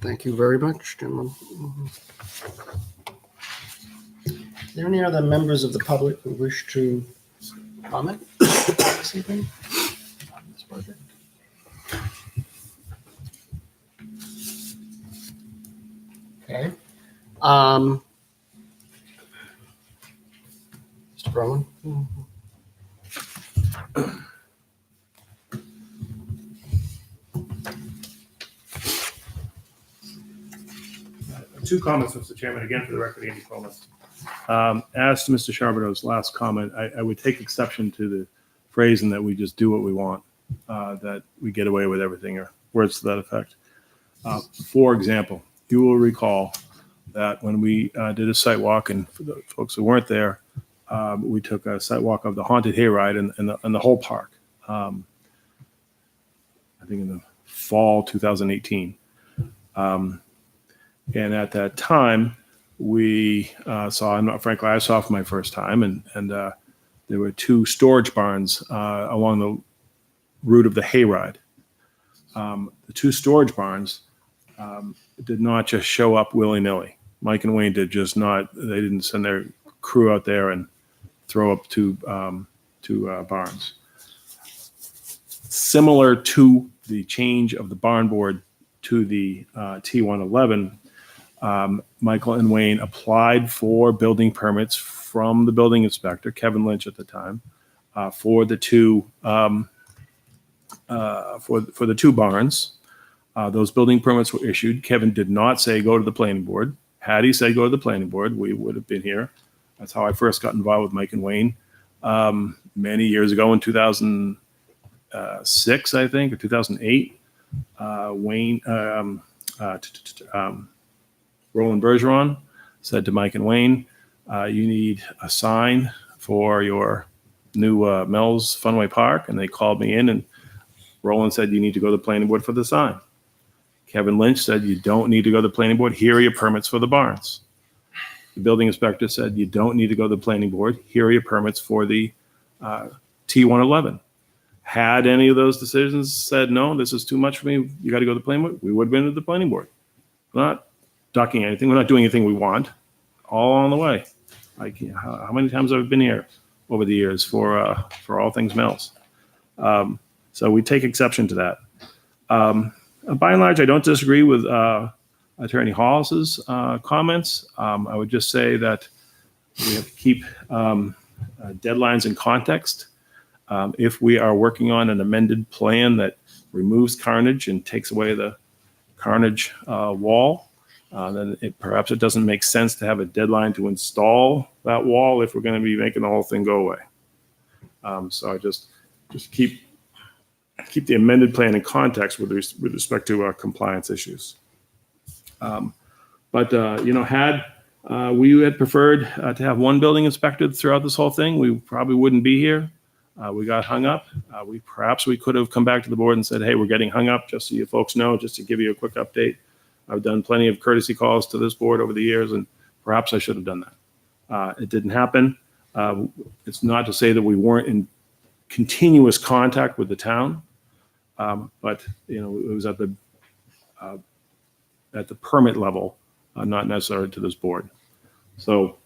Thank you very much, gentlemen. Are there any other members of the public who wish to comment this evening on this project? Okay. Mr. Berlin? Two comments, Mr. Chairman, again for the record, Andy Coleman. As to Mr. Charbonneau's last comment, I would take exception to the phrasing that we just do what we want, that we get away with everything, or words to that effect. For example, you will recall that when we did a site walk, and for the folks who weren't there, we took a site walk of the haunted hayride and the whole park. I think in the fall 2018. And at that time, we saw, and frankly, I saw for my first time, and there were two storage barns along the route of the hayride. The two storage barns did not just show up willy-nilly. Mike and Wayne they didn't send their crew out there and throw up two barns. Similar to the change of the barn board to the T111, Michael and Wayne applied for building permits from the building inspector, Kevin Lynch at the time, for the two barns. Those building permits were issued. Kevin did not say go to the planning board. Had he said go to the planning board, we would have been here. That's how I first got involved with Mike and Wayne many years ago in 2006, I think, or 2008. Wayne, Roland Bergeron said to Mike and Wayne, you need a sign for your new Mel's Funway Park. And they called me in, and Roland said, you need to go to the planning board for the sign. Kevin Lynch said, you don't need to go to the planning board. Here are your permits for the barns. The building inspector said, you don't need to go to the planning board. Here are your permits for the T111. Had any of those decisions said, no, this is too much for me, you got to go to the planning board, we would have been to the planning board. We're not ducking anything. We're not doing anything we want. All on the way. Like, how many times have I been here over the years for all things Mel's? So we take exception to that. By and large, I don't disagree with Attorney Hollis's comments. I would just say that we have to keep deadlines in context. If we are working on an amended plan that removes carnage and takes away the carnage wall, then perhaps it doesn't make sense to have a deadline to install that wall if we're going to be making the whole thing go away. So I just keep keep the amended plan in context with respect to compliance issues. But had we had preferred to have one building inspected throughout this whole thing, we probably wouldn't be here. We got hung up. Perhaps we could have come back to the board and said, hey, we're getting hung up, just so you folks know, just to give you a quick update. I've done plenty of courtesy calls to this board over the years, and perhaps I should have done that. It didn't happen. It's not to say that we weren't in continuous contact with the town, but it was at the permit level, not necessary to this board. So,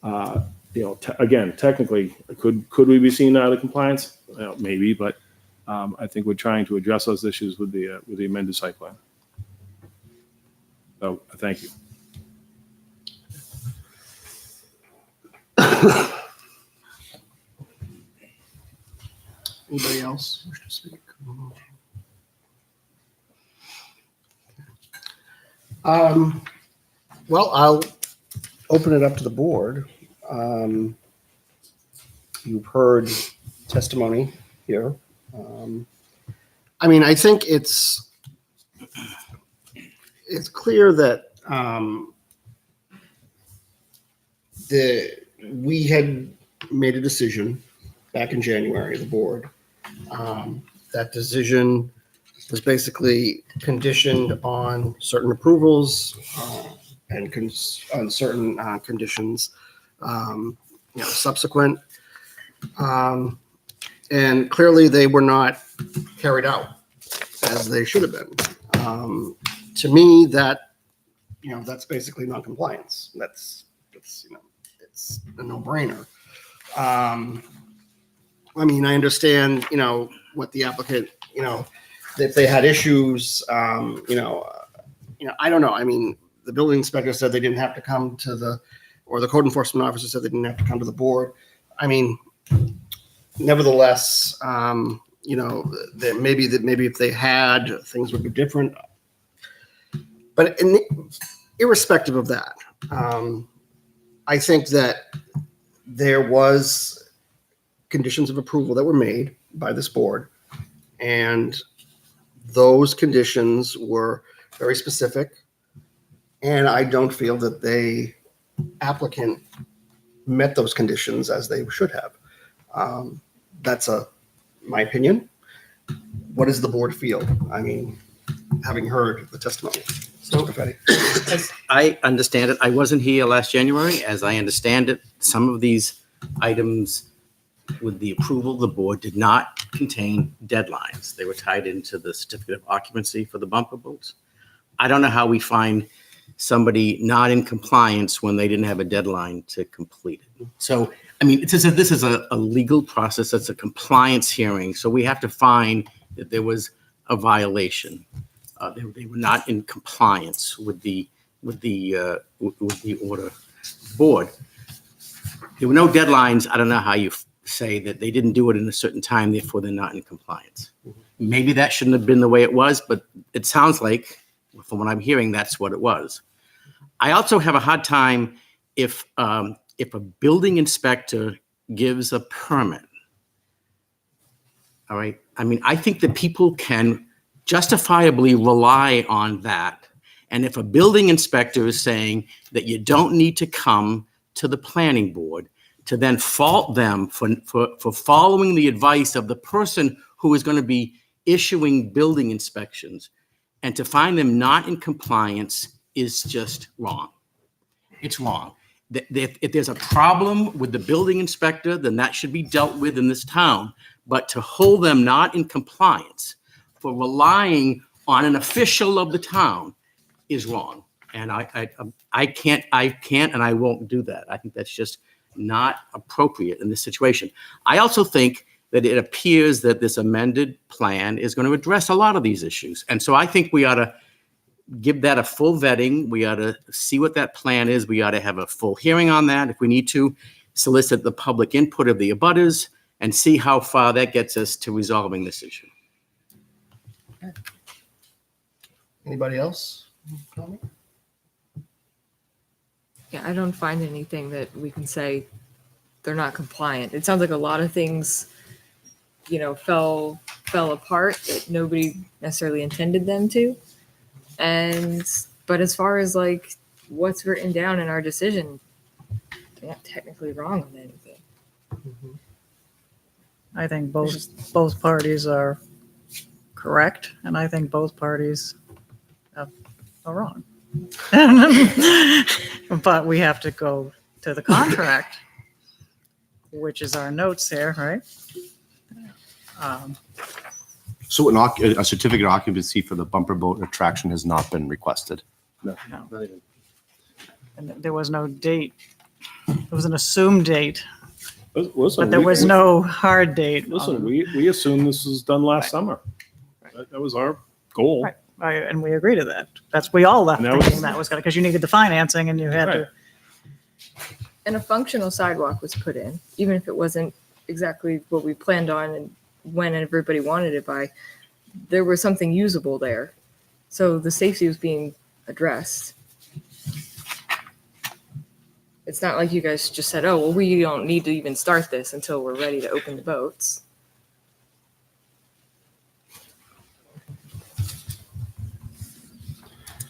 again, technically, could we be seen out of compliance? Maybe, but I think we're trying to address those issues with the amended site plan. So, thank you. Anybody else wish to speak? Well, I'll open it up to the board. You've heard testimony here. I think it's clear that we had made a decision back in January, the board. That decision was basically conditioned on certain approvals and on certain conditions, subsequent. And clearly they were not carried out as they should have been. To me, that's basically non-compliance. It's a no-brainer. I understand, what the applicant, if they had issues, I don't know. The building inspector said they didn't have to come to or the code enforcement officer said they didn't have to come to the board. Nevertheless, that maybe if they had, things would be different. But irrespective of that, I think that there was conditions of approval that were made by this board, and those conditions were very specific. And I don't feel that the applicant met those conditions as they should have. That's my opinion. What does the board feel? Having heard the testimony. So, as I understand it, I wasn't here last January. As I understand it, some of these items with the approval of the board did not contain deadlines. They were tied into the certificate of occupancy for the bumper boats. I don't know how we find somebody not in compliance when they didn't have a deadline to complete it. So, this is a legal process. It's a compliance hearing. So we have to find that there was a violation. They were not in compliance with the order board. There were no deadlines. I don't know how you say that they didn't do it in a certain time, therefore they're not in compliance. Maybe that shouldn't have been the way it was, but it sounds like, from what I'm hearing, that's what it was. I also have a hard time if a building inspector gives a permit. All right. I think that people can justifiably rely on that. And if a building inspector is saying that you don't need to come to the planning board, to then fault them for following the advice of the person who is going to be issuing building inspections, and to find them not in compliance is just wrong. It's wrong. If there's a problem with the building inspector, then that should be dealt with in this town. But to hold them not in compliance for relying on an official of the town is wrong. And I can't, and I won't do that. I think that's just not appropriate in this situation. I also think that it appears that this amended plan is going to address a lot of these issues. And so I think we ought to give that a full vetting. We ought to see what that plan is. We ought to have a full hearing on that. If we need to, solicit the public input of the abutters and see how far that gets us to resolving this issue. Anybody else? Yeah, I don't find anything that we can say they're not compliant. It sounds like a lot of things, fell fell apart that nobody necessarily intended them to. But as far as like what's written down in our decision, they're not technically wrong on anything. I think both parties are correct, and I think both parties are wrong. But we have to go to the contract, which is our notes here, right? So a certificate of occupancy for the bumper boat attraction has not been requested. No. No. And there was no date. It was an assumed date, Listen, but there was no hard date. Listen, we assumed this was done last summer. That was our goal. Right, and we agree to that. We all left And that was- thinking that was gonna, because you needed the financing and you had to. Right. And a functional sidewalk was put in, even if it wasn't exactly what we planned on and when everybody wanted it by. There was something usable there. So the safety was being addressed. It's not like you guys just said, oh, well, we don't need to even start this until we're ready to open the boats.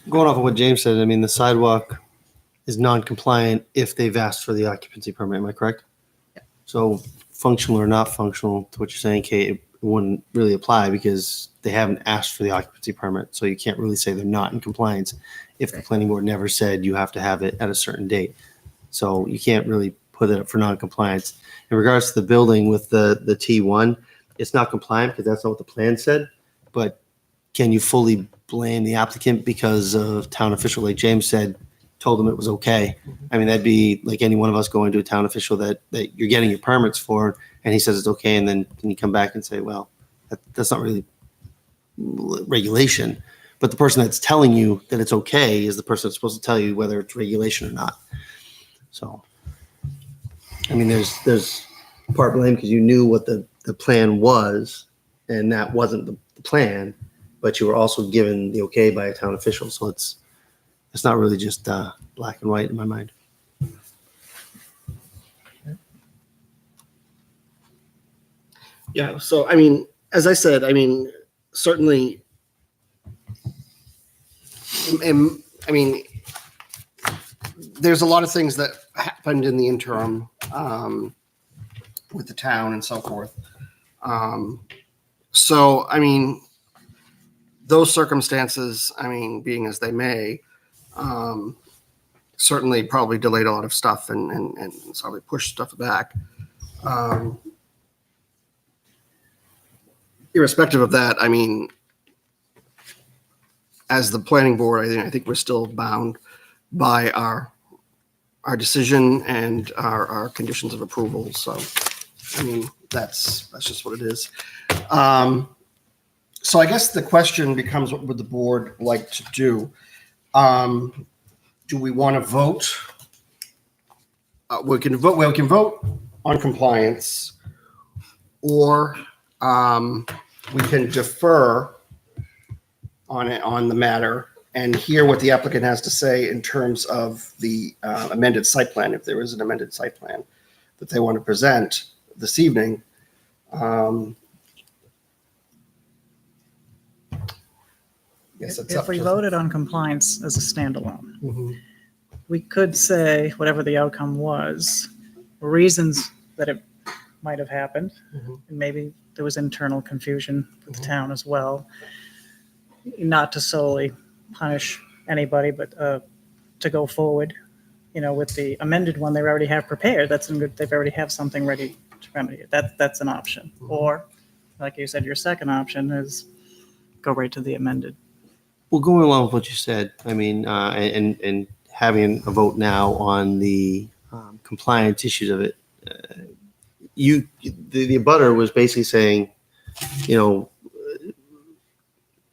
Going off of what James said, I mean, the sidewalk is non-compliant if they've asked for the occupancy permit. Am I correct? Yeah. So functional or not functional to what you're saying, Kate, it wouldn't really apply because they haven't asked for the occupancy permit. So you can't really say they're not in compliance if the planning board never said you have to have it at a certain date. So you can't really put it up for non-compliance. In regards to the building with the T1, it's not compliant because that's not what the plan said. But can you fully blame the applicant because of town official, like James said, told them it was okay? I mean, that'd be like any one of us going to a town official that you're getting your permits for, and he says it's okay, and then can you come back and say, well, that's not really regulation. But the person that's telling you that it's okay is the person that's supposed to tell you whether it's regulation or not. So, I mean, there's part blame because you knew what the plan was, and that wasn't the plan, but you were also given the okay by a town official. So it's not really just black and white in my mind. Yeah, so I mean, as I said, I mean, certainly, I mean, there's a lot of things that happened in the interim with the town and so forth. So, I mean, those circumstances, I mean, being as they may, certainly probably delayed a lot of stuff and probably pushed stuff back. Irrespective of that, I mean, as the planning board, I think we're still bound by our decision and our conditions of approval. So, I mean, that's just what it is. So I guess the question becomes, what would the board like to do? Do we want to vote? We can vote on compliance, or we can defer on the matter and hear what the applicant has to say in terms of the amended site plan, if there is an amended site plan that they want to present this evening. Yes, it's up If we to- voted on compliance as a standalone, we could say whatever the outcome was, reasons that it might have happened, and maybe there was internal confusion with the town as well, not to solely punish anybody, but to go forward, with the amended one they already have prepared. That's good. They've already have something ready to remedy it. That's an option. Or, like you said, your second option is go right to the amended. Well, going along with what you said, I mean, and having a vote now on the compliance issues of it, the abutter was basically saying,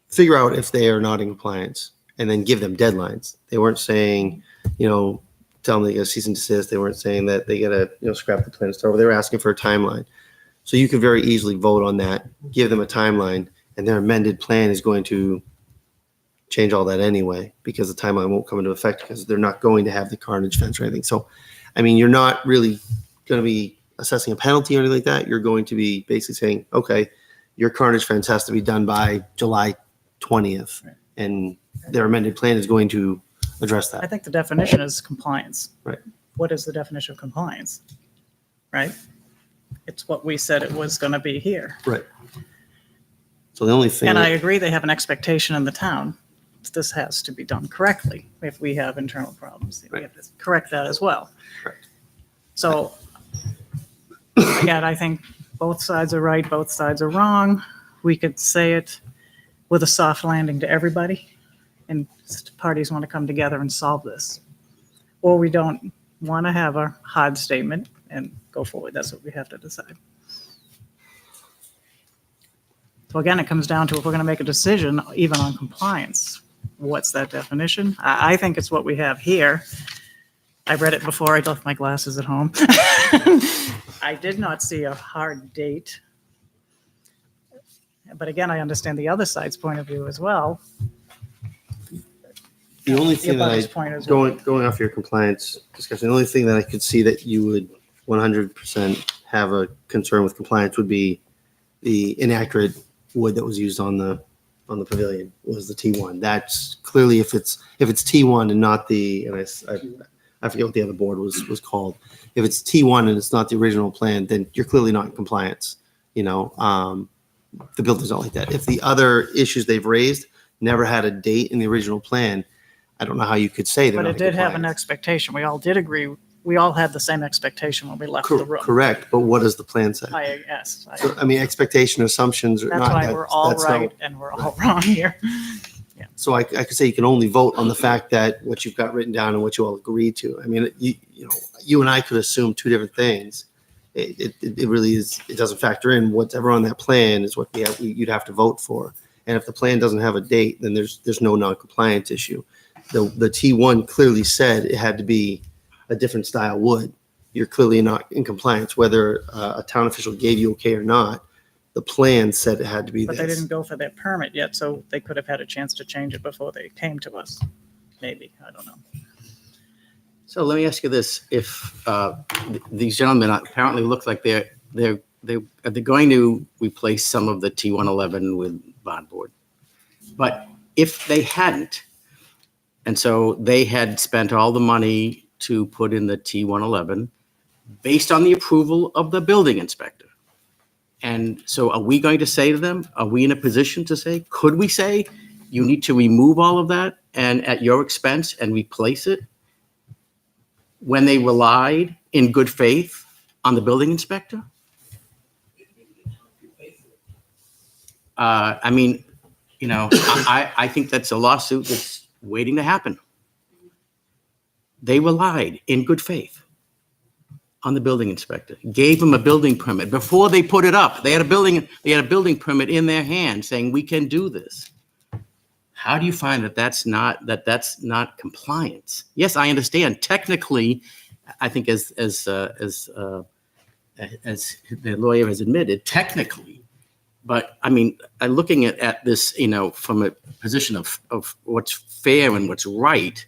figure out if they are not in compliance and then give them deadlines. They weren't saying, tell them they got to cease and desist. They weren't saying that they got to, scrap the plan and start over. They were asking for a timeline. So you could very easily vote on that, give them a timeline, and their amended plan is going to change all that anyway, because the timeline won't come into effect because they're not going to have the carnage fence or anything. So, I mean, you're not really going to be assessing a penalty or anything like that. You're going to be basically saying, okay, your carnage fence has to be done by July 20th. And their amended plan is going to address I that. think the definition is compliance. Right. What is the definition of compliance? Right? It's what we said it was going to be here. Right. So the only thing. And I agree, they have an expectation in the town. This has to be done correctly. If we have internal problems, we have to correct that as well. Correct. So, again, I think both sides are right, both sides are wrong. We could say it with a soft landing to everybody, and parties want to come together and solve this. Or we don't want to have a hard statement and go forward. That's what we have to decide. So again, it comes down to if we're going to make a decision, even on compliance, what's that definition? I think it's what we have here. I read it before I left my glasses at home. I did not see a hard date. But again, I understand the other side's point of view as well. The only thing that abutter's point as well. going off your compliance discussion, the only thing that I could see that you would 100% have a concern with compliance would be the inaccurate wood that was used on the pavilion was the T1. That's clearly if it's T1 and not the, and I forget what the other board was called. If it's T1 and it's not the original plan, then you're clearly not in compliance. You know, the building's not like that. If the other issues they've raised never had a date in the original plan, I don't know how you could say they're But not it in did have an compliance. expectation. We all did agree. We all had the same expectation when we left the room. Correct, but what does the plan say? Yes. So, I mean, expectation assumptions are That's not. why we're all that's not- right and we're all wrong here. So I could say you can only vote on the fact that what you've got written down and what you all agreed to. I mean, you know, you and I could assume two different things. It really is, it doesn't factor in whatever on that plan is what you'd have to vote for. And if the plan doesn't have a date, then there's no non-compliance issue. The T1 clearly said it had to be a different style wood. You're clearly not in compliance, whether a town official gave you okay or not. The plan said it had to be But this. they didn't go for their permit yet, so they could have had a chance to change it before they came to us. Maybe, I don't know. So let me ask you this: if these gentlemen apparently look like they're going to replace some of the T111 with bondboard, but if they hadn't, and so they had spent all the money to put in the T111 based on the approval of the building inspector. And so are we going to say to them, are we in a position to say, could we say, you need to remove all of that and at your expense and replace it when they relied in good faith on the building inspector? I mean, you know, I think that's a lawsuit that's waiting to happen. They relied in good faith on the building inspector, gave him a building permit before they put it up. They had a building permit in their hand saying, we can do this. How do you find that that's not compliance? Yes, I understand. Technically, I think as the lawyer has admitted, technically, but I mean, I'm looking at this, you know, from a position of what's fair and what's right,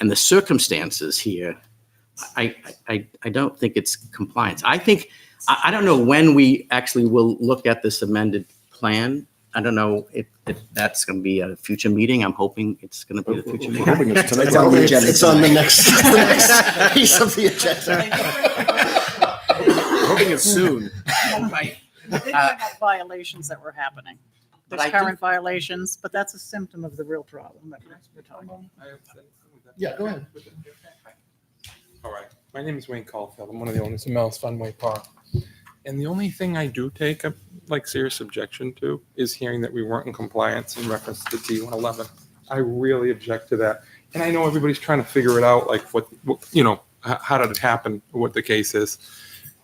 and the circumstances here, I don't think it's compliance. I think, I don't know when we actually will look at this amended plan. I don't know if that's going to be a future meeting. I'm hoping it's going to be a future meeting. hoping it's tonight. It's on the agenda. It's on the next piece of the agenda. Hoping it's soon. Right. We did bring up violations that were happening. There's But I current violations, but that's a symptom of the real problem that we're talking about. Yeah, go ahead. All right. My name is Wayne Caulfield. I'm one of the owners of Mel's Funway Park. And the only thing I do take a serious objection to is hearing that we weren't in compliance in reference to T111. I really object to that. And I know everybody's trying to figure it out, like what you know, how did it happen, what the case is.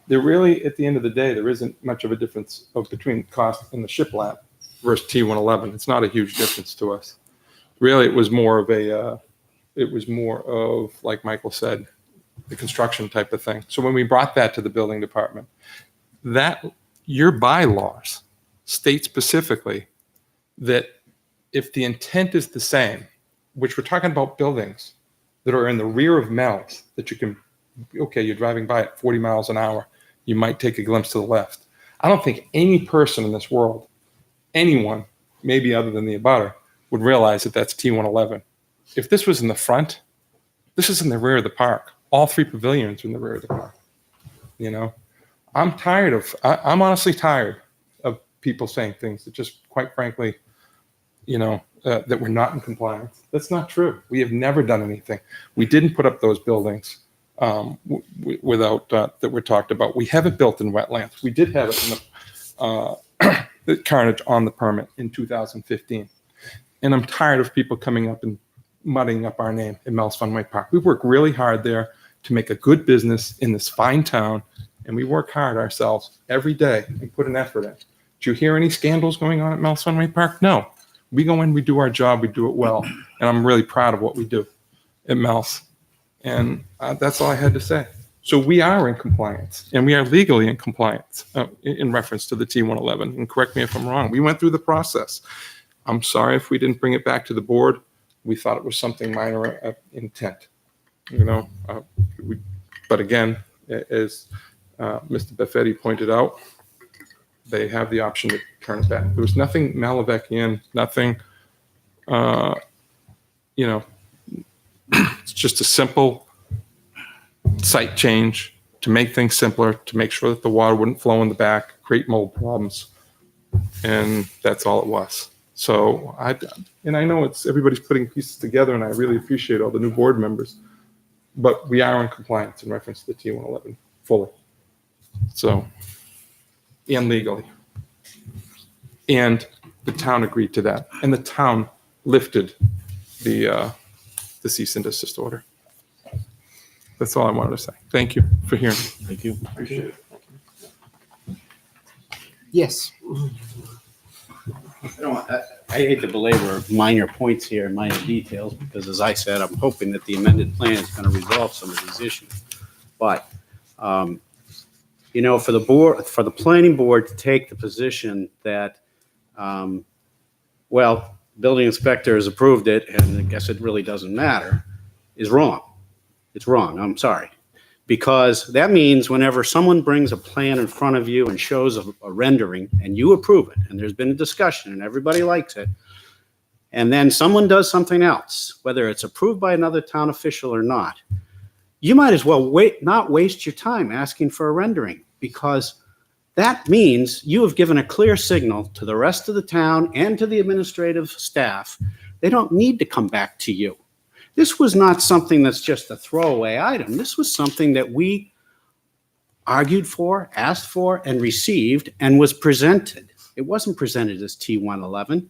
There really, at the end of the day, there isn't much of a difference between cost and the shiplap versus T111. It's not a huge difference to us. Really, it was more of, like Michael said, the construction type of thing. So when we brought that to the building department, that your bylaws state specifically that if the intent is the same, which we're talking about buildings that are in the rear of Mel's, that you can, okay, you're driving by at 40 miles an hour, you might take a glimpse to the left. I don't think any person in this world anyone, maybe other than the abutter, would realize that that's T111. If this was in the front, this is in the rear of the park. All 3 pavilions are in the rear of the park. You know, I'm honestly tired of people saying things that just, quite frankly, you know, that we're not in compliance. That's not true. We have never done anything. We didn't put up those buildings without that were talked about. We haven't built in wetlands. We did have it in the carnage on the permit in 2015. And I'm tired of people coming up and mudding up our name in Mel's Funway Park. We work really hard there to make a good business in this fine town, and we work hard ourselves every day and put an effort in. Do you hear any scandals going on at Mel's Funway Park? No. We go in, we do our job, we do it well, and I'm really proud of what we do at Mel's. And that's all I had to say. So we are in compliance, and we are legally in compliance in reference to the T111. And correct me if I'm wrong. We went through the process. I'm sorry if we didn't bring it back to the board. We thought it was something minor intent, you know. But again, as Mr. Buffetti pointed out, they have the option to turn it back. There was nothing Malavekian, nothing, you know, it's just a simple site change to make things simpler, to make sure that the water wouldn't flow in the back, create mold problems. And that's all it was. So I know everybody's putting pieces together, and I really appreciate all the new board members, but we are in compliance in reference to the T111 fully. So, and legally. And the town agreed to that. And the town lifted the cease and desist order. That's all I wanted to say. Thank you for hearing. Thank you. Appreciate it. Yes. I hate to belabor minor points here, minor details, because as I said, I'm hoping that the amended plan is going to resolve some of these issues. But, you know, for the planning board to take the position that, well, building inspector has approved it, and I guess it really doesn't matter, is wrong. It's wrong. I'm sorry. Because that means whenever someone brings a plan in front of you and shows a rendering and you approve it, and there's been a discussion and everybody likes it, and then someone does something else, whether it's approved by another town official or not, you might as well not waste your time asking for a rendering, because that means you have given a clear signal to the rest of the town and to the administrative staff. They don't need to come back to you. This was not something that's just a throwaway item. This was something that we argued for, asked for, and received, and was presented. It wasn't presented as T111.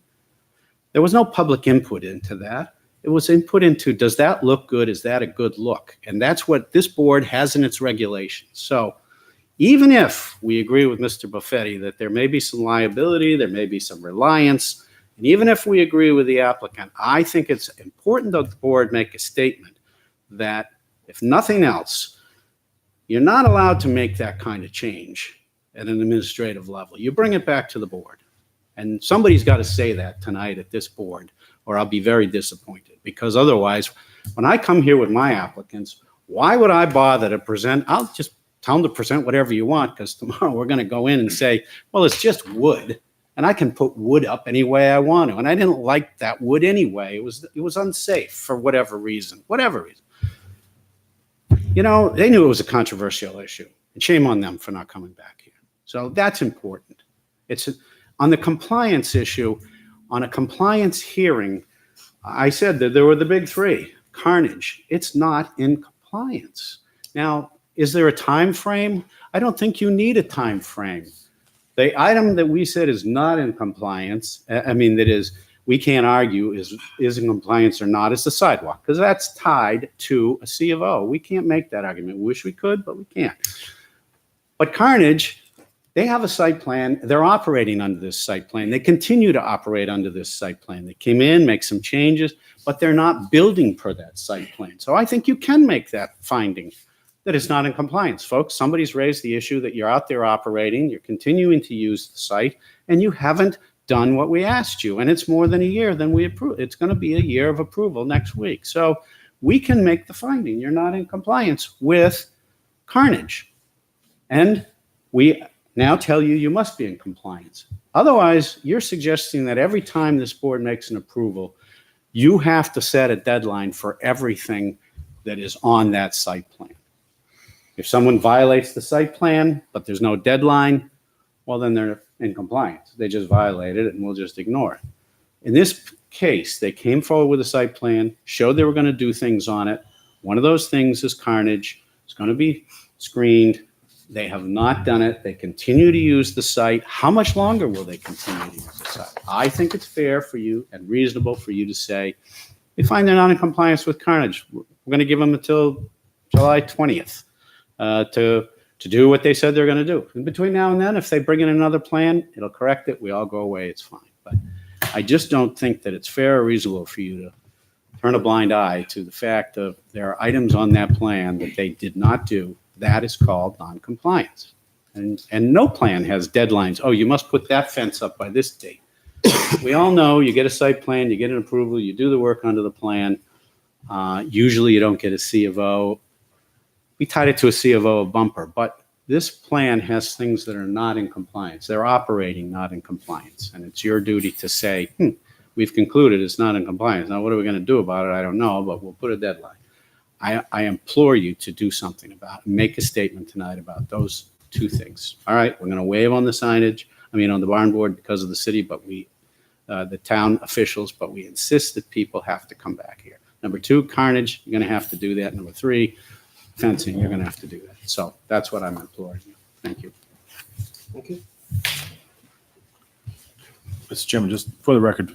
There was no public input into that. It was input into, does that look good? Is that a good look? And that's what this board has in its regulations. So even if we agree with Mr. Buffetti that there may be some liability, there may be some reliance, and even if we agree with the applicant, I think it's important that the board make a statement that, if nothing else, you're not allowed to make that kind of change at an administrative level. You bring it back to the board. And somebody's got to say that tonight at this board, or I'll be very disappointed. Because otherwise, when I come here with my applicants, why would I bother to present? I'll just tell them to present whatever you want, because tomorrow we're going to go in and say, well, it's just wood. And I can put wood up any way I want to. And I didn't like that wood anyway. It was unsafe for whatever reason. You know, they knew it was a controversial issue. And shame on them for not coming back here. So that's important. It's on the compliance issue, on a compliance hearing, I said that there were the big three. Carnage. It's not in compliance. Now, is there a time frame? I don't think you need a time frame. The item that we said is not in compliance, that is, we can't argue is in compliance or not, is the sidewalk, because that's tied to a C of O. We can't make that argument. We wish we could, but we can't. But Carnage, they have a site plan. They're operating under this site plan. They continue to operate under this site plan. They came in, make some changes, but they're not building per that site plan. So I think you can make that finding that it's not in compliance. Folks, somebody's raised the issue that you're out there operating, you're continuing to use the site, and you haven't done what we asked you. And it's more than a year than we approved. It's going to be a year of approval next week. So we can make the finding. You're not in compliance with Carnage. And we now tell you you must be in compliance. Otherwise, you're suggesting that every time this board makes an approval, you have to set a deadline for everything that is on that site plan. If someone violates the site plan, but there's no deadline, well, then they're in compliance. They just violated it and we'll just ignore it. In this case, they came forward with a site plan, showed they were going to do things on it. One of those things is Carnage. It's going to be screened. They have not done it. They continue to use the site. How much longer will they continue to use the site? I think it's fair for you and reasonable for you to say, we find they're not in compliance with Carnage. We're going to give them until July 20th to do what they said they're going to do. In between now and then, if they bring in another plan, it'll correct it. We all go away. It's fine. But I just don't think that it's fair or reasonable for you to turn a blind eye to the fact that there are items on that plan that they did not do. That is called noncompliance. And no plan has deadlines. Oh, you must put that fence up by this date. We all know you get a site plan, you get an approval, you do the work under the plan. Usually you don't get a C of O. We tied it to a C of O, a bumper, but this plan has things that are not in compliance. They're operating not in compliance. And it's your duty to say, we've concluded it's not in compliance. Now, what are we going to do about it? I don't know, but we'll put a deadline. I implore you to do something about it. Make a statement tonight about those two things. All right, we're going to waive on the signage, on the barn board because of the city, but the town officials, but we insist that people have to come back here. Number two, Carnage, you're going to have to do that. Number three, fencing, you're going to have to do that. So that's what I'm imploring you. Thank you. Thank you. Mr. Chairman, just for the record,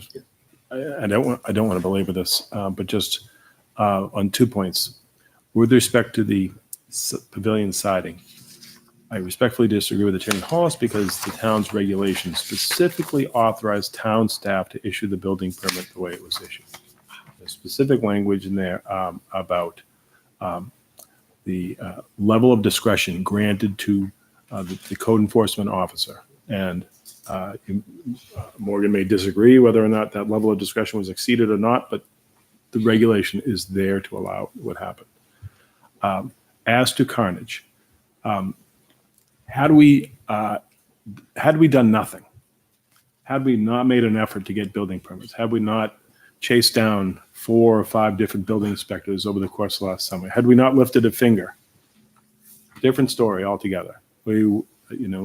I don't want to belabor this, but just on 2 points. With respect to the pavilion siding, I respectfully disagree with Attorney Hollis because the town's regulations specifically authorize town staff to issue the building permit the way it was issued. There's specific language in there about the level of discretion granted to the code enforcement officer. And Morgan may disagree whether or not that level of discretion was exceeded or not, but the regulation is there to allow what happened. As to Carnage, had we done nothing, had we not made an effort to get building permits, had we not chased down 4 or 5 different building inspectors over the course of last summer, had we not lifted a finger, different story altogether. We,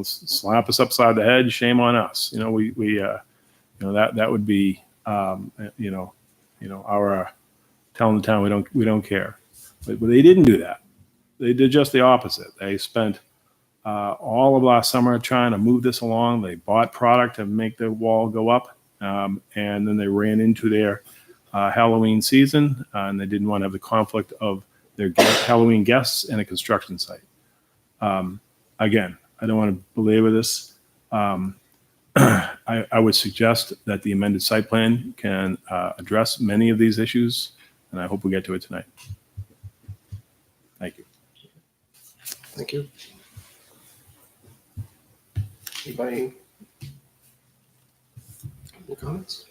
slap us upside the head, shame on us. That would be, our telling the town we don't care. But they didn't do that. They did just the opposite. They spent all of last summer trying to move this along. They bought product to make the wall go up, and then they ran into their Halloween season, and they didn't want to have the conflict of their Halloween guests and a construction site. Again, I don't want to belabor this. I would suggest that the amended site plan can address many of these issues, and I hope we get to it tonight. Thank you. Thank you. Anybody? Any comments?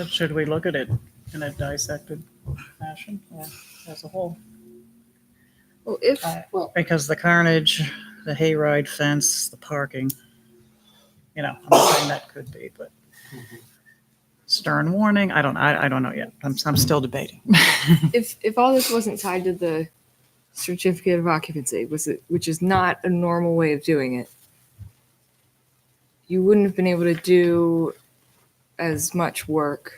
Should we look at it in a dissected fashion or as a whole? Well, Because the Carnage, the hayride fence, the parking, I'm not saying that could be, but stern warning, I don't know yet. I'm still debating. if all this wasn't tied to the certificate of occupancy, which is not a normal way of doing it, you wouldn't have been able to do as much work,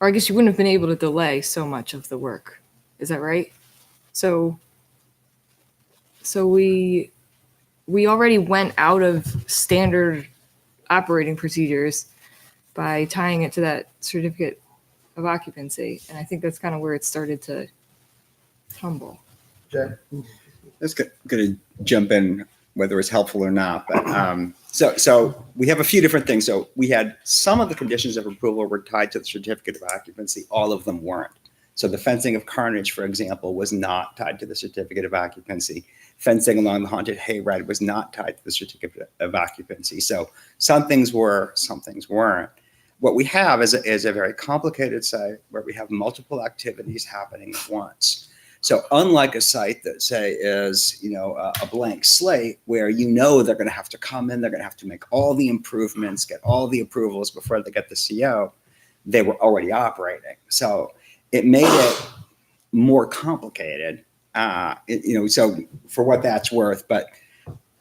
or I guess you wouldn't have been able to delay so much of the work. Is that right? So we already went out of standard operating procedures by tying it to that certificate of occupancy. And I think that's kind of where it started to tumble. Jack? That's going to jump in, whether it's helpful or not. But so we have a few different things. So we had some of the conditions of approval were tied to the certificate of occupancy. All of them weren't. So the fencing of Carnage, for example, was not tied to the certificate of occupancy. Fencing along the haunted hayride was not tied to the certificate of occupancy. So some things were, some things weren't. What we have is a very complicated site where we have multiple activities happening at once. So unlike a site that say is, a blank slate where they're going to have to come in, they're going to have to make all the improvements, get all the approvals before they get the CO, they were already operating. So it made it more complicated, so for what that's worth. But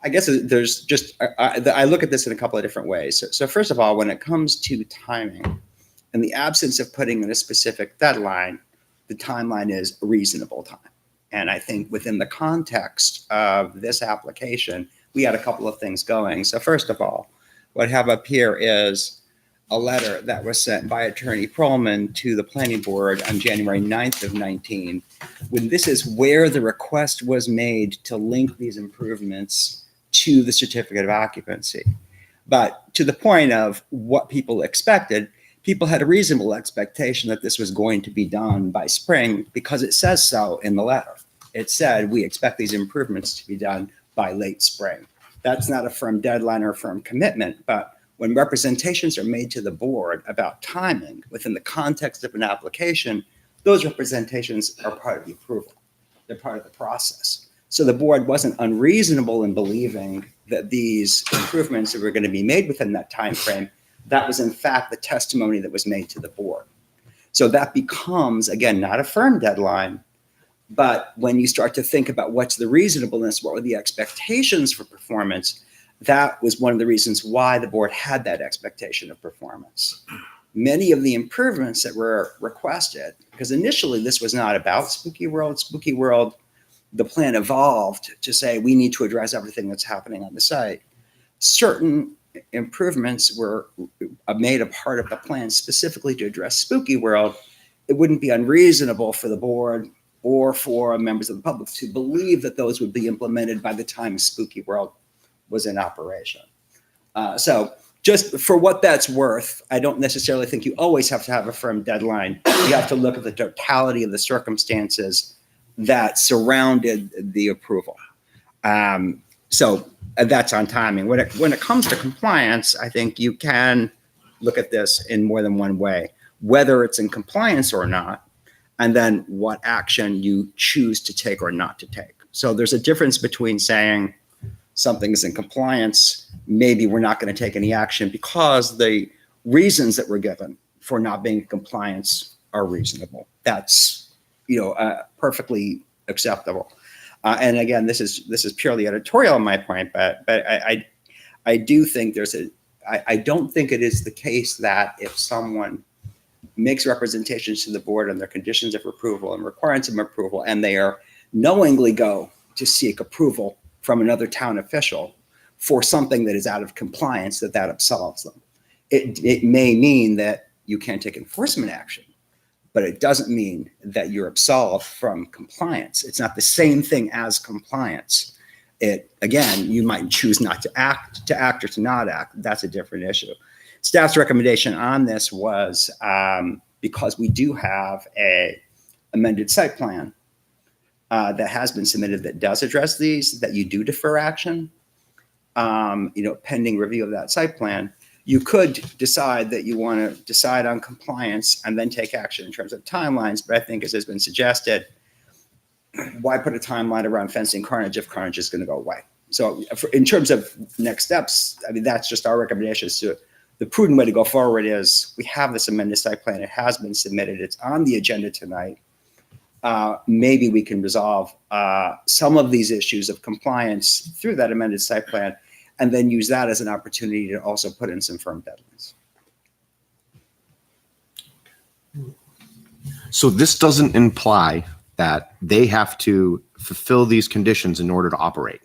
I guess there's just, I look at this in a couple of different ways. So first of all, when it comes to timing, in the absence of putting in a specific deadline, the timeline is a reasonable time. And I think within the context of this application, we had a couple of things going. So first of all, what I have up here is a letter that was sent by Attorney Perlman to the Planning Board on January 9th of 19, when this is where the request was made to link these improvements to the certificate of occupancy. But to the point of what people expected, people had a reasonable expectation that this was going to be done by spring because it says so in the letter. It said, we expect these improvements to be done by late spring. That's not a firm deadline or a firm commitment, but when representations are made to the board about timing within the context of an application, those representations are part of the approval. They're part of the process. So the board wasn't unreasonable in believing that these improvements that were going to be made within that time frame. That was in fact the testimony that was made to the board. So that becomes, again, not a firm deadline, but when you start to think about what's the reasonableness, what were the expectations for performance, that was one of the reasons why the board had that expectation of performance. Many of the improvements that were requested, because initially this was not about Spooky World. Spooky World, the plan evolved to say we need to address everything that's happening on the site. Certain improvements were made a part of the plan specifically to address Spooky World. It wouldn't be unreasonable for the board or for members of the public to believe that those would be implemented by the time Spooky World was in operation. So just for what that's worth, I don't necessarily think you always have to have a firm deadline. You have to look at the totality of the circumstances that surrounded the approval. So that's on timing. When it comes to compliance, I think you can look at this in more than one way, whether it's in compliance or not, and then what action you choose to take or not to take. So there's a difference between saying something is in compliance, maybe we're not going to take any action because the reasons that were given for not being in compliance are reasonable. That's perfectly acceptable. And again, this is purely editorial on my point, but I do think I don't think it is the case that if someone makes representations to the board on their conditions of approval and requirements of approval, and they are knowingly go to seek approval from another town official for something that is out of compliance, that absolves them. It may mean that you can't take enforcement action, but it doesn't mean that you're absolved from compliance. It's not the same thing as compliance. Again, you might choose not to act or to not act. That's a different issue. Staff's recommendation on this was because we do have a amended site plan that has been submitted that does address these, that you do defer action, pending review of that site plan. You could decide that you want to decide on compliance and then take action in terms of timelines. But I think, as has been suggested, why put a timeline around fencing carnage if carnage is going to go away? So in terms of next steps, I mean, that's just our recommendations to the prudent way to go forward is we have this amended site plan. It has been submitted. It's on the agenda tonight. Maybe we can resolve some of these issues of compliance through that amended site plan, and then use that as an opportunity to also put in some firm deadlines. So this doesn't imply that they have to fulfill these conditions in order to operate.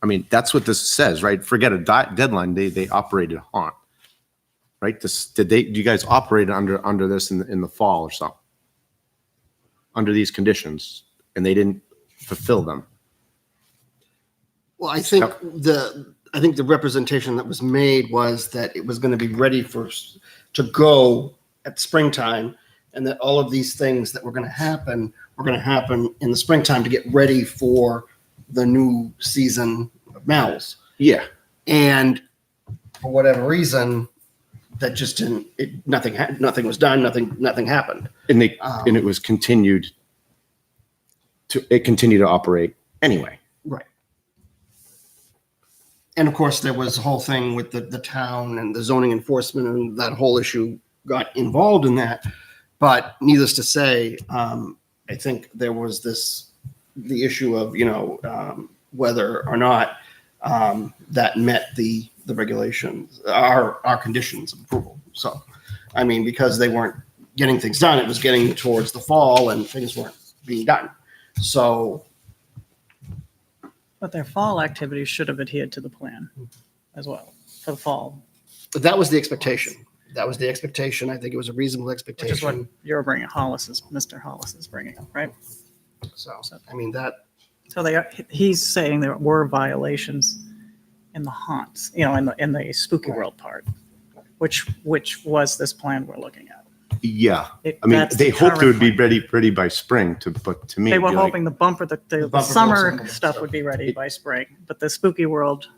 I mean, that's what this says, right? Forget a deadline. They operated on, right? Do you guys operate under this in the fall or something? Under these conditions, and they didn't fulfill them. Well, I think the representation that was made was that it was going to be ready to go at springtime, and that all of these things that were going to happen in the springtime to get ready for the new season of Mel's. Yeah. And for whatever reason, that just didn't, nothing was done, nothing happened. And it was continued to operate anyway. Right. And of course, there was the whole thing with the town and the zoning enforcement, and that whole issue got involved in that. But needless to say, I think there was the issue of, whether or not that met the regulations, our conditions of approval. So, I mean, because they weren't getting things done, it was getting towards the fall and things weren't being done. So, But their fall activities should have adhered to the plan as well for the fall, but that was the expectation. That was the expectation. I think it was a reasonable which expectation. is what you're bringing, Mr. Hollis is bringing up, right? So, I mean, that, So he's saying there were violations in the haunts, in the spooky world part, which was this plan we're looking at. Yeah. It- I mean, that's they the hoped it would be current ready by spring but to me. They it'd were be like- hoping the bumper bumper summer goes in. stuff would be ready by spring, but the spooky world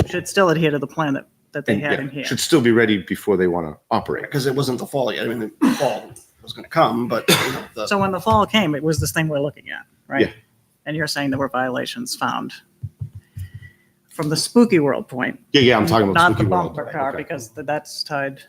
should still adhere to the plan that they and, had yeah, in here. should still be ready before they want to operate. because it wasn't the fall yet. I mean, the fall was going to come, but So when the fall came, it was this thing we're looking at, right? Yeah. And you're saying there were violations found from the spooky world point. Yeah, I'm talking about Not the spooky world. bumper car, Okay. because that's tied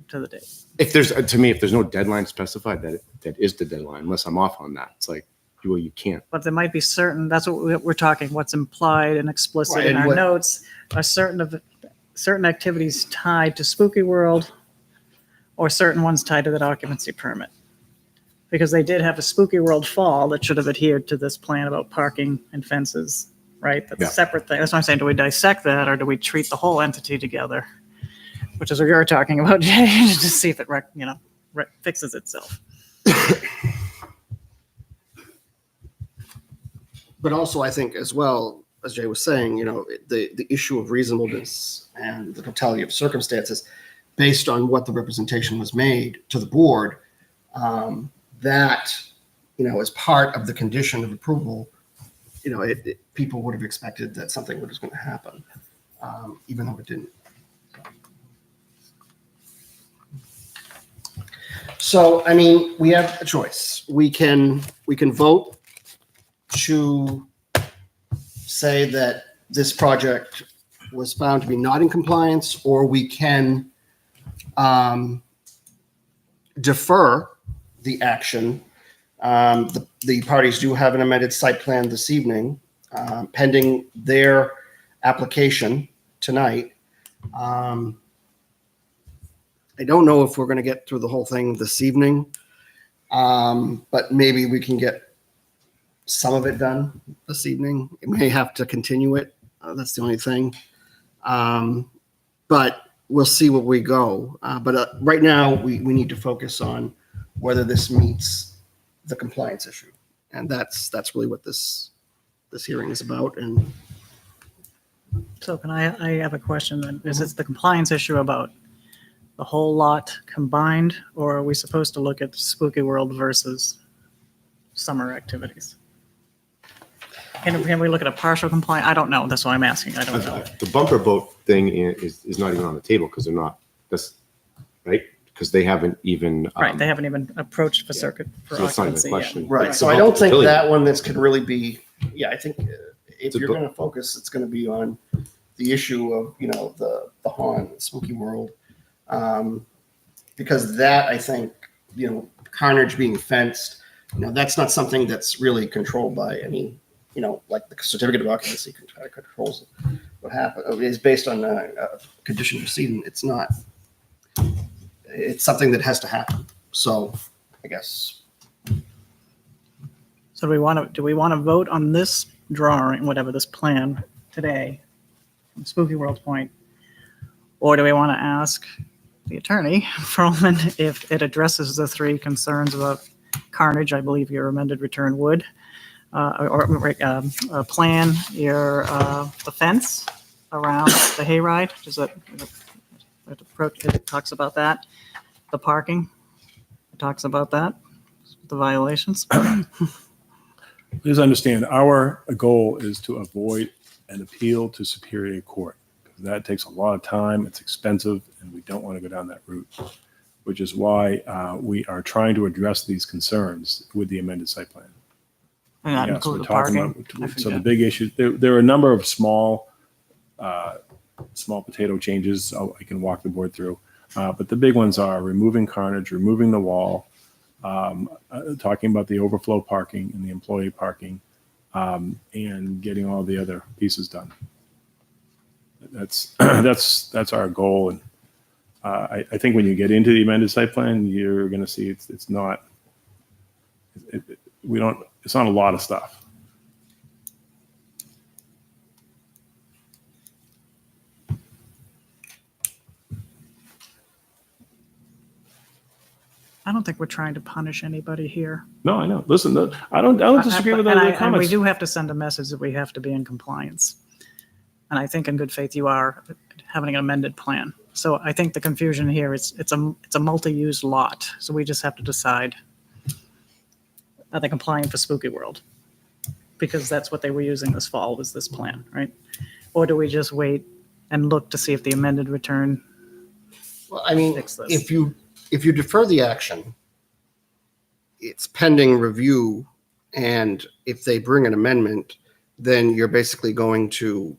to the date. If there's no deadline specified, that is the deadline, unless I'm off on that. It's like, well, you can't. But there might be certain, that's what we're talking, what's implied and explicit Right, in and our what- notes are certain activities tied to spooky world or certain ones tied to that occupancy permit. Because they did have a spooky world fall that should have adhered to this plan about parking and fences, right? That's a Yeah. separate thing. That's what I'm saying. Do we dissect that or do we treat the whole entity together? Which is what you're talking about, Jay, to see if it, fixes itself. But also, I think as well, as Jay was saying, the issue of reasonableness and the totality of circumstances, based on what the representation was made to the board, that, as part of the condition of approval, people would have expected that something was going to happen, even though it didn't. So, I mean, we have a choice. We can vote to say that this project was found to be not in compliance, or we can defer the action. The parties do have an amended site plan this evening, pending their application tonight. I don't know if we're going to get through the whole thing this evening, but maybe we can get some of it done this evening. We may have to continue it. That's the only thing. But we'll see where we go. But right now, we need to focus on whether this meets the compliance issue. And that's really what this hearing is about. And So I have a question then. Is it the compliance issue about the whole lot combined, or are we supposed to look at spooky world versus summer activities? Can we look at a partial compliance? I don't know. That's why I'm asking. I don't know. The bumper boat thing is not even on the table because they're not, that's, right? Because they haven't even. Right, they haven't even approached for circuit for So that's not even a occupancy question. yet. right. It's So I about don't the think pavilion. that one this could really be, I think if a you're book. going to focus, it's going to be on the issue of, the haunt, spooky world. Because that, I think, carnage being fenced, that's not something that's really controlled by any, like the certificate of occupancy controls what happened. It's based on a condition proceeding. It's not, it's something that has to happen. So I guess. So do we want to vote on this drawing, whatever this plan today, from Spooky World's point? Or do we want to ask the attorney, Perlman, if it addresses the three concerns about carnage? I believe your amended return would, plan the fence around the hayride. Does it talks about that? The parking, it talks about that, the violations. Please understand, our goal is to avoid an appeal to Superior Court. That takes a lot of time, it's expensive, and we don't want to go down that route, which is why we are trying to address these concerns with the amended site plan. And that Yes, include we're the talking parking? I about, so the forget. big issue, there are a number of small potato changes I can walk the board through. But the big ones are removing carnage, removing the wall, talking about the overflow parking and the employee parking, and getting all the other pieces done. That's our goal. And I think when you get into the amended site plan, you're going to see it's not a lot of stuff. I don't think we're trying to punish anybody here. No, I know. Listen, I don't disagree with And the and we comments. do have to send a message that we have to be in compliance. And I think in good faith you are having an amended plan. So I think the confusion here is it's a multi-use lot. So we just have to decide, are they compliant for Spooky World? Because that's what they were using this fall, was this plan, right? Or do we just wait and look to see if the amended return? Well, I mean, Fix this. if you defer the action, it's pending review, and if they bring an amendment, then you're basically going to,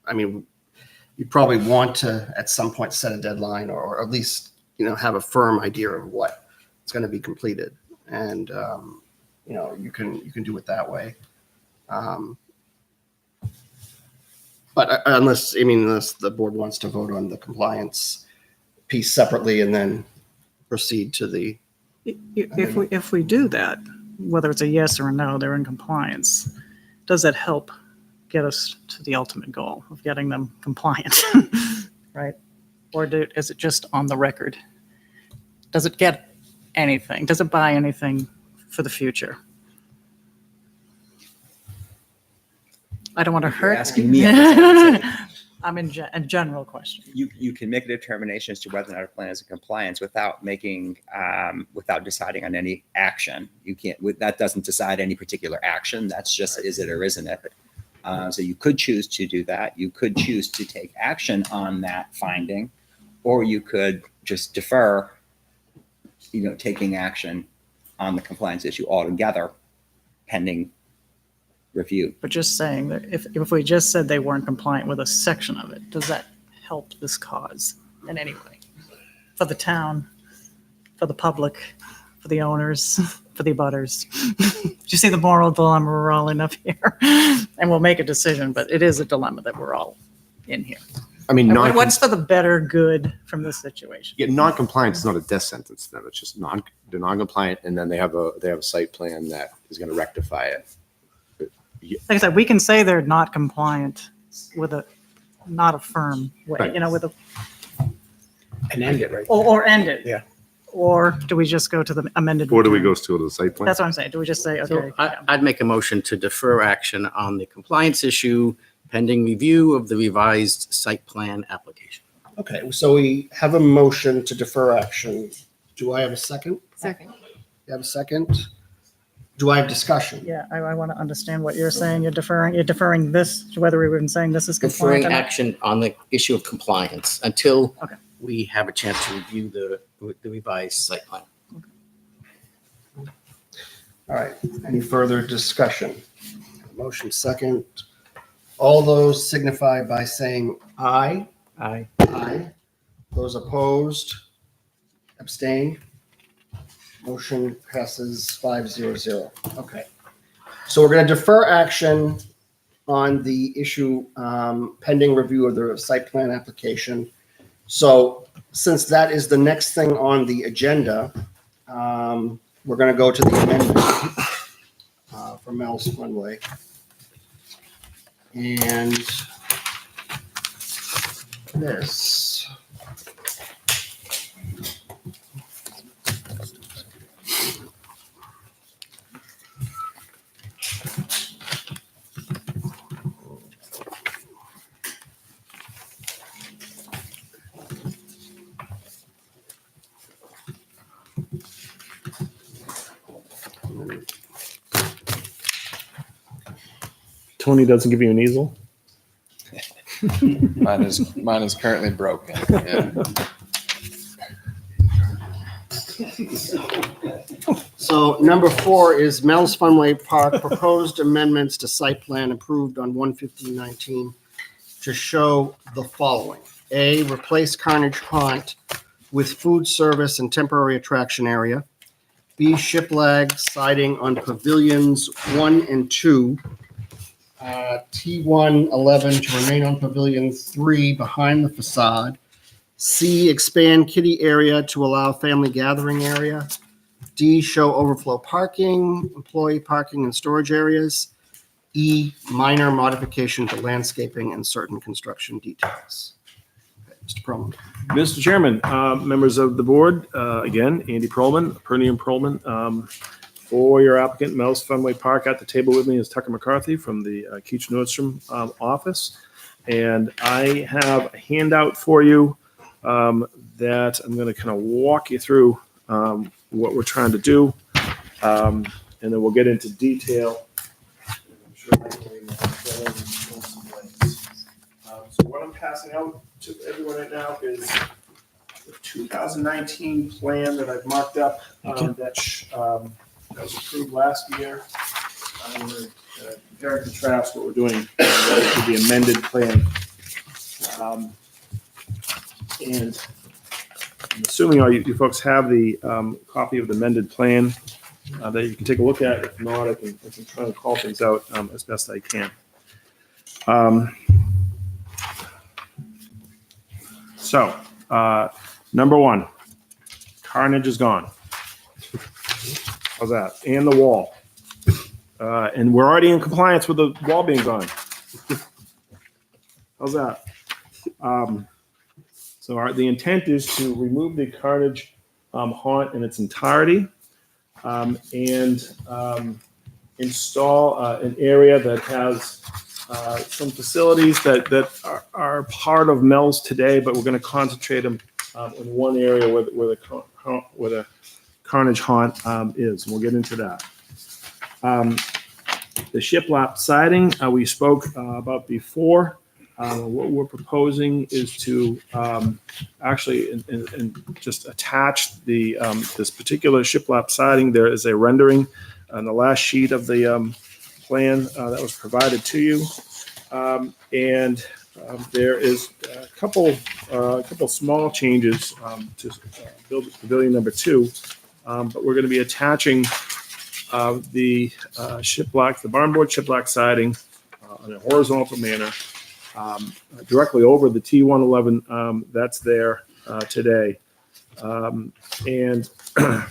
I mean, you probably want to at some point set a deadline, or at least, have a firm idea of what it's going to be completed. And, you can do it that way. But unless the board wants to vote on the compliance piece separately and then proceed to the. If we do that, whether it's a yes or a no, they're in compliance. Does that help get us to the ultimate goal of getting them compliant, right? Or is it just on the record? Does it get anything? Does it buy anything for the future? I don't want to hurt. asking me. I'm in a general question. You can make a determination as to whether or not a plan is in compliance without without deciding on any action. You can't. That doesn't decide any particular action. That's just is it or isn't it. So you could choose to do that. You could choose to take action on that finding, or you could just defer, taking action on the compliance issue altogether, pending review. But just saying that if we just said they weren't compliant with a section of it, does that help this cause in any way? For the town, for the public, for the owners, for the abutters? Do you see the moral dilemma we're all in up here? And we'll make a decision, but it is a dilemma that we're all in here. I mean, And what's for the better good from this situation? Yeah, non-compliance is not a death sentence. Then it's just they're non-compliant, and then they have a site plan that is going to rectify it. Like I said, we can say they're not compliant with not a firm way, Right. with a. And end it, right? Or end it. Yeah. Or do we just go to the amended? Or do we return? go to the site plan? That's what I'm saying. Do we just say, So okay? I'd make a motion to defer action on the compliance issue pending review of the revised site plan application. Okay, so we have a motion to defer action. Do I have a second? Second. You have a second? Do I have discussion? Yeah, I want to understand what you're saying. You're deferring this, to whether we've been saying this is Deferring compliant. or not. action on the issue of compliance until Okay. we have a chance to review the revised site plan. All right, any further discussion? Motion second. All those signify by saying aye. Aye. Aye. Those opposed? Abstain? Motion passes 5-0-0. Okay. So we're going to defer action on the issue pending review of the site plan application. So since that is the next thing on the agenda, we're going to go to the amendment for Mel's Funway. And this. Tony doesn't give you an easel? Mine is currently broken. Yeah. So number 4 is Mel's Funway Park, proposed amendments to site plan approved on 1/15/19 to show the following. A, replace Carnage Haunt with food service and temporary attraction area. B, shiplag siding on pavilions 1 and 2. T1 11 to remain on pavilion 3 behind the facade. C, expand kitty area to allow family gathering area. D, show overflow parking, employee parking and storage areas. E, minor modification to landscaping and certain construction details. Okay, Mr. Perlman. Mr. Chairman, members of the board, again, Andy Perlman, Pernium Perlman. For your applicant, Mel's Funway Park, at the table with me is Tucker McCarthy from the Keach Nordstrom office. And I have a handout for you that I'm going to kind of walk you through what we're trying to do. And then we'll get into detail. I'm sure so what I'm passing out to everyone right now is the 2019 plan that I've marked up that was approved last year. I'm going to compare and contrast what we're doing with the amended plan. And I'm assuming all you folks have the copy of the amended plan that you can take a look at. If not, I can try to call things out as best I can. So, number 1, Carnage is gone. How's that? And the wall. And we're already in compliance with the wall being gone. How's that? So the intent is to remove the Carnage haunt in its entirety and install an area that has some facilities that are part of Mel's today, but we're going to concentrate them in one area where the Carnage haunt is. And we'll get into that. The shiplap siding we spoke about before. What we're proposing is to actually and just attach the this particular shiplap siding. There is a rendering on the last sheet of the plan that was provided to you, and there is a couple small changes to build pavilion number 2, but we're going to be attaching the shiplap, the barnboard shiplap siding in a horizontal manner. Directly over the T111 that's there today, and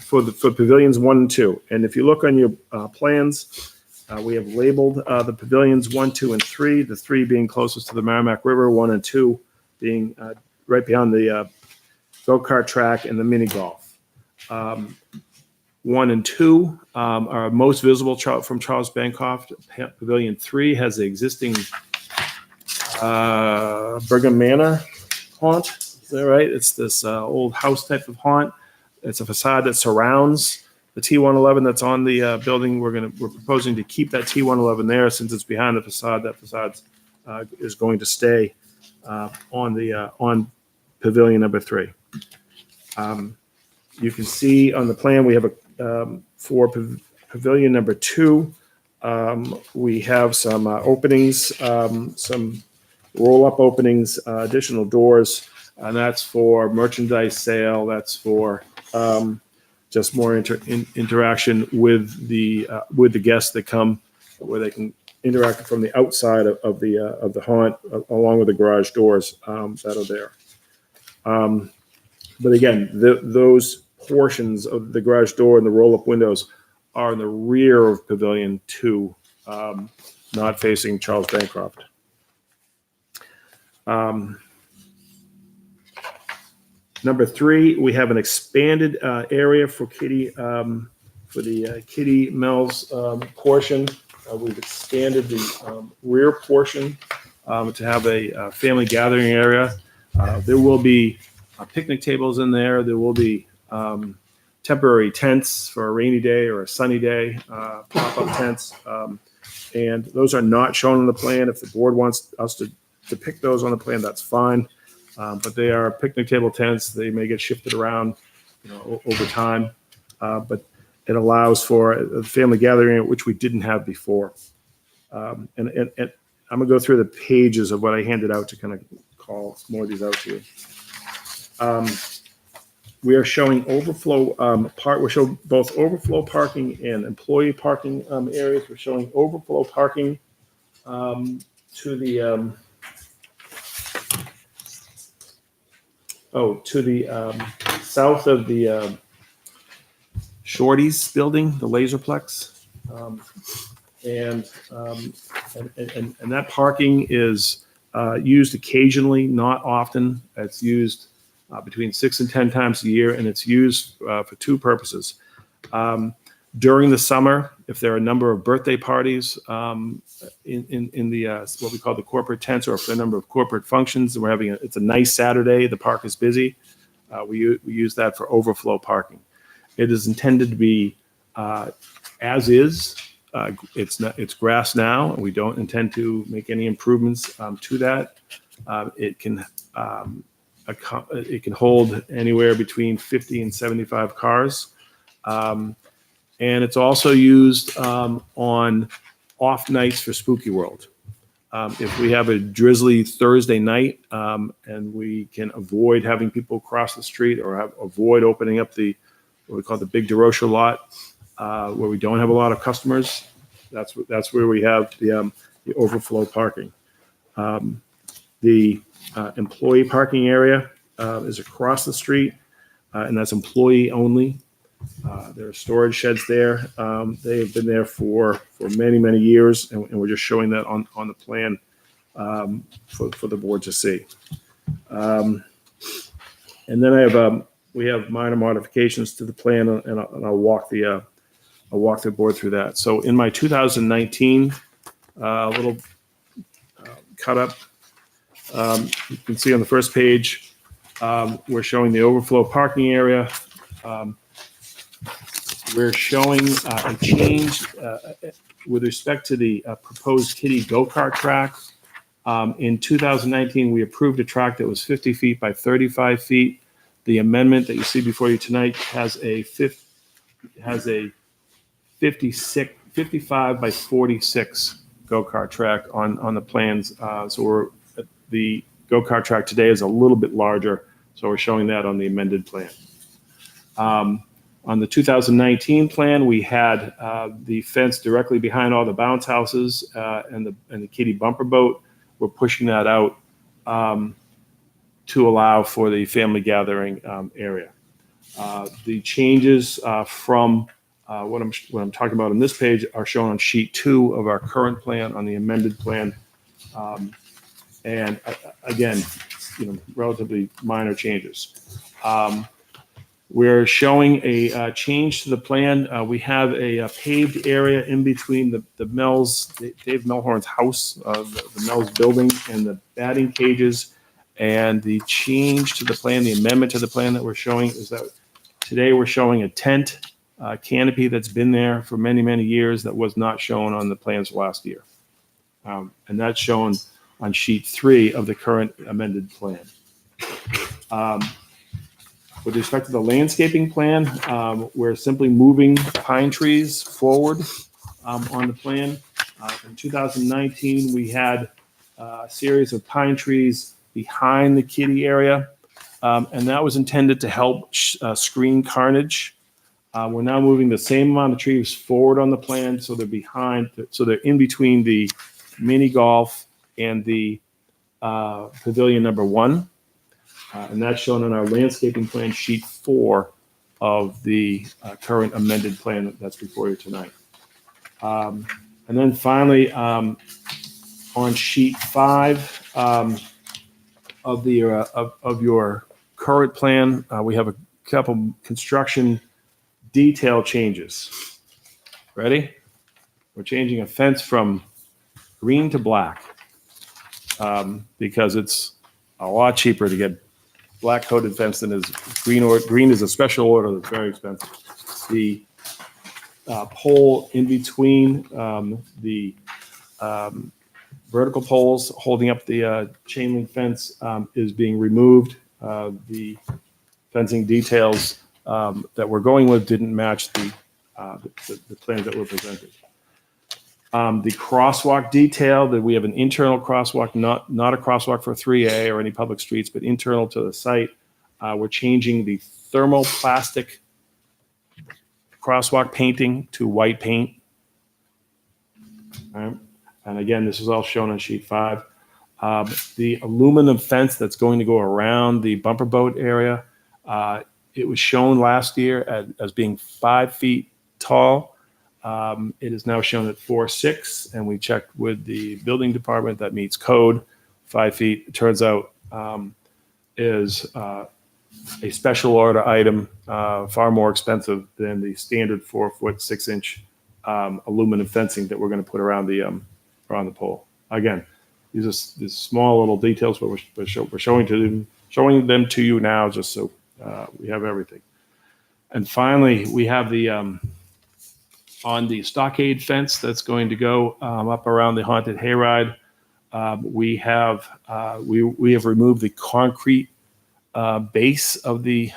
for pavilions 1 and 2. And if you look on your plans, we have labeled the pavilions 1, 2, and 3. The 3 being closest to the Merrimack River, 1 and 2 being right beyond the go-kart track and the mini golf. 1 and 2 are most visible from Charles Bancroft. Pavilion 3 has the existing Brigham Manor haunt. Is that right? It's this old house type of haunt. It's a facade that surrounds the T111 that's on the building. We're proposing to keep that T111 there since it's behind the facade. That facade is going to stay on pavilion number 3. You can see on the plan we have for pavilion number 2. We have some openings, some roll-up openings, additional doors, and that's for merchandise sale. That's for just more interaction with the guests that come, where they can interact from the outside of the haunt, along with the garage doors that are there. But again, those portions of the garage door and the roll-up windows are in the rear of Pavilion 2, not facing Charles Bancroft. Number 3, we have an expanded area for Kitty for the Kitty Mel's portion. We've expanded the rear portion to have a family gathering area. There will be picnic tables in there. There will be temporary tents for a rainy day or a sunny day, pop-up tents. And those are not shown on the plan. If the board wants us to depict those on the plan, that's fine. But they are picnic table tents. They may get shifted around, over time. But it allows for a family gathering, which we didn't have before. And I'm gonna go through the pages of what I handed out to kind of call more of these out to you. We are showing overflow we're showing both overflow parking and employee parking areas. We're showing overflow parking to the south of the Shorty's building, the Laserplex. And that parking is used occasionally, not often. It's used between 6 and 10 times a year, and it's used for two purposes. During the summer, if there are a number of birthday parties in the what we call the corporate tents, or if there are a number of corporate functions, and it's a nice Saturday, the park is busy, we use that for overflow parking. It is intended to be as is. It's grass now, and we don't intend to make any improvements to that. It can hold anywhere between 50 and 75 cars. And it's also used on off nights for Spooky World. If we have a drizzly Thursday night and we can avoid having people cross the street, or avoid opening up what we call the Big DeRocher lot, where we don't have a lot of customers, that's where we have the overflow parking. The employee parking area is across the street, and that's employee only. There are storage sheds there. They have been there for many, many years, and we're just showing that on the plan for the board to see. And then we have minor modifications to the plan, and I'll walk the board through that. So in my 2019 little cut up, you can see on the first page, we're showing the overflow parking area. We're showing a change with respect to the proposed kiddie go-kart track. In 2019, we approved a track that was 50 feet by 35 feet. The amendment that you see before you tonight has a 55 by 46 go-kart track on the plans. So the go-kart track today is a little bit larger, so we're showing that on the amended plan. On the 2019 plan, we had the fence directly behind all the bounce houses and the kiddie bumper boat. We're pushing that out to allow for the family gathering area. The changes from what I'm talking about on this page are shown on sheet 2 of our current plan, on the amended plan. And again, relatively minor changes. We're showing a change to the plan. We have a paved area in between the Mel's, Dave Melhorn's house, the Mel's building, and the batting cages. And the change to the plan, the amendment to the plan that we're showing, is that today we're showing a tent canopy that's been there for many, many years that was not shown on the plans last year. And that's shown on sheet 3 of the current amended plan. With respect to the landscaping plan, we're simply moving pine trees forward on the plan. In 2019, we had a series of pine trees behind the kiddie area, and that was intended to help screen carnage. We're now moving the same amount of trees forward on the plan, so they're in between the mini golf and the pavilion number 1. And that's shown on our landscaping plan, sheet 4 of the current amended plan that's before you tonight. And then finally, on sheet 5 of your current plan, we have a couple construction detail changes. Ready? We're changing a fence from green to black because it's a lot cheaper to get black coated fence than is green, or green is a special order that's very expensive. The pole in between the vertical poles holding up the chain link fence is being removed. The fencing details that we're going with didn't match the plans that were presented. The crosswalk detail, that we have an internal crosswalk, not a crosswalk for 3A or any public streets, but internal to the site. We're changing the thermoplastic crosswalk painting to white paint. All right. And again, this is all shown on sheet 5. The aluminum fence that's going to go around the bumper boat area, it was shown last year as being 5 feet tall. It is now shown at 4.6, and we checked with the building department that meets code. 5 feet, it turns out, is a special order item, far more expensive than the standard 4-foot 6-inch aluminum fencing that we're going to put around the pole. Again, these are small little details, but we're showing them to you now, just so we have everything. And finally, we have the on the stockade fence that's going to go up around the haunted hayride. We have removed the concrete base of the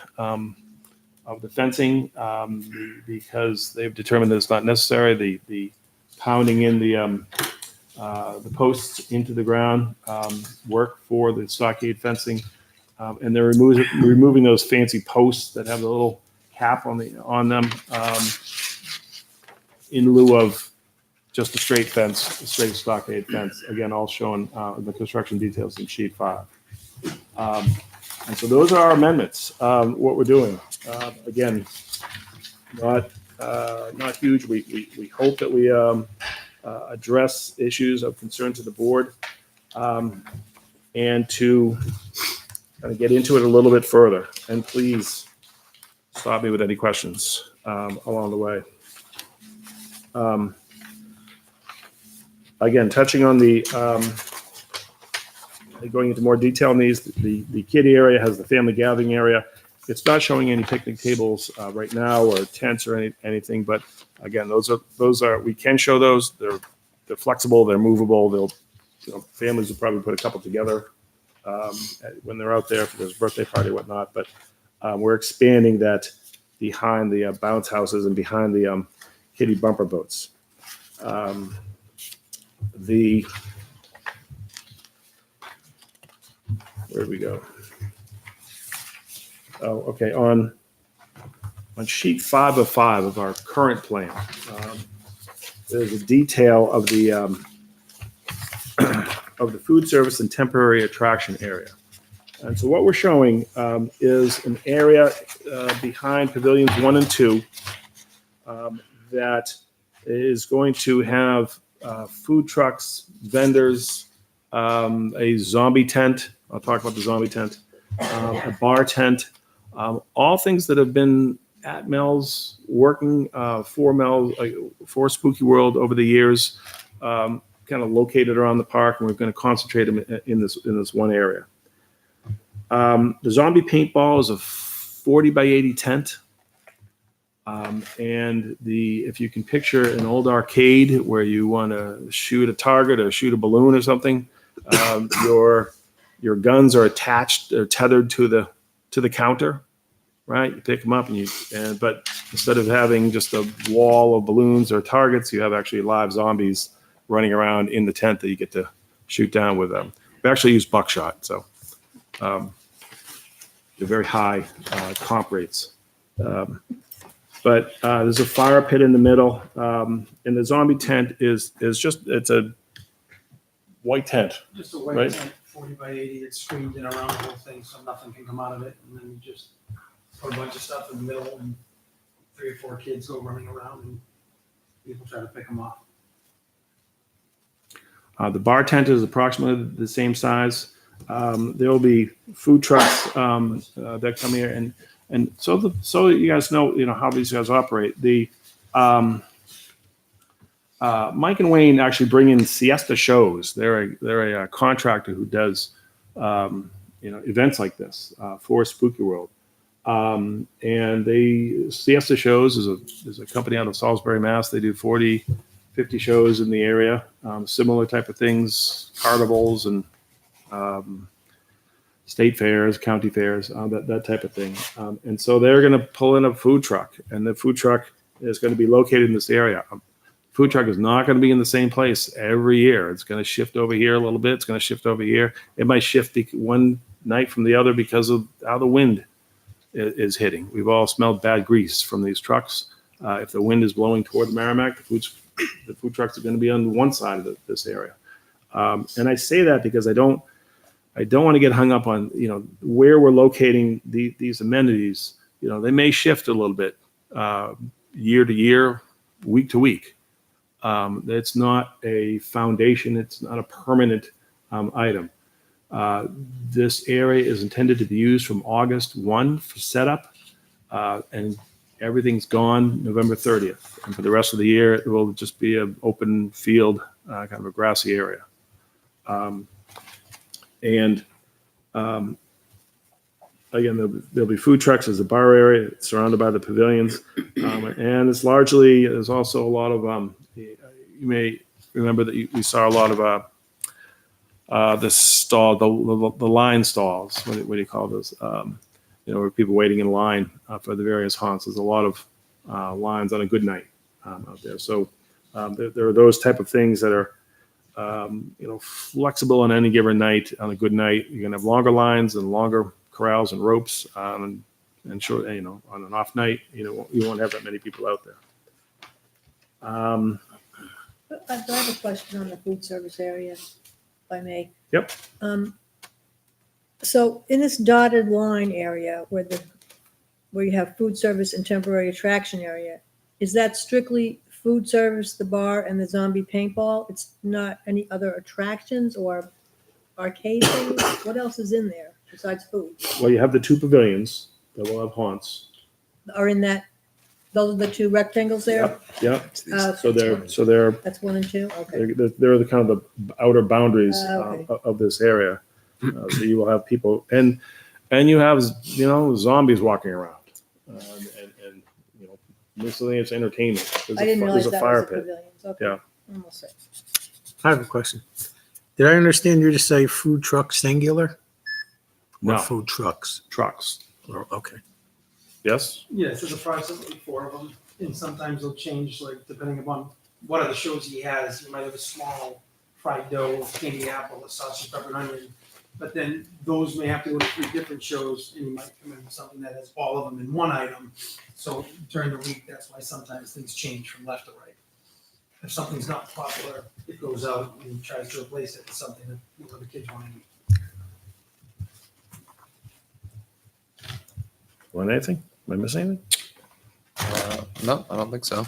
fencing because they've determined that it's not necessary. The pounding in the posts into the ground work for the stockade fencing, and they're removing those fancy posts that have the little cap on them in lieu of just a straight fence, a straight stockade fence. Again, all shown in the construction details in sheet 5. And so those are our amendments. What we're doing, again, not huge. We hope that we address issues of concern to the board, and to kind of get into it a little bit further. And please stop me with any questions along the way. Again, touching on the going into more detail on these, the kiddie area has the family gathering area. It's not showing any picnic tables right now, or tents or anything. But again, those are we can show those. They're flexible. They're movable. Families will probably put a couple together when they're out there if there's a birthday party or whatnot. But we're expanding that behind the bounce houses and behind the kiddie bumper boats. Where do we go? Oh, okay. On sheet 5 of 5 of our current plan, there's a detail of the food service and temporary attraction area. And so what we're showing is an area behind pavilions 1 and 2 that is going to have food trucks, vendors, a zombie tent. I'll talk about the zombie tent, a bar tent, all things that have been at Mel's, working for Spooky World over the years, kind of located around the park, and we're going to concentrate them in this one area. The zombie paintball is a 40 by 80 tent. And if you can picture an old arcade where you want to shoot a target or shoot a balloon or something, your guns are attached or tethered to the counter, right? You pick them up but instead of having just a wall of balloons or targets, you have actually live zombies running around in the tent that you get to shoot down with them. We actually use buckshot, so they're very high comp rates. But there's a fire pit in the middle, and the zombie tent is it's a white tent. Just a white right? tent, 40 by 80, it's screened in around the whole thing, so nothing can come out of it. And then you just put a bunch of stuff in the middle, and 3 or 4 kids go running around, and people try to pick them off. The bar tent is approximately the same size. There will be food trucks that come here, and so you guys know how these guys operate. The Mike and Wayne actually bring in Siesta Shows. They're a contractor who does events like this for Spooky World. And Siesta Shows is a company out of Salisbury, Mass. They do 40 50 shows in the area, similar type of things, carnivals and state fairs, county fairs, that type of thing. And so they're going to pull in a food truck, and the food truck is going to be located in this area. Food truck is not going to be in the same place every year. It's going to shift over here a little bit. It's going to shift over here. It might shift one night from the other because of how the wind is hitting. We've all smelled bad grease from these trucks. If the wind is blowing toward the Merrimack, the food trucks are going to be on one side of this area. And I say that because I don't want to get hung up on, where we're locating these amenities. They may shift a little bit year to year, week to week. It's not a foundation. It's not a permanent item. This area is intended to be used from August 1 for setup, and everything's gone November 30th. And for the rest of the year, it will just be an open field, kind of a grassy area. Again, there'll be food trucks as a bar area surrounded by the pavilions. And it's largely, there's also a lot of, you may remember that we saw a lot of the stall, the line stalls. What do you call those? Where people waiting in line for the various haunts. There's a lot of lines on a good night out there. So there are those type of things that are, flexible on any given night. On a good night, you're gonna have longer lines and longer corrals and ropes, and short. On an off night, you won't have that many people out there. I have a question on the food service area, if I may. Yep. So in this dotted line area where you have food service and temporary attraction area, is that strictly food service, the bar, and the zombie paintball? It's not any other attractions or arcade things? What else is in there besides food? Well, you have the two pavilions that will have haunts. Are in that, those are the two rectangles there? Yep. Uh, So they're That's 1 and 2? Okay. they're the kind of the outer boundaries Okay. of this area. So you will have people and you have zombies walking around, and mostly it's entertainment. I didn't realize There's that a fire was the pit. pavilions. Okay. Yeah. Almost it. I have a question. Did I understand you to say food truck singular? No. Or food trucks? Trucks. Oh, okay. Yes. Yes, there's approximately 4 of them, and sometimes they'll change, like, depending upon what other shows he has. He might have a small fried dough, candy apple, a sausage, pepper, and onion, but then those may have to go to 3 different shows, and he might come in with something that has all of them in one item. So during the week, that's why sometimes things change from left to right. If something's not popular, it goes out and tries to replace it with something that the kids want to eat. Want anything? Am I missing anything? No, I don't think so.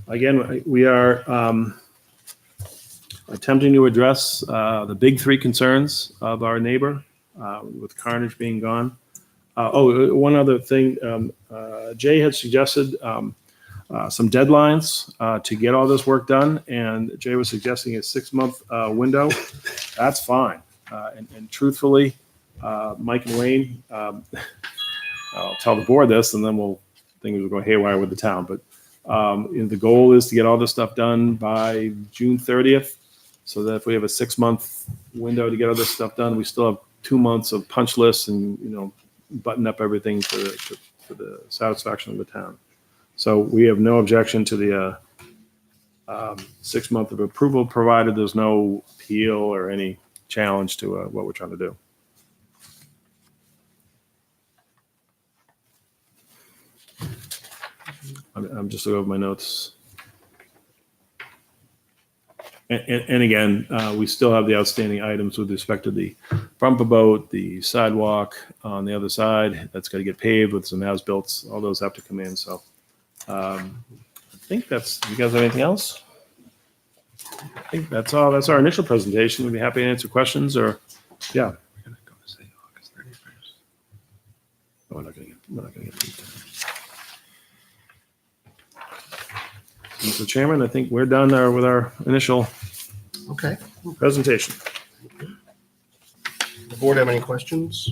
Again, we are attempting to address the big 3 concerns of our neighbor, with Carnage being gone. One other thing, Jay had suggested some deadlines to get all this work done, and Jay was suggesting a 6-month window. That's fine. And truthfully, Mike and Wayne, I'll tell the board this, and then things will go haywire with the town. But the goal is to get all this stuff done by June 30th, so that if we have a 6-month window to get all this stuff done, we still have 2 months of punch lists and button up everything for the satisfaction of the town. So we have no objection to the 6 month of approval, provided there's no appeal or any challenge to what we're trying to do. I'm just looking over my notes. And again, we still have the outstanding items with respect to the bumper boat, the sidewalk on the other side. That's got to get paved with some as-built. All those have to come in. So I think that's, you guys have anything else? I think that's all. That's our initial presentation. We'd be happy to answer questions or, yeah. We're not going to get through that. Mr. Chairman, I think we're done with our initial presentation. The board have any questions?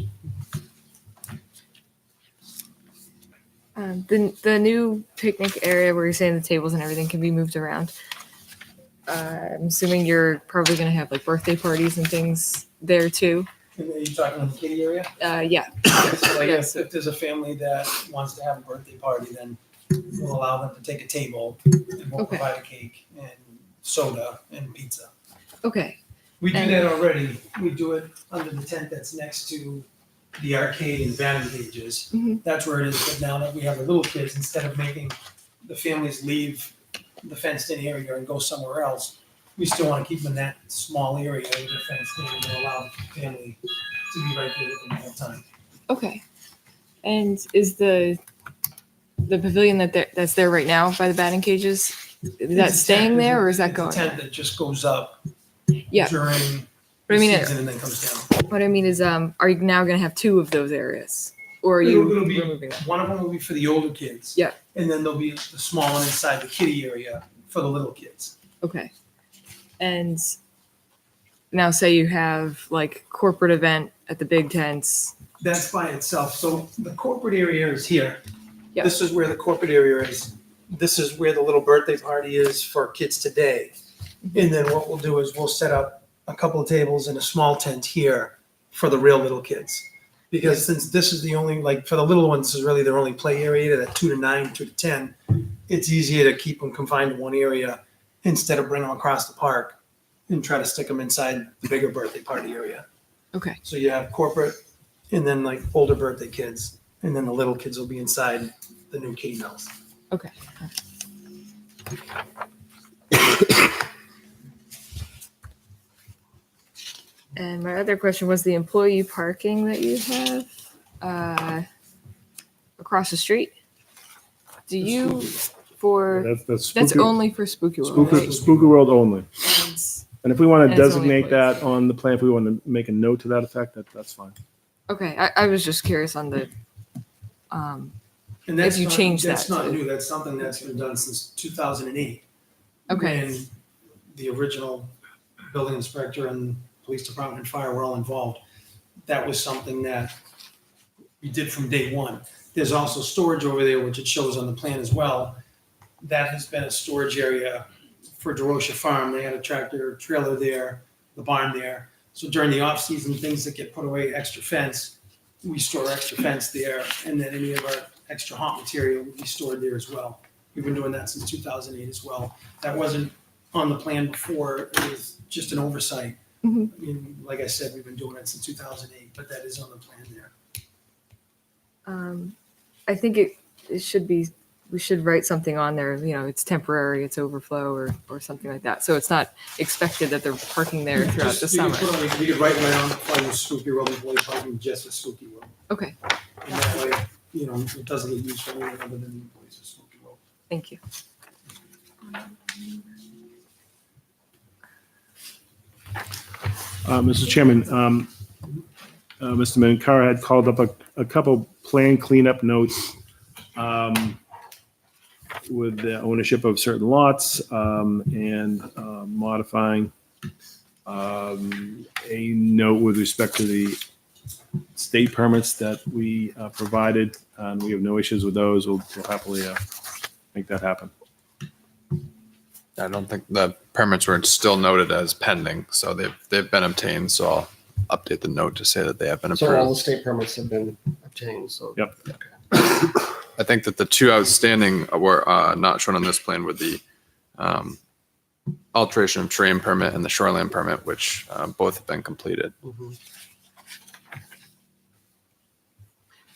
The new picnic area where you're saying the tables and everything can be moved around. I'm assuming you're probably going to have like birthday parties and things there too. Are you talking in the kitty area? Yeah. So like Yes. if there's a family that wants to have a birthday party, then we'll allow them to take a table and we'll Okay. provide a cake and soda and pizza. Okay. We do And- that already. We do it under the tent that's next to the arcade and batting cages. Mhm. That's where it is. But now that we have the little kids, instead of making the families leave the fenced-in area and go somewhere else, we still want to keep them in that small area with the fenced in and allow the family to be right there with them the whole time. Okay. And is the pavilion that's there right now by the batting cages, is that It's a staying tent. there or is that It's a going? tent that just goes up Yeah. during But I the mean, season and then comes down. what I mean is, are you now going to have two of those areas, or are you It'll be, removing that? one of them will be for the older kids. Yeah. And then there'll be the small one inside the kiddie area for the little kids. Okay. And now, say you have like corporate event at the big tents. That's by itself. So the corporate area is here. Yeah. This is where the corporate area is. This is where the little birthday party is for kids today. And then what we'll do is we'll set up a couple of tables in a small tent here for the real little kids. Because since this is the only, like for the little ones, this is really their only play area, that 2 to 9, 2 to 10. It's easier to keep them confined to one area instead of bring them across the park and try to stick them inside the bigger birthday party area. Okay. So you have corporate and then like older birthday kids, and then the little kids will be inside the new kitty house. Okay. And my other question was the employee parking that you have across the street. Do you for That's that's Spooky- only for Spooky World, Spooky, right? Spooky World only. And if we want and to it's only designate that on the plan, if we want to make a note to that effect, that's fine. Okay, I was just curious on the And that's if you not, change that's that. not new. That's something that's been done since 2008. Okay. When the original building inspector and police department and fire were all involved. That was something that we did from day one. There's also storage over there, which it shows on the plan as well. That has been a storage area for DeRocha Farm. They had a tractor trailer there, the barn there. So during the off season, things that get put away, extra fence, we store extra fence there. And then any of our extra haunt material would be stored there as well. We've been doing that since 2008 as well. That wasn't on the plan before. It was just an oversight. Mhm. I mean, like I said, we've been doing it since 2008, but that is on the plan there. I think it should be, we should write something on there, you know, it's temporary, it's overflow or something like that. So it's not expected that they're parking there throughout the Just- you could summer. put on- You could write right on the front of Spooky World, employee parking just at Spooky World. Okay, And that way, you know, it doesn't get used for anything other than the employees of Spooky World. thank you. Mr. Chairman, Mr. Mankara had called up a couple plan cleanup notes with the ownership of certain lots and modifying a note with respect to the state permits that we provided. And we have no issues with those. We'll happily make that happen. I don't think the permits were still noted as pending, so they've been obtained. So I'll update the note to say that they have been So all the approved. state permits have been obtained, so. Yep. I think that the two outstanding were not shown on this plan with the alteration of terrain permit and the shoreline permit, which both have been completed. Mhm.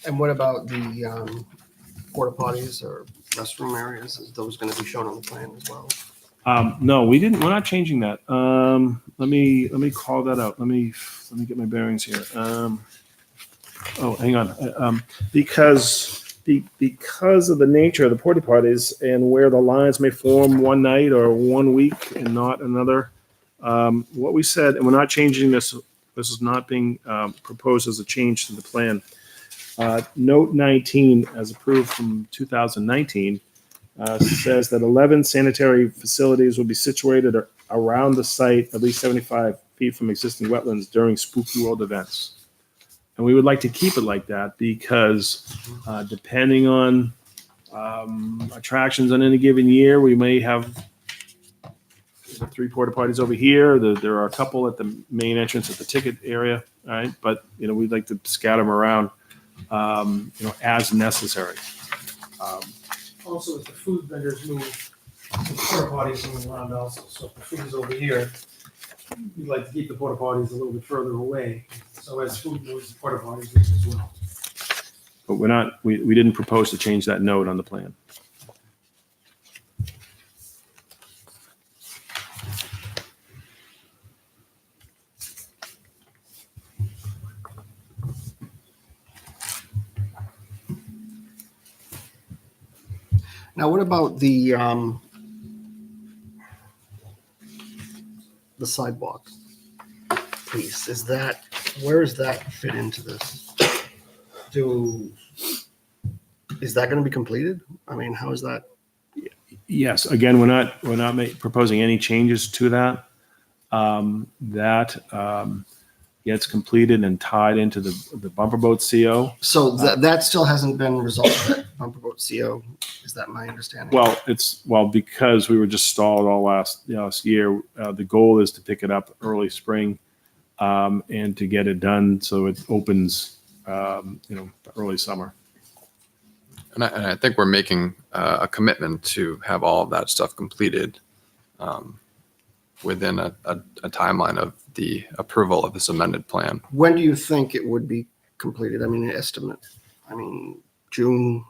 And what about the porta potties or restroom areas? Is those going to be shown on the plan as well? No, we didn't. We're not changing that. Let me call that out. Let me get my bearings here. Hang on. Because of the nature of the porta potties and where the lines may form one night or 1 week and not another, what we said, and we're not changing this. This is not being proposed as a change to the plan. Note 19, as approved from 2019. Says that 11 sanitary facilities will be situated around the site at least 75 feet from existing wetlands during Spooky World events. And we would like to keep it like that because depending on attractions on any given year. We may have 3 porta potties over here. There are a couple at the main entrance at the ticket area. All right, but we'd like to scatter them around, as necessary. Also, if the food vendors move, the porta potties move around also. So if the food is over here, we'd like to keep the porta potties a little bit further away. So as food moves, the porta potties move as well. But we didn't propose to change that note on the plan. Now, what about the sidewalk piece? Where does that fit into this? Is that going to be completed? I mean, how is that? Yes, again, we're not proposing any changes to that. That gets completed and tied into the bumper boat CO. So that still hasn't been resolved, that bumper boat CO? Is that my understanding? Well, because we were just stalled all last year, the goal is to pick it up early spring, and to get it done so it opens, early summer. And I think we're making a commitment to have all of that stuff completed within a timeline of the approval of this amended plan. When do you think it would be completed? I mean, an estimate. I mean, June.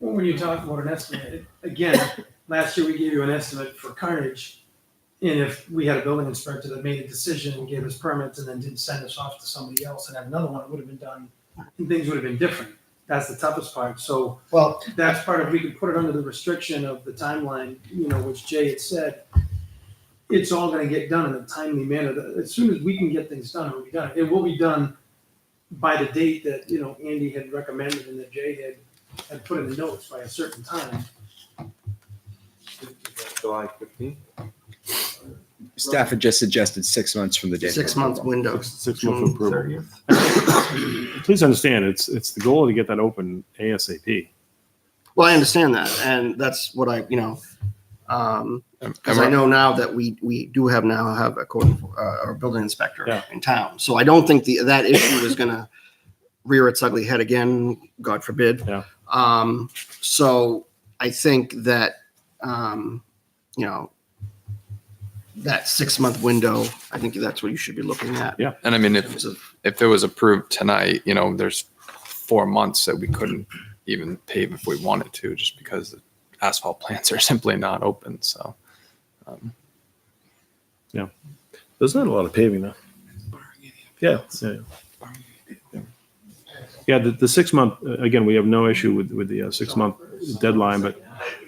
Well, when you talk about an estimate, again, last year we gave you an estimate for Carnage. And if we had a building inspector that made a decision and gave us permits and then didn't send us off to somebody else and had another one, it would have been done and things would have been different. That's the toughest part. So that's part of, we could put it under the restriction of the timeline, which Jay had said. It's all going to get done in a timely manner. As soon as we can get things done, it will be done. It will be done by the date that, Andy had recommended and that Jay had put in the notes by a certain time. July 15th. Staff had just suggested 6 months from the date. 6 months window. 6 months approval. Please understand, it's the goal to get that open ASAP. Well, I understand that, and that's what because I know now that we do have a code or building inspector in town. So I don't think that issue is going to rear its ugly head again, God forbid. Yeah. So I think that that 6 month window, I think that's what you should be looking at. Yeah. And I mean, if it was approved tonight, there's 4 months that we couldn't even pave if we wanted to, just because the asphalt plants are simply not open. So, yeah, there's not a lot of paving though. Yeah. Yeah. The 6 month, again, we have no issue with the 6 month deadline, but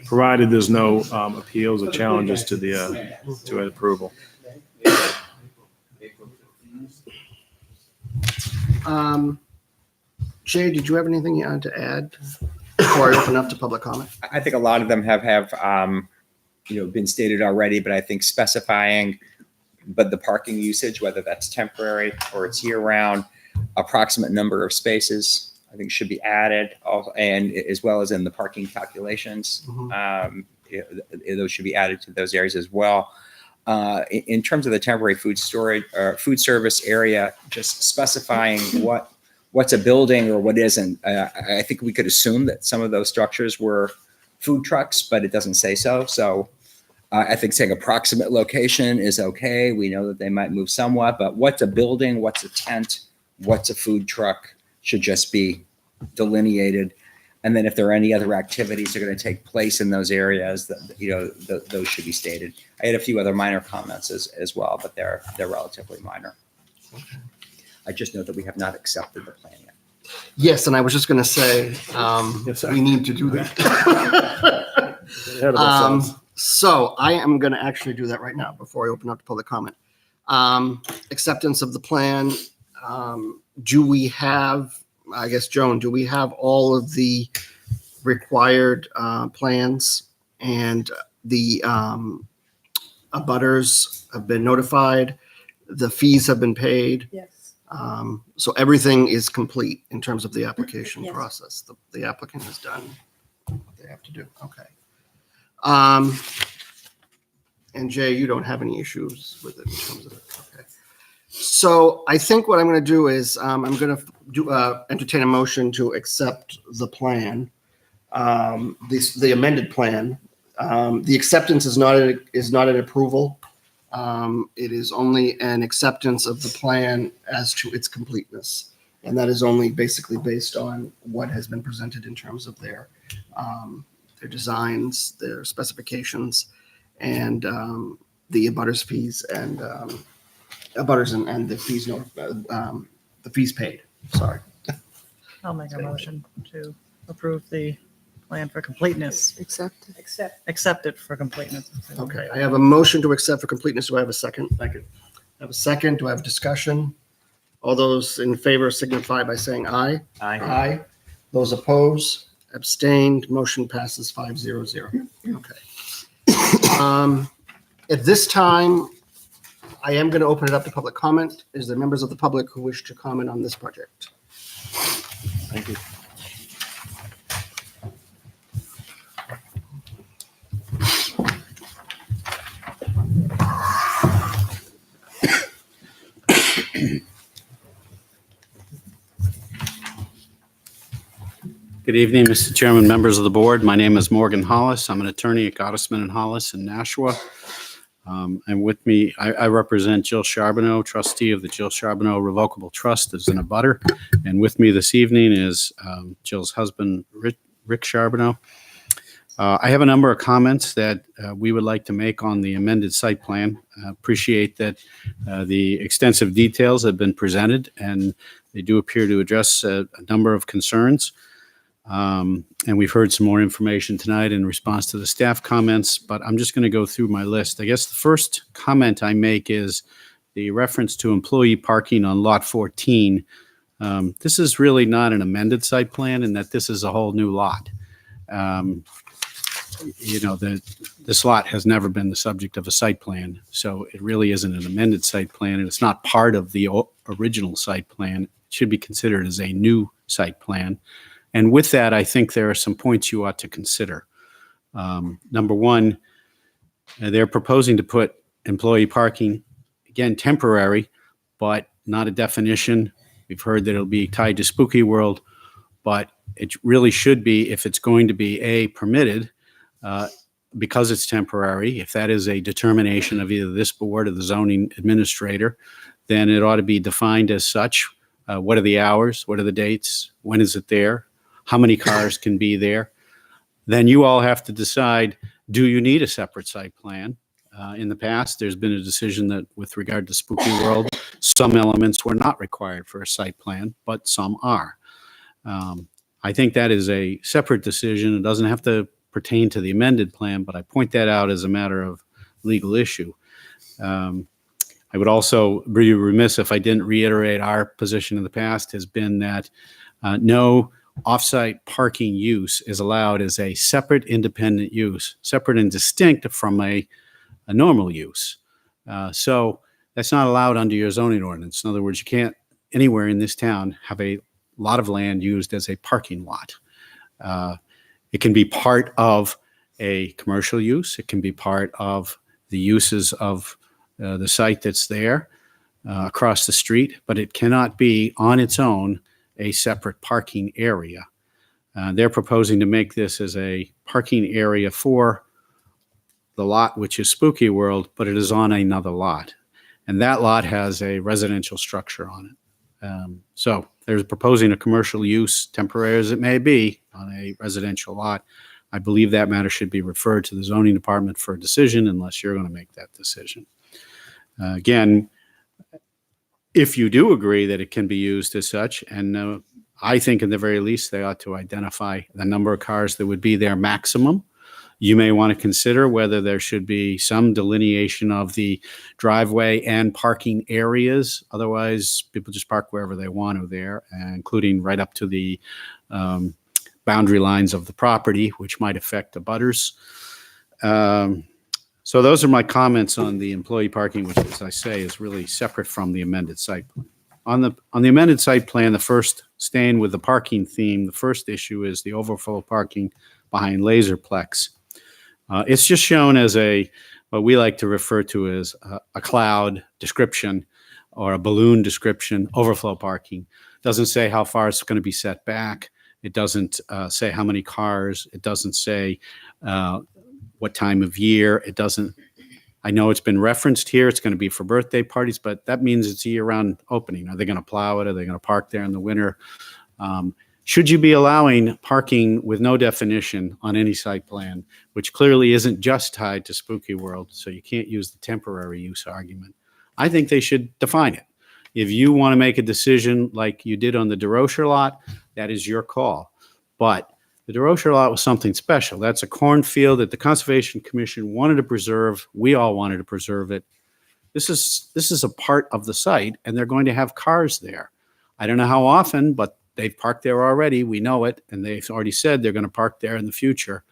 provided there's no appeals or challenges to to approval. Jay, did you have anything you had to add before I open up to public comment? I think a lot of them have been stated already, but I think specifying the parking usage, whether that's temporary or it's year round, approximate number of spaces, I think should be added, and as well as in the parking calculations, those should be added to those areas as well. In terms of the temporary food storage or food service area, just specifying what's a building or what isn't. I think we could assume that some of those structures were food trucks, but it doesn't say so. So I think saying approximate location is okay. We know that they might move somewhat, but what's a building, what's a tent, what's a food truck should just be delineated. And then if there are any other activities that are going to take place in those areas, those should be stated. I had a few other minor comments as well, but they're relatively minor. Okay. I just know that we have not accepted the plan yet. Yes, and I was just going to say, we need to do that. So I am going to actually do that right now before I open up to public comment. Acceptance of the plan. Do we have, I guess, Joan, do we have all of the required plans and the abutters have been notified? The fees have been paid? Yes. So everything is complete in terms of the application Yes. process. The applicant has done they have to do. Okay. And Jay, you don't have any issues with it in terms of it. Okay. So I think what I'm going to do is I'm going to entertain a motion to accept the plan, the amended plan. The acceptance is not an approval. It is only an acceptance of the plan as to its completeness. And that is only basically based on what has been presented in terms of their designs, their specifications, and the abutters fees and abutters and the fees the fees paid. Sorry. I'll make a motion to approve the plan for completeness. Accept it for completeness. Okay, I have a motion to accept for completeness. Do I have a second? Second. I have a second. Do I have discussion? All those in favor signify by saying aye. Aye. Aye. Those opposed, abstained, motion passes 5-0-0. Okay. At this time, I am going to open it up to public comment. Is there members of the public who wish to comment on this project? Thank you. Good evening, Mr. Chairman, members of the board. My name is Morgan Hollis. I'm an attorney at Gottesman and Hollis in Nashua. And with me, I represent Jill Charbonneau, trustee of the Jill Charbonneau Revocable Trust as an abutter. And with me this evening is Jill's husband, Rick Charbonneau. I have a number of comments that we would like to make on the amended site plan. Appreciate that the extensive details have been presented and they do appear to address a number of concerns. And we've heard some more information tonight in response to the staff comments, but I'm just going to go through my list. I guess the first comment I make is the reference to employee parking on lot 14. This is really not an amended site plan in that this is a whole new lot. This lot has never been the subject of a site plan, so it really isn't an amended site plan, and it's not part of the original site plan. It should be considered as a new site plan. And with that, I think there are some points you ought to consider. Number one, they're proposing to put employee parking, again, temporary, but not a definition. We've heard that it'll be tied to Spooky World, but it really should be, if it's going to be permitted, because it's temporary, if that is a determination of either this board or the zoning administrator, then it ought to be defined as such. What are the hours? What are the dates? When is it there? How many cars can be there? Then you all have to decide, do you need a separate site plan? In the past, there's been a decision that with regard to Spooky World, some elements were not required for a site plan, but some are. I think that is a separate decision. It doesn't have to pertain to the amended plan, but I point that out as a matter of legal issue. I would also be remiss if I didn't reiterate our position in the past has been that no off-site parking use is allowed as a separate independent use, separate and distinct from a normal use. So that's not allowed under your zoning ordinance. In other words, you can't anywhere in this town have a lot of land used as a parking lot. It can be part of a commercial use. It can be part of the uses of the site that's there across the street, but it cannot be on its own a separate parking area. They're proposing to make this as a parking area for the lot, which is Spooky World, but it is on another lot. And that lot has a residential structure on it. So they're proposing a commercial use, temporary as it may be, on a residential lot. I believe that matter should be referred to the zoning department for a decision unless you're going to make that decision. Again, if you do agree that it can be used as such, and I think in the very least they ought to identify the number of cars that would be there maximum. You may want to consider whether there should be some delineation of the driveway and parking areas. Otherwise, people just park wherever they want to there, including right up to the boundary lines of the property, which might affect the abutters. So those are my comments on the employee parking, which, as I say, is really separate from the amended site plan. On the amended site plan, the first, staying with the parking theme, the first issue is the overflow parking behind Laserplex. It's just shown as what we like to refer to as a cloud description or a balloon description, overflow parking. Doesn't say how far it's going to be set back. It doesn't say how many cars. It doesn't say what time of year. It doesn't. I know it's been referenced here. It's going to be for birthday parties, but that means it's a year-round opening. Are they going to plow it? Are they going to park there in the winter? Should you be allowing parking with no definition on any site plan, which clearly isn't just tied to Spooky World, so you can't use the temporary use argument? I think they should define it. If you want to make a decision like you did on the DeRocher lot, that is your call. But the DeRocher lot was something special. That's a cornfield that the Conservation Commission wanted to preserve. We all wanted to preserve it. This is a part of the site, and they're going to have cars there. I don't know how often, but they've parked there already. We know it, and they've already said they're going to park there in the future.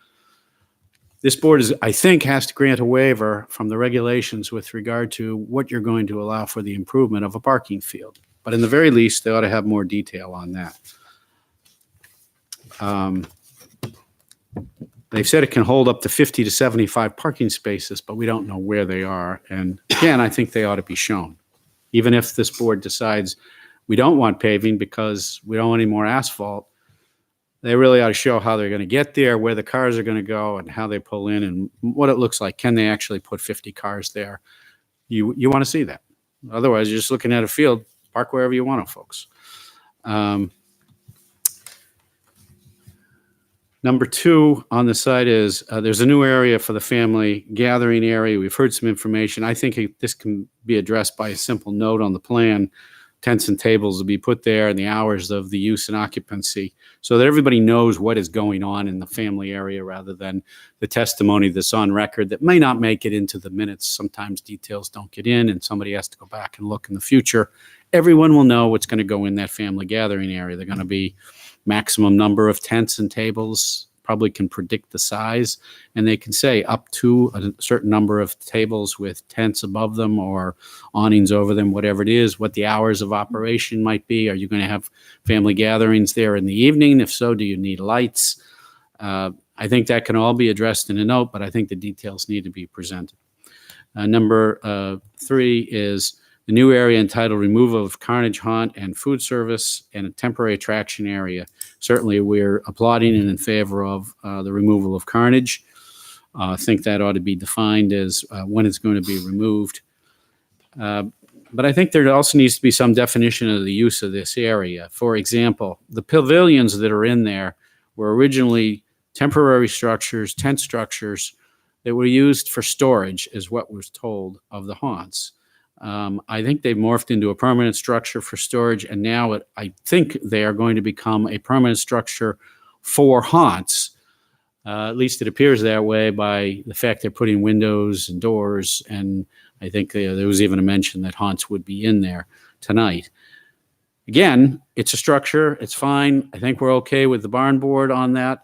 This board I think, has to grant a waiver from the regulations with regard to what you're going to allow for the improvement of a parking field. But in the very least, they ought to have more detail on that. They've said it can hold up to 50 to 75 parking spaces, but we don't know where they are. And again, I think they ought to be shown. Even if this board decides we don't want paving because we don't want any more asphalt, they really ought to show how they're going to get there, where the cars are going to go, and how they pull in, and what it looks like. Can they actually put 50 cars there? You want to see that. Otherwise, you're just looking at a field. Park wherever you want to, folks. Number two on the site is there's a new area for the family gathering area. We've heard some information. I think this can be addressed by a simple note on the plan. Tents and tables will be put there and the hours of the use and occupancy so that everybody knows what is going on in the family area rather than the testimony that's on record that may not make it into the minutes. Sometimes details don't get in and somebody has to go back and look in the future. Everyone will know what's going to go in that family gathering area. They're going to be maximum number of tents and tables, probably can predict the size, and they can say up to a certain number of tables with tents above them or awnings over them, whatever it is, what the hours of operation might be. Are you going to have family gatherings there in the evening? If so, do you need lights? I think that can all be addressed in a note, but I think the details need to be presented. Number three is the new area entitled Removal of Carnage Haunt and Food Service and a Temporary Attraction Area. Certainly, we're applauding and in favor of the removal of carnage. I think that ought to be defined as when it's going to be removed. But I think there also needs to be some definition of the use of this area. For example, the pavilions that are in there were originally temporary structures, tent structures that were used for storage, is what was told of the haunts. I think they've morphed into a permanent structure for storage, and now I think they are going to become a permanent structure for haunts. At least it appears that way by the fact they're putting windows and doors, and I think there was even a mention that haunts would be in there tonight. Again, it's a structure. It's fine. I think we're okay with the barn board on that.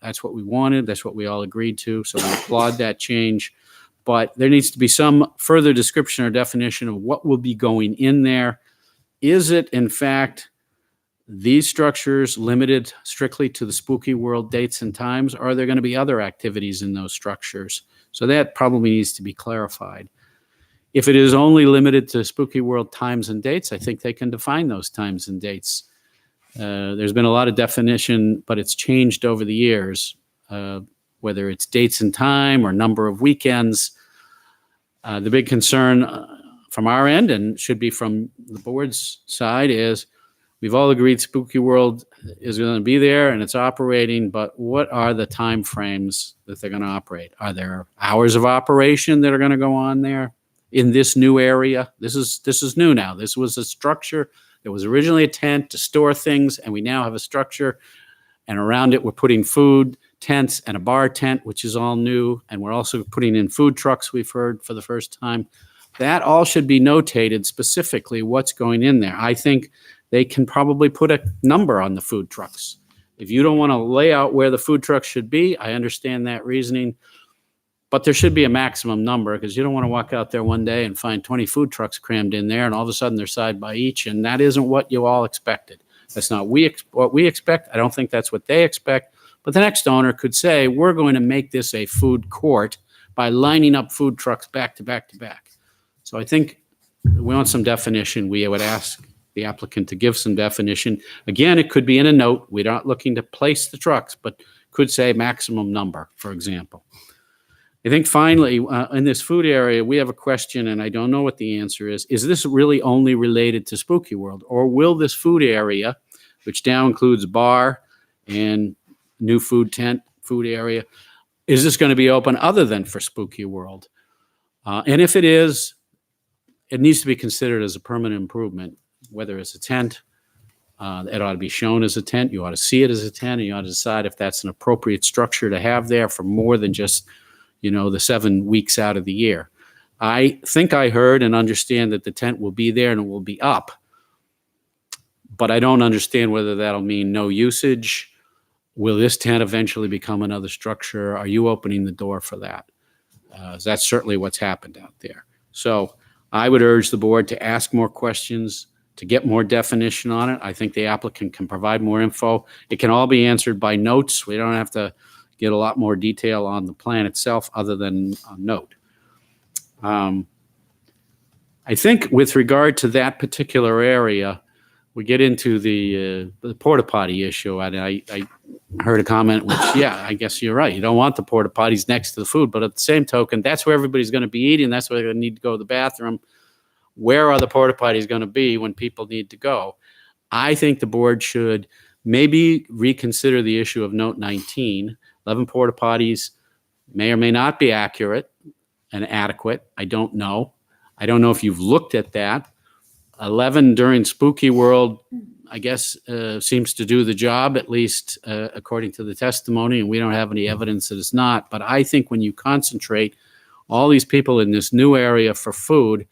That's what we wanted. That's what we all agreed to, so we applaud that change. But there needs to be some further description or definition of what will be going in there. Is it, in fact, these structures limited strictly to the Spooky World dates and times, or are there going to be other activities in those structures? So that probably needs to be clarified. If it is only limited to Spooky World times and dates, I think they can define those times and dates. There's been a lot of definition, but it's changed over the years. Whether it's dates and time or number of weekends. The big concern from our end, and should be from the board's side, is we've all agreed Spooky World is going to be there and it's operating, but what are the time frames that they're going to operate? Are there hours of operation that are going to go on there in this new area? This is new now. This was a structure that was originally a tent to store things, and we now have a structure, and around it we're putting food, tents, and a bar tent, which is all new. And we're also putting in food trucks, we've heard for the first time. That all should be notated specifically what's going in there. I think they can probably put a number on the food trucks. If you don't want to lay out where the food trucks should be, I understand that reasoning. But there should be a maximum number, because you don't want to walk out there one day and find 20 food trucks crammed in there, and all of a sudden they're side by each, and that isn't what you all expected. That's not what we expect. I don't think that's what they expect. But the next owner could say, we're going to make this a food court by lining up food trucks back to back to back. So I think we want some definition. We would ask the applicant to give some definition. Again, it could be in a note. We're not looking to place the trucks, but could say maximum number, for example. I think finally, in this food area, we have a question, and I don't know what the answer is. Is this really only related to Spooky World, or will this food area, which now includes bar and new food tent, food area, is this going to be open other than for Spooky World? And if it is, it needs to be considered as a permanent improvement, whether it's a tent, it ought to be shown as a tent, you ought to see it as a tent, and you ought to decide if that's an appropriate structure to have there for more than just, the 7 weeks out of the year. I think I heard and understand that the tent will be there and it will be up, but I don't understand whether that'll mean no usage. Will this tent eventually become another structure? Are you opening the door for that? That's certainly what's happened out there. So I would urge the board to ask more questions, to get more definition on it. I think the applicant can provide more info. It can all be answered by notes. We don't have to get a lot more detail on the plan itself other than a note. I think with regard to that particular area, we get into the porta potty issue. And I heard a comment, which, yeah, I guess you're right. You don't want the porta potties next to the food, but at the same token, that's where everybody's going to be eating. That's where they're going to need to go to the bathroom. Where are the porta potties going to be when people need to go? I think the board should maybe reconsider the issue of note 19. 11 porta potties may or may not be accurate and adequate. I don't know. I don't know if you've looked at that. 11 during Spooky World, I guess, seems to do the job, at least according to the testimony, and we don't have any evidence that it's not. But I think when you concentrate all these people in this new area for food,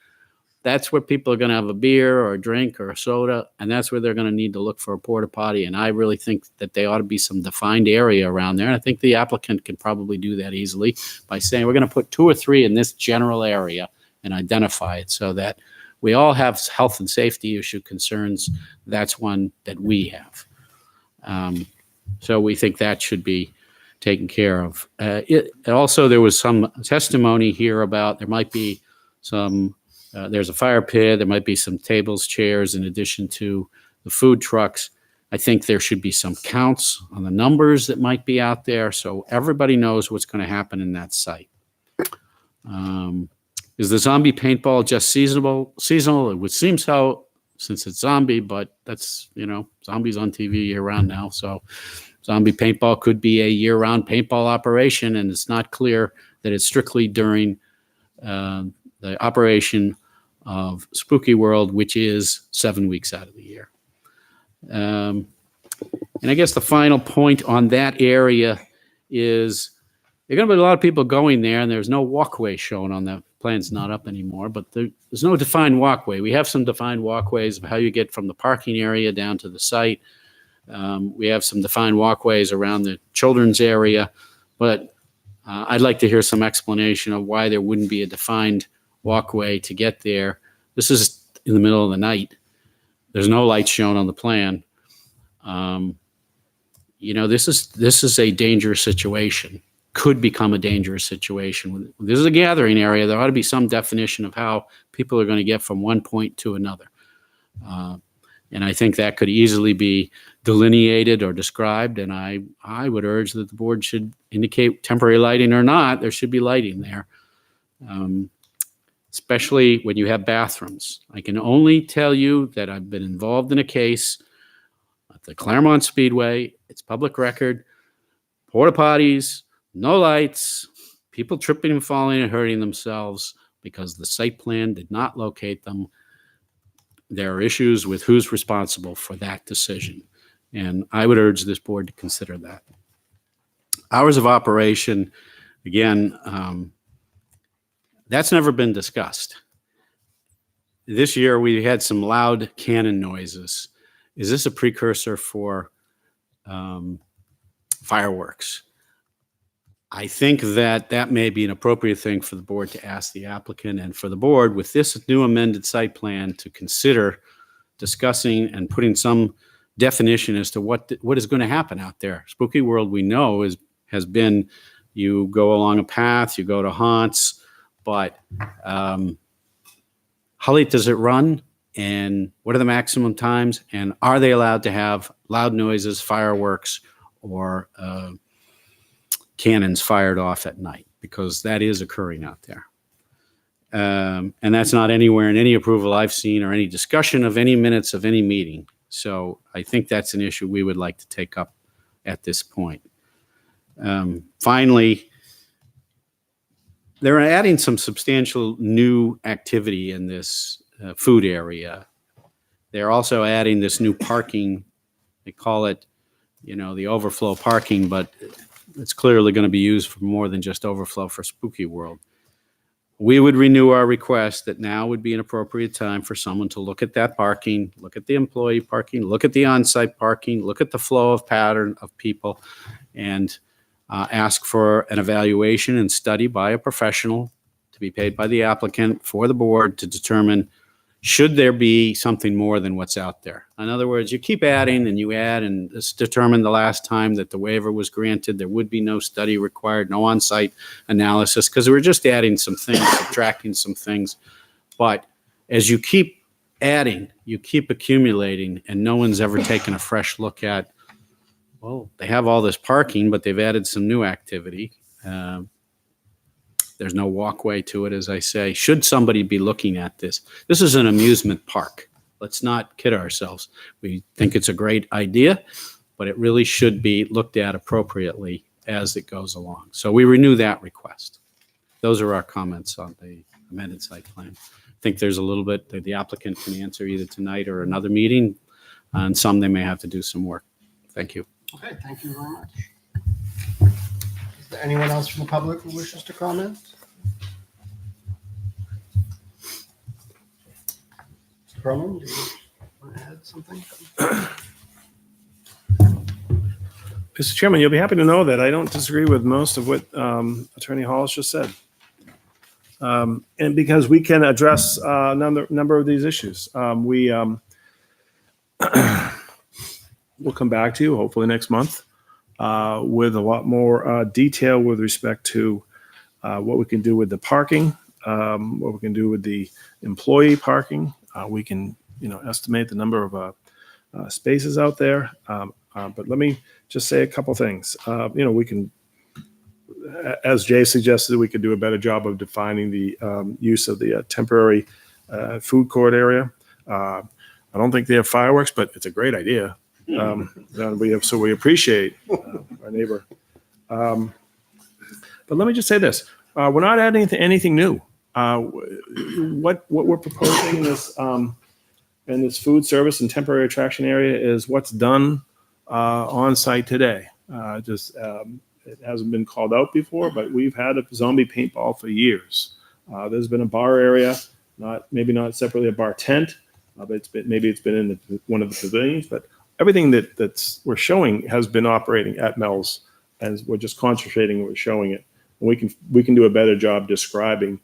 that's where people are going to have a beer or a drink or a soda, and that's where they're going to need to look for a porta potty. And I really think that they ought to be some defined area around there. And I think the applicant can probably do that easily by saying we're going to put 2 or 3 in this general area and identify it so that we all have health and safety issue concerns. That's one that we have. So we think that should be taken care of. Also, there was some testimony here about there might be some there's a fire pit. There might be some tables, chairs, in addition to the food trucks. I think there should be some counts on the numbers that might be out there so everybody knows what's going to happen in that site. Is the zombie paintball just seasonal? It would seem so since it's zombie, but that's, zombies on TV year-round now. So zombie paintball could be a year-round paintball operation, and it's not clear that it's strictly during the operation of Spooky World, which is 7 weeks out of the year. And I guess the final point on that area is there are going to be a lot of people going there, and there's no walkway shown on the plan's not up anymore, but there's no defined walkway. We have some defined walkways of how you get from the parking area down to the site. We have some defined walkways around the children's area, but I'd like to hear some explanation of why there wouldn't be a defined walkway to get there. This is in the middle of the night. There's no lights shown on the plan. This is a dangerous situation. Could become a dangerous situation. This is a gathering area. There ought to be some definition of how people are going to get from one point to another. And I think that could easily be delineated or described. And I would urge that the board should indicate temporary lighting or not. There should be lighting there. Especially when you have bathrooms. I can only tell you that I've been involved in a case at the Claremont Speedway. It's public record. Porta potties, no lights, people tripping and falling and hurting themselves because the site plan did not locate them. There are issues with who's responsible for that decision. And I would urge this board to consider that. Hours of operation, again, that's never been discussed. This year we had some loud cannon noises. Is this a precursor for fireworks? I think that may be an appropriate thing for the board to ask the applicant and for the board with this new amended site plan to consider discussing and putting some definition as to what is going to happen out there. Spooky World, we know, has been you go along a path, you go to haunts, but how late does it run? And what are the maximum times? And are they allowed to have loud noises, fireworks, or cannons fired off at night? Because that is occurring out there. And that's not anywhere in any approval I've seen or any discussion of any minutes of any meeting. So I think that's an issue we would like to take up at this point. Finally, they're adding some substantial new activity in this food area. They're also adding this new parking. They call it, the overflow parking, but it's clearly going to be used for more than just overflow for Spooky World. We would renew our request that now would be an appropriate time for someone to look at that parking, look at the employee parking, look at the on-site parking, look at the flow of pattern of people, and ask for an evaluation and study by a professional to be paid by the applicant for the board to determine should there be something more than what's out there. In other words, you keep adding and you add, and it's determined the last time that the waiver was granted, there would be no study required, no on-site analysis, because we're just adding some things, subtracting some things. But as you keep adding, you keep accumulating, and no one's ever taken a fresh look at, well, they have all this parking, but they've added some new activity. There's no walkway to it, as I say. Should somebody be looking at this? This is an amusement park. Let's not kid ourselves. We think it's a great idea, but it really should be looked at appropriately as it goes along. So we renew that request. Those are our comments on the amended site plan. I think there's a little bit that the applicant can answer either tonight or another meeting. On some, they may have to do some work. Thank you. Okay, thank you very much. Is there anyone else from the public who wishes to comment? Mr. Perlman, do you want to add something? Mr. Chairman, you'll be happy to know that I don't disagree with most of what Attorney Hollis just said. And because we can address a number of these issues. We'll come back to you hopefully next month with a lot more detail with respect to what we can do with the parking, what we can do with the employee parking. We can, estimate the number of spaces out there. But let me just say a couple things. We can, as Jay suggested, we could do a better job of defining the use of the temporary food court area. I don't think they have fireworks, but it's a great idea. We appreciate our neighbor. But let me just say this: we're not adding anything new. What we're proposing in this food service and temporary attraction area is what's done on site today. It hasn't been called out before, but we've had a zombie paintball for years. There's been a bar area, maybe not separately a bar tent, but it's been in one of the pavilions. But everything that's we're showing has been operating at Mel's, and we're just concentrating. We're showing it. And we can do a better job describing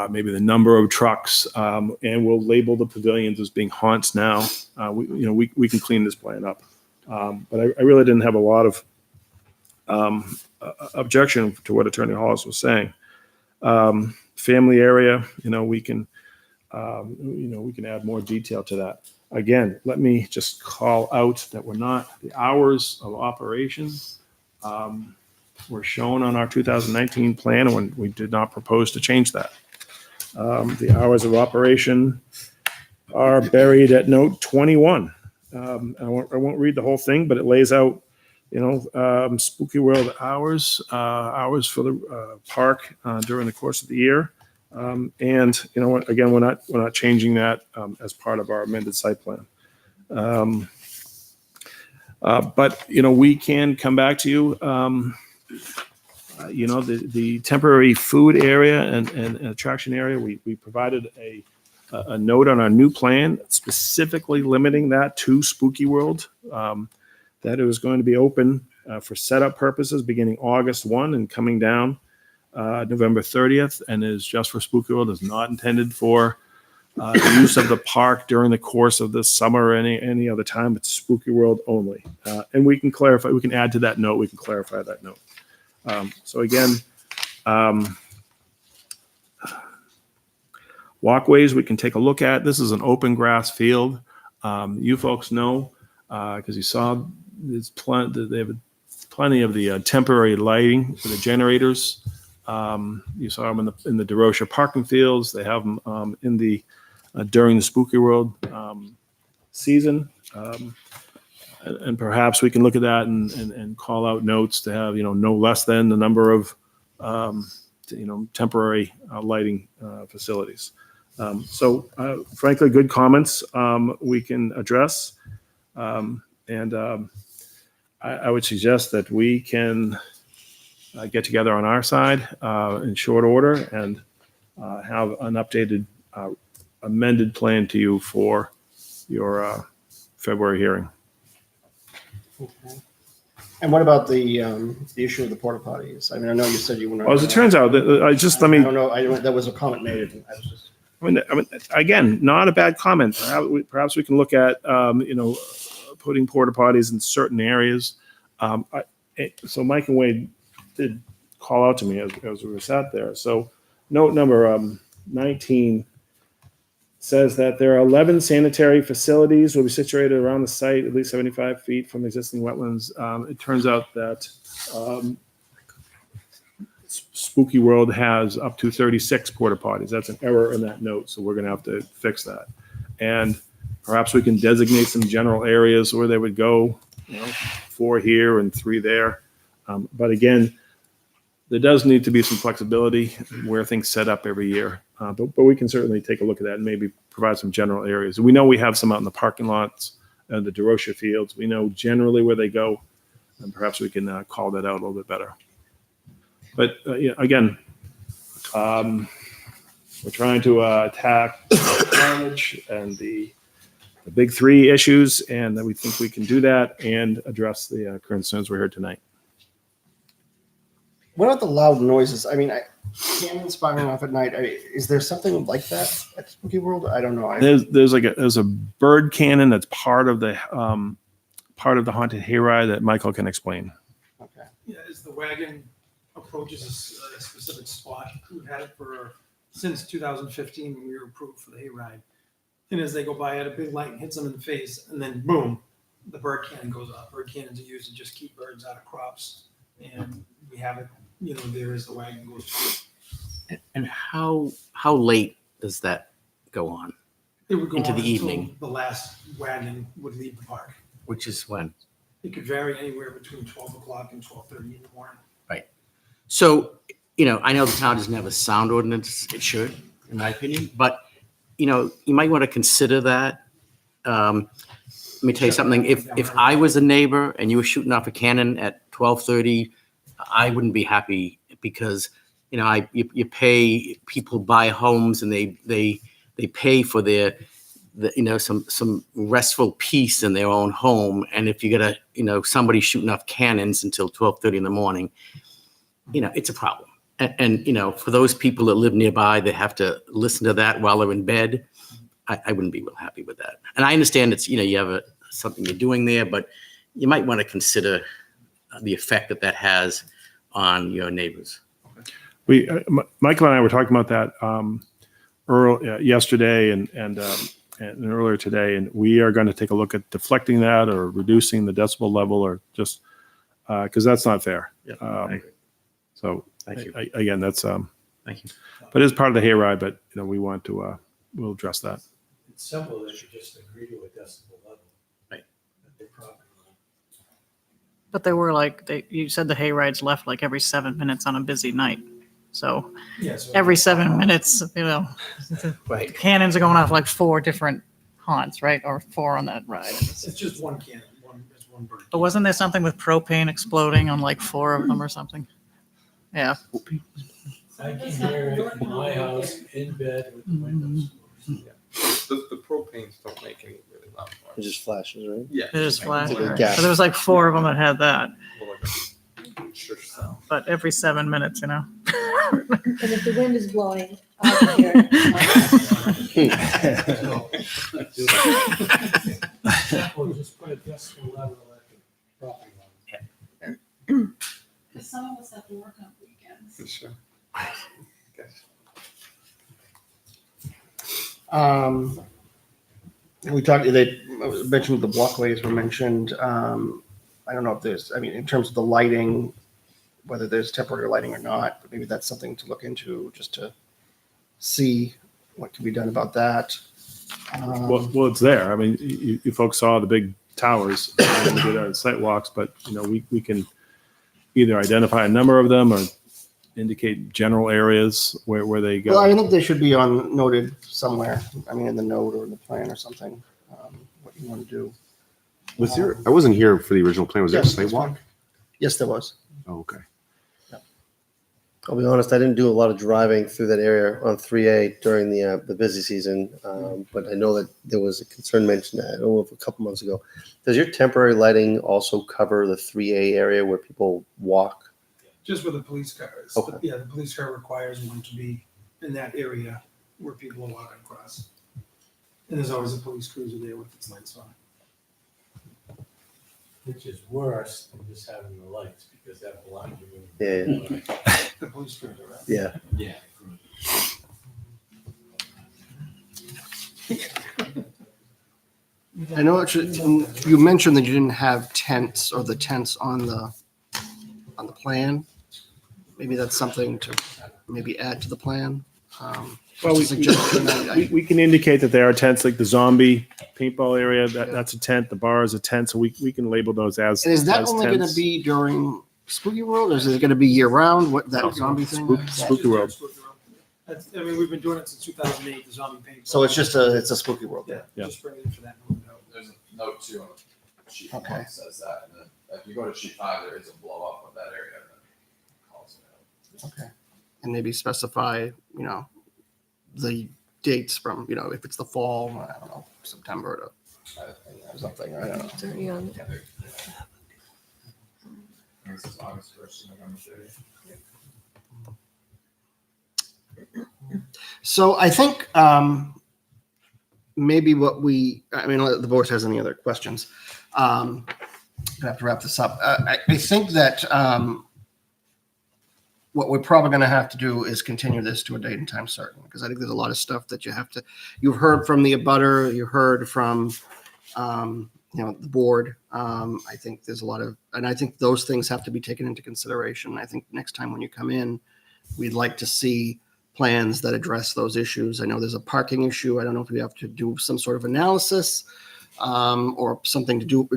maybe the number of trucks, and we'll label the pavilions as being haunts now. We can clean this plan up. But I really didn't have a lot of objection to what Attorney Hollis was saying. Family area, we can add more detail to that. Again, let me just call out that the hours of operation were shown on our 2019 plan when we did not propose to change that. The hours of operation are buried at note 21. I won't read the whole thing, but it lays out, Spooky World hours for the park during the course of the year. And again, we're not changing that as part of our amended site plan. But we can come back to you. The temporary food area and attraction area, we provided a note on our new plan specifically limiting that to Spooky World, that it was going to be open for setup purposes beginning August 1 and coming down November 30th, and is just for Spooky World, is not intended for use of the park during the course of this summer or any other time. It's Spooky World only. And we can clarify, we can add to that note, we can clarify that note. So again, walkways we can take a look at. This is an open grass field. You folks know, because you saw there's they have plenty of the temporary lighting for the generators. You saw them in the DeRocher parking fields. They have them in the during the Spooky World season. And perhaps we can look at that and call out notes to have, no less than the number of, temporary lighting facilities. So frankly, good comments we can address. I would suggest that we can get together on our side in short order and have an updated, amended plan to you for your February hearing. Okay. And what about the issue of the porta potties? I mean, I know you said you were. Well, as it turns out, I don't know. That was a comment made. I mean, again, not a bad comment. Perhaps we can look at, putting porta potties in certain areas. So Mike and Wade did call out to me as we were sat there. So note number 19 says that there are 11 sanitary facilities will be situated around the site at least 75 feet from existing wetlands. It turns out that Spooky World has up to 36 porta potties. That's an error in that note, so we're going to have to fix that. And perhaps we can designate some general areas where they would go, 4 here and 3 there. But again, there does need to be some flexibility where things set up every year. But we can certainly take a look at that and maybe provide some general areas. We know we have some out in the parking lots and the DeRocher fields. We know generally where they go, and perhaps we can call that out a little bit better. But again, we're trying to attack damage and the big 3 issues, and that we think we can do that and address the concerns we heard tonight. What about the loud noises? I mean, cannons firing off at night. Is there something like that at Spooky World? I don't know. There's a bird cannon that's part of the haunted hayride that Michael can explain. Okay. Yeah, as the wagon approaches a specific spot, we've had it since 2015 when we were approved for the hayride. And as they go by at a big light and hits them in the face, and then boom, the bird cannon goes off. Bird cannons are used to just keep birds out of crops. And we have it, there as the wagon goes. And how late does that go on? It would go into on the until evening, the last wagon would leave the park. which is when? It could vary anywhere between 12 o'clock and 12:30 in the morning. Right. So, I know the town doesn't have a sound ordinance. It should, in my opinion, but, you might want to consider that. Let me tell you something. If I was a neighbor and you were shooting off a cannon at 12:30, I wouldn't be happy because, you pay, people buy homes and they pay for their some restful peace in their own home. And if you get somebody shooting off cannons until 12:30 in the morning, it's a problem. And for those people that live nearby, they have to listen to that while they're in bed. I wouldn't be real happy with that. And I understand it's, you have something you're doing there, but you might want to consider the effect that has on your neighbors. Michael and I were talking about that yesterday and earlier today, and we are going to take a look at deflecting that or reducing the decibel level, or just because that's not fair. Yeah, so thank you. Again, that's thank you. But it's part of the hayride. But we want to we'll address that. It's simple, they should just agree to a decibel level. Right. At their property line. But they were you said the hayrides left every 7 minutes on a busy night. So Yeah, so every 7 minutes, Right. cannons are going off 4 different haunts, right? Or 4 on that ride. It's just one cannon, there's one bird. But wasn't there something with propane exploding on 4 of them or something? Yeah. I can hear it in my house, in bed with the windows. The propanes don't make any really loud noise. It just flashes, right? Yeah. It just flashed. It's like a So gas. there was 4 of them that had that. Sure. But every 7 minutes, And if the wind is blowing, Just put a decimal level at the property line. Because some of us have to work on weekends. For sure. We talked, they mentioned the walkways were mentioned. I don't know if there's, I mean, in terms of the lighting, whether there's temporary lighting or not, but maybe that's something to look into just to see what can be done about that. Well, it's there. I mean, you folks saw the big towers when we did our site walks, but we can either identify a number of them or indicate general areas where they go. Well, I think they should be noted somewhere. I mean, in the note or in the plan or something, what you want to do. Was there, I wasn't here for the original plan. Was there a Yes, sidewalk? Yes, there was. Oh, okay. I'll be honest, I didn't do a lot of driving through that area on 3A during the busy season, but I know that there was a concern mentioned, I don't know if a couple months ago. Does your temporary lighting also cover the 3A area where people walk? Just with the police cars. Okay. Yeah, the police car requires one to be in that area where people are walking across. And there's always a police cruiser there with its lights on. Which is worse than just having the lights, because that blinds you. Yeah. The police cruiser, right? Yeah. Yeah. I know you mentioned that you didn't have tents or the tents on the plan. Maybe that's something to maybe add to the plan. Well, we can indicate that there are tents, like the zombie paintball area, that's a tent, the bar is a tent, so we can label those as And is that as only going to tents. be during Spooky World, or is it going to be year round? What that zombie thing? Spooky World. That's, I mean, we've been doing it since 2008, the zombie paint. So it's a Spooky World. Yeah, Yeah. just bring it in for that window. There's a note too on sheet Okay. one that says that, and then if you go to sheet 5, there is a blow up of that area. And then it calls it out. Okay. And maybe specify, the dates from, if it's the fall, I don't know, September to something, I don't know. It's already on. Yeah, this is August 1st to November 30th. So I think maybe the board has any other questions. I have to wrap this up. I think that what we're probably going to have to do is continue this to a date and time certain, because I think there's a lot of stuff that you've heard from the abutter, you heard from, the board. I think there's a lot and I think those things have to be taken into consideration. I think next time when you come in, we'd like to see plans that address those issues. I know there's a parking issue. I don't know if we have to do some sort of analysis or something to do.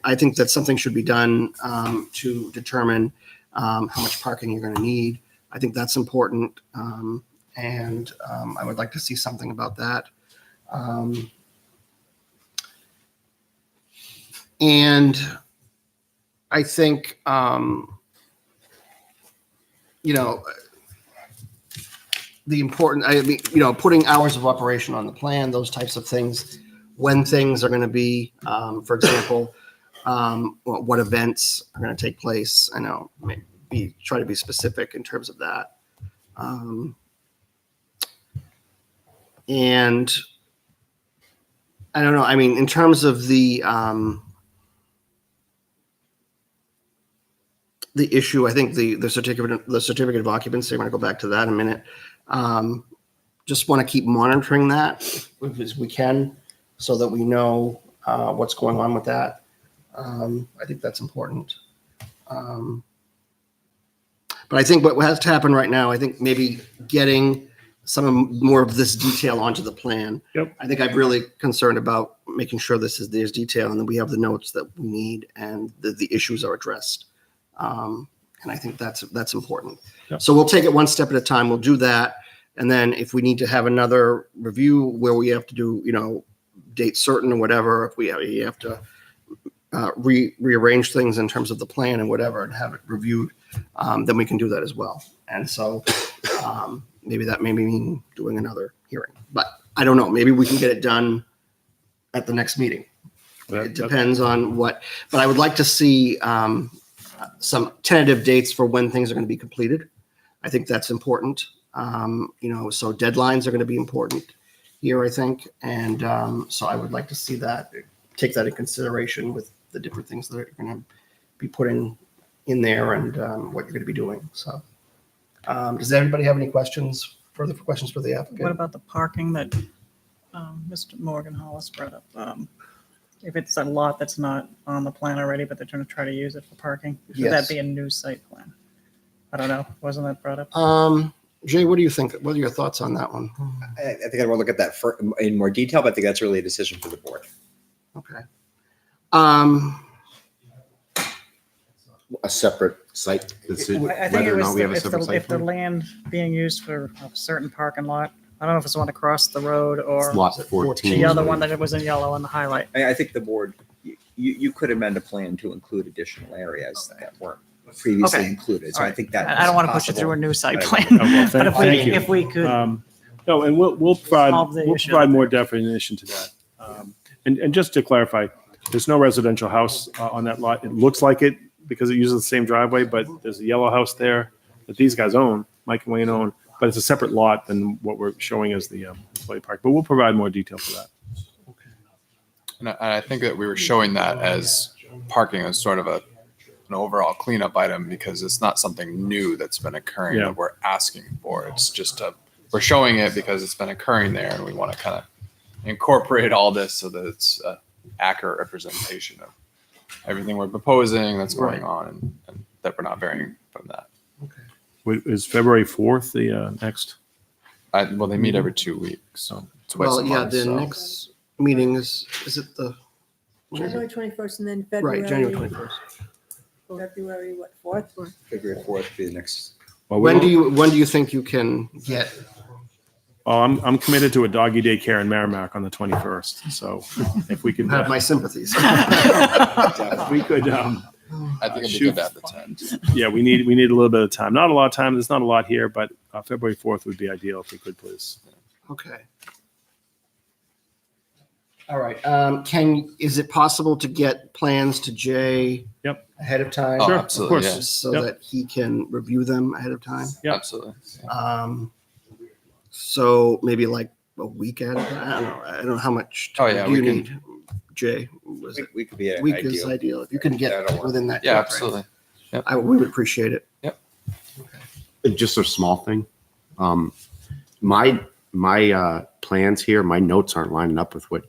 I think that something should be done to determine how much parking you're going to need. I think that's important. And I would like to see something about that. And I think, the important, putting hours of operation on the plan, those types of things, when things are going to be, for example, what events are going to take place. I know, maybe try to be specific in terms of that. And I don't know, in terms of the issue, I think the certificate of occupancy, I'm going to go back to that in a minute. Just want to keep monitoring that as we can, so that we know what's going on with that. I think that's important. But I think what has to happen right now, I think maybe getting more of this detail onto the plan. Yep. I think I'm really concerned about making sure there's detail and that we have the notes that we need and the issues are addressed. And I think that's important. Yep. So we'll take it one step at a time. We'll do that. And then if we need to have another review where we have to do, date certain or whatever, if we have to rearrange things in terms of the plan and whatever and have it reviewed, then we can do that as well. And so maybe that may mean doing another hearing, but I don't know. Maybe we can get it done at the next meeting. It depends on but I would like to see some tentative dates for when things are going to be completed. I think that's important. So deadlines are going to be important here, I think. And so I would like to see that, take that in consideration with the different things that are going to be putting in there and what you're going to be doing. So does everybody have any further questions for the applicant? What about the parking that Mr. Morgan Hollis brought up? If it's a lot that's not on the plan already, but they're trying to try to use it for parking, should Yes. that be a new site plan? I don't know. Wasn't that brought up? Jay, what do you think? What are your thoughts on that one? I think I want to look at that in more detail, but I think that's really a decision for the board. Okay. A separate site decision, I think whether it or was not we have a if separate the, site if the plan. land being used for a certain parking lot. I don't know if it's the one across the road or It's lot 14. the other one that it was in yellow in the highlight. I think the board, you could amend a plan to include additional areas that weren't previously Okay. included. So All I right. think that I don't want to push it possible. through a new site But- plan. Oh, well, But thank you. if we could. No, and we'll Solve the issue. provide more definition to that. And just to clarify, there's no residential house on that lot. It looks like it because it uses the same driveway, but there's a yellow house there that these guys own, Mike and Wayne own, but it's a separate lot than what we're showing as the employee park. But we'll provide more detail for that. And I think that we were showing that as parking as sort of an overall cleanup item because it's not something new that's been occurring Yeah. that we're asking for. It's just we're showing it because it's been occurring there and we want to kind of incorporate all this so that it's an accurate representation of everything we're proposing that's going on and that we're not varying from that. Is February 4th the next? Well, they meet every 2 weeks, so twice Well, a yeah, month. the so. next meeting is it the? January 21st and then February. Right, January 21st. February, what, 4th? February 4th would be the next. Well, When do you think you can get? Oh, I'm committed to a doggy daycare in Merrimack on the 21st. So if we could Have my sympathies. if we could I think it'd be shoot. good to have the tent. Yeah, we need a little bit of time. Not a lot of time. There's not a lot here, but February 4th would be ideal if we could, please. Okay. All right. Is it possible to get plans to Jay? Yep. Ahead of time? Oh, Sure, absolutely, of course. yeah. So Yep. that he can review them ahead of time? Yep. Absolutely. So maybe like a week ahead of time? I don't know how much Oh, time yeah, do you we can- need, Jay? Was it We could be week is ideal. If you can get That'll work. within that. Yeah, timeframe, absolutely. Yep. we would appreciate it. Just a small thing. My plans here, my notes aren't lining up with what.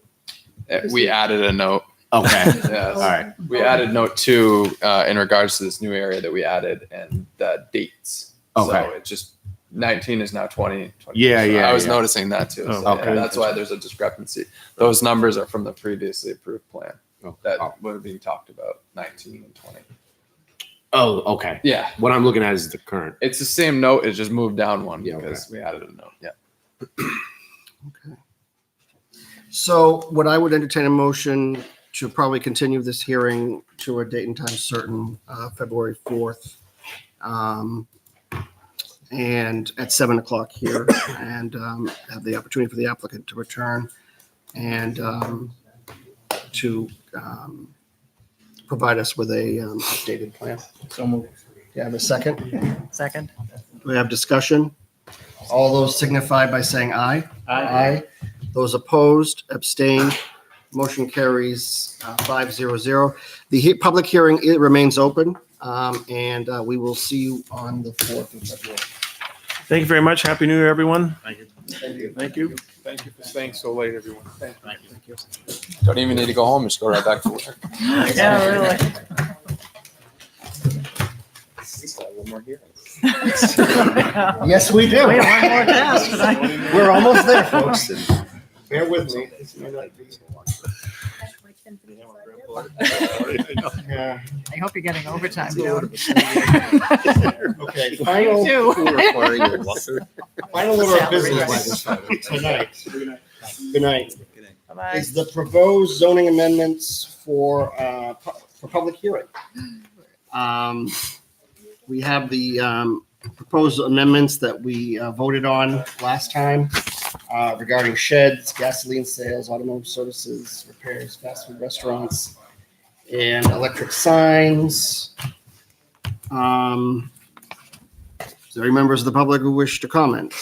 We added a note. Okay. Yes. All right. We added note 2 in regards to this new area that we added and the dates. Okay. So it just 19 is now 20. Yeah, So yeah, I was yeah. noticing that too. Oh, So, okay. that's why there's a discrepancy. Those numbers are from the previously approved plan Oh, that would be talked about 19 and 20. oh, okay. Yeah. What I'm looking at is the current. It's the same note. It just moved down one Yeah, because we added a note. Yeah. Okay. So what I would entertain a motion to probably continue this hearing to a date and time certain, February 4th. And at 7:00 here and have the opportunity for the applicant to return and to provide us with a updated plan. So moved. Do you have a second? Second. Do we have discussion? All those signify by saying aye. Aye. Those opposed, abstained, motion carries 500. The public hearing, it remains open, and we will see you on the 4th of February. Thank you very much. Happy New Year, everyone. Thank you. Thank you. Thank you for staying so late, everyone. Thank you. Don't even need to go home. Just go right back to work. Yeah, really. We still have one more here. Yes, we do. We have one more task tonight. We're almost there, folks. Bear with me. Yeah. I hope you're getting overtime, Joan. Okay, final, You too. final order of business tonight. Good night. Bye-bye. Is the proposed zoning amendments for public hearing. We have the proposed amendments that we voted on last time regarding sheds, gasoline sales, automotive services, repairs, fast food restaurants, and electric signs. Is there any members of the public who wish to comment?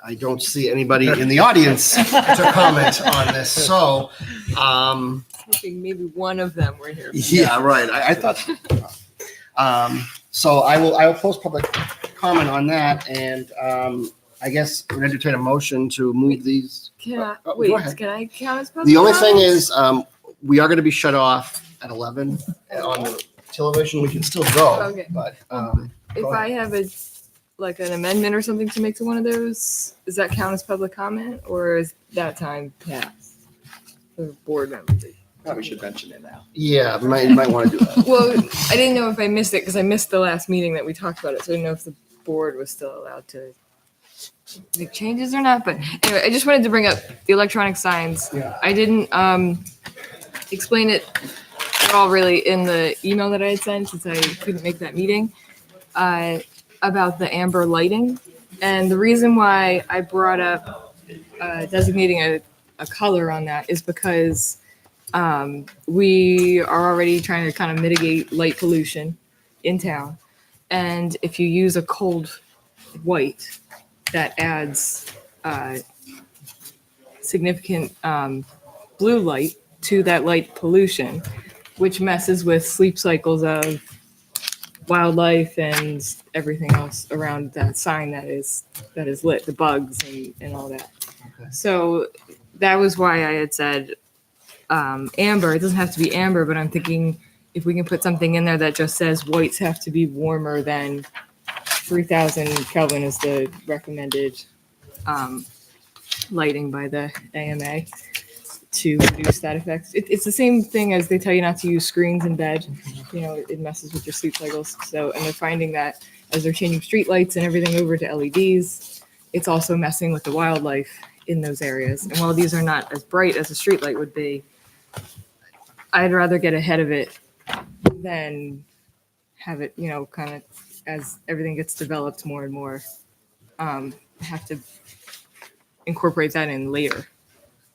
I don't see anybody in the audience to comment on this, so, Hoping maybe one of them were here. yeah, right, I thought. So I will close public comment on that, and I guess we're going to entertain a motion to move these. Can I, go wait, ahead. can I count as public The only thing comments? is, we are going to be shut off at 11 on the television. We can still go, Okay. but If go I have an amendment or something to make to one of those, does that count as public comment, or is that time passed for board members? Probably should mention it now. yeah, you might want to do that. Well, I didn't know if I missed it because I missed the last meeting that we talked about it, so I didn't know if the board was still allowed to make changes or not. But anyway, I just wanted to bring up the electronic signs. Yeah. I didn't explain it at all really in the email that I had sent since I couldn't make that meeting about the amber lighting. And the reason why I brought up designating a color on that is because we are already trying to kind of mitigate light pollution in town. And if you use a cold white, that adds significant blue light to that light pollution, which messes with sleep cycles of wildlife and everything else around that sign that is lit, the bugs and all that. Okay. So that was why I had said amber. It doesn't have to be amber, but I'm thinking if we can put something in there that just says whites have to be warmer than 3,000 Kelvin is the recommended lighting by the AMA to reduce that effect. It's the same thing as they tell you not to use screens in bed. You know, it messes with your sleep cycles. So, and they're finding that as they're changing street lights and everything over to LEDs, it's also messing with the wildlife in those areas. And while these are not as bright as a street light would be, I'd rather get ahead of it than have it, you know, kind of as everything gets developed more and more, have to incorporate that in later.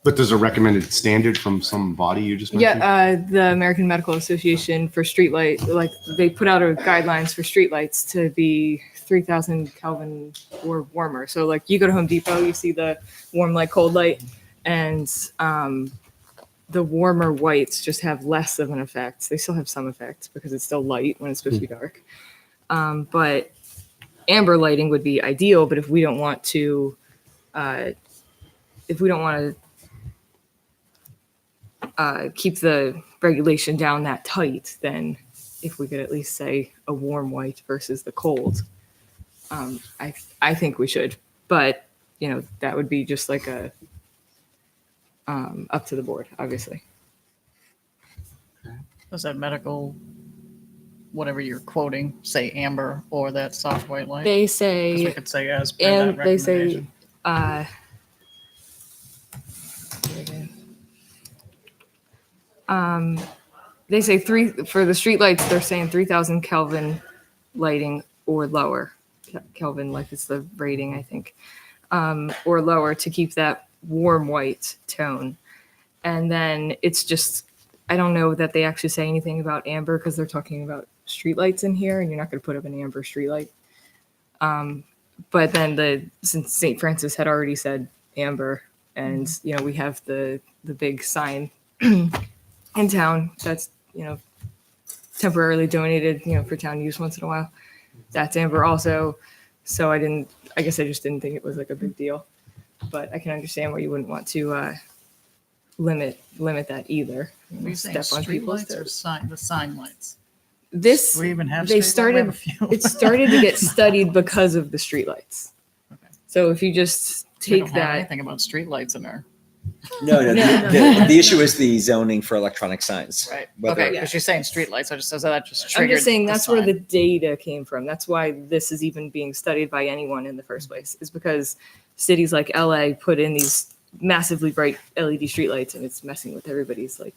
But there's a recommended standard from some body you just mentioned? Yeah, the American Medical Association for streetlight, like they put out a guidelines for streetlights to be 3,000 Kelvin or warmer. So like you go to Home Depot, you see the warm light, cold light, and the warmer whites just have less of an effect. They still have some effect because it's still light when it's supposed to be dark. But amber lighting would be ideal. But if we don't want to, keep the regulation down that tight, then if we could at least say a warm white versus the cold, I think we should. But you know, that would be just like a up to the board, obviously. Does that medical, whatever you're quoting, say amber or that soft white light? They 'Cause say, we could say as per and that they say, recommendation. They say for the street lights, they're saying 3,000 Kelvin lighting or lower. Kelvin, like it's the rating, I think, or lower to keep that warm white tone. And then it's just, I don't know that they actually say anything about amber because they're talking about street lights in here, and you're not going to put up an amber street light. But then since St. Francis had already said amber, and you know we have the big sign in town that's, you know, temporarily donated, you know, for town use once in a while. That's amber also. So I guess I just didn't think it was like a big deal, but I can understand why you wouldn't want to limit that either. Are you saying street lights or the sign lights? This, Do we even have they street light? We have started, a few. it started to get studied because of the streetlights. Okay. So if you just We take don't have that, anything about street lights in there. No, the issue is the zoning for electronic signs. Right. Whether- Okay, because you're saying street lights, I just says that just I'm triggered. just saying the that's where sign. the data came from. That's why this is even being studied by anyone in the first place, is because cities like LA put in these massively bright LED streetlights and it's messing with everybody's like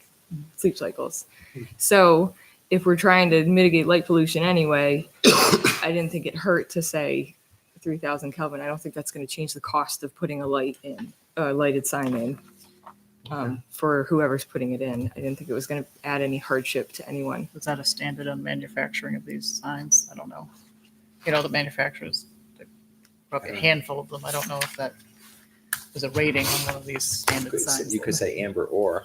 sleep cycles. So if we're trying to mitigate light pollution anyway, I didn't think it hurt to say 3,000 Kelvin. I don't think that's going to change the cost of putting a lighted sign in for whoever's putting it in. I didn't think it was going to add any hardship to anyone. Was that a standard on manufacturing of these signs? I don't know. You know, the manufacturers, they probably a handful of them. I don't know if that is a rating on one of these standard signs. You could say amber or.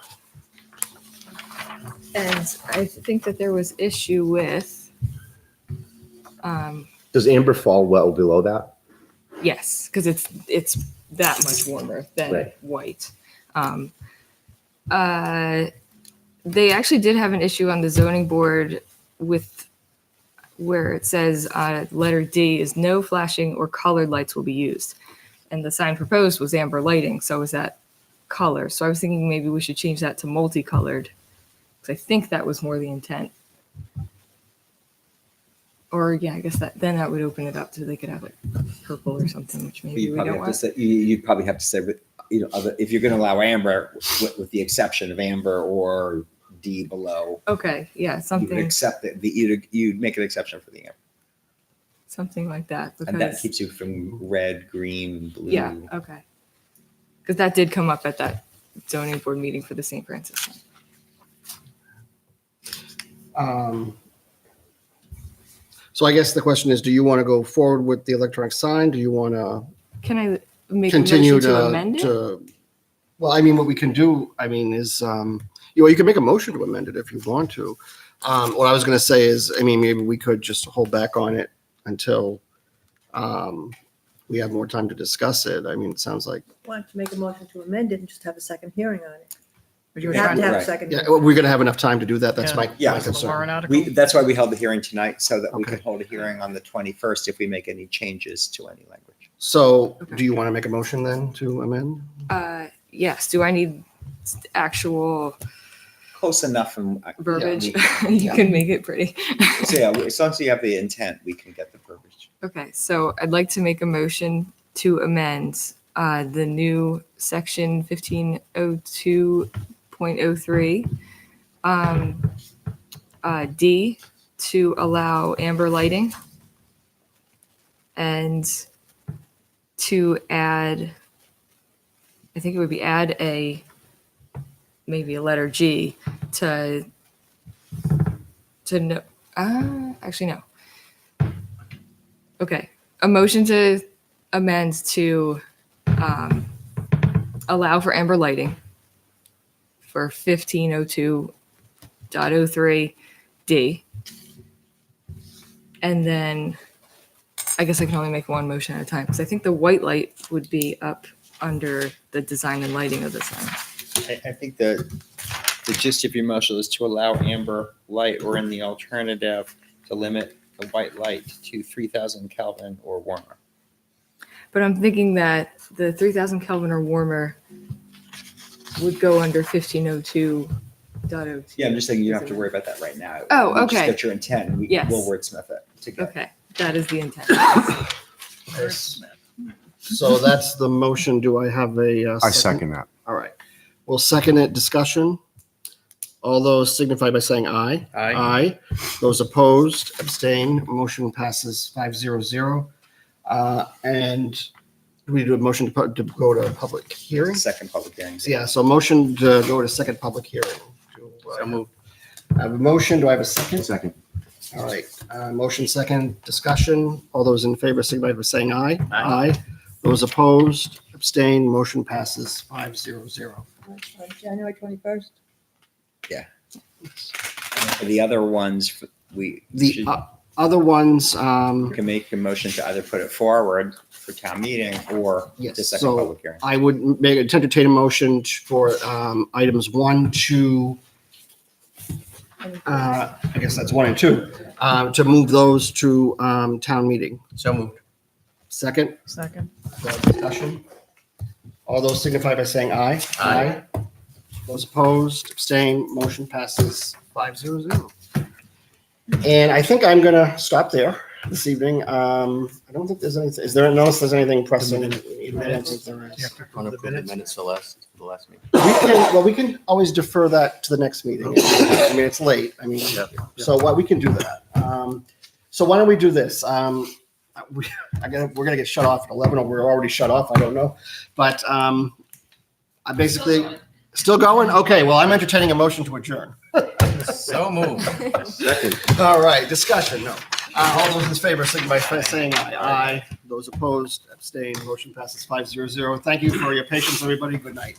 And I think that there was issue with, Does amber fall well below that? yes, because it's that much warmer than Right. white. They actually did have an issue on the zoning board with where it says letter D is no flashing or colored lights will be used. And the sign proposed was amber lighting, so is that color? So I was thinking maybe we should change that to multicolored, because I think that was more the intent. Or yeah, I guess that would open it up to they could have like purple or something, which maybe You we probably don't have to want. say, you'd probably have to say with, if you're going to allow amber, with the exception of amber or D below, Okay, yeah, you would something accept it. You'd make an exception for the amber. something like that. And that Because keeps you from red, green, blue. yeah, okay. Because that did come up at that zoning board meeting for the St. Francis sign. So I guess the question is, do you want to go forward with the electronic sign? Do you want to Can I make a continue motion to amend it? Well, I mean, what we can do, I mean, is, you can make a motion to amend it if you want to. What I was going to say is, I mean, maybe we could just hold back on it until we have more time to discuss it. I mean, it sounds like, Want to make a motion to amend it and just have a second hearing on it. But You you were have trying to have a Right. second. yeah, hearing. we're going to have enough time to do that. That's my Yeah. my the warrant concern. article. That's why we held the hearing tonight, so that we Okay. could hold a hearing on the 21st if we make any changes to any language. So do you want to make a motion then to amend? Yes, do I need actual Close enough and. verbiage? Yeah, You can make it pretty. So yeah, as long as you have the intent, we can get the verbiage. Okay, so I'd like to make a motion to amend the new section 1502.03 D to allow amber lighting and to add, I think it would be maybe a letter G to no, actually no. Okay, a motion to amend to allow for amber lighting for 1502.03 D. And then I guess I can only make one motion at a time because I think the white light would be up under the design and lighting of the sign. I think the gist of your motion is to allow amber light, or in the alternative, to limit the white light to 3,000 Kelvin or warmer. But I'm thinking that the 3,000 Kelvin or warmer would go under 1502.02. Yeah, I'm just saying you don't have to worry about that right now. Oh, You just okay. get your intent, and Yes. we'll wordsmith it together. Okay, that is the intent. So that's the motion. Do I have a? I second that. All right. We'll second it. Discussion. All those signify by saying aye. Aye. Aye. Those opposed, abstain. Motion passes 500. And do we do a motion to go to public hearing? Second public hearing. Yeah, so motion to go to second public hearing. So moved. I have a motion. Do I have a second? Second. All right. Motion second. Discussion. All those in favor signify by saying aye. Aye. Those opposed, abstain. Motion passes 500. January 21st. And the other ones, we The should- other ones, we can make a motion to either put it forward for town meeting or yes, the second so public hearing. I would entertain a motion for items 1, 2, I guess that's 1 and 2, to move those to town meeting. So moved. Second, Second. discussion. All those signify by saying aye. Aye. Those opposed, abstain, motion passes 500. And I think I'm gonna stop there this evening. I don't think there's anything, unless there's anything pressing? I don't think there is. The minutes the last meeting. We can always defer that to the next meeting. I mean, it's late. I mean, so we can do that. So why don't we do this? We're gonna get shut off at 11, or we're already shut off. I don't know, but I basically still going. Okay, well, I'm entertaining a motion to adjourn. So moved. Second. All right, discussion. No. All those in favor, signify by saying aye. Aye. Those opposed, abstain. Motion passes 500. Thank you for your patience, everybody. Good night.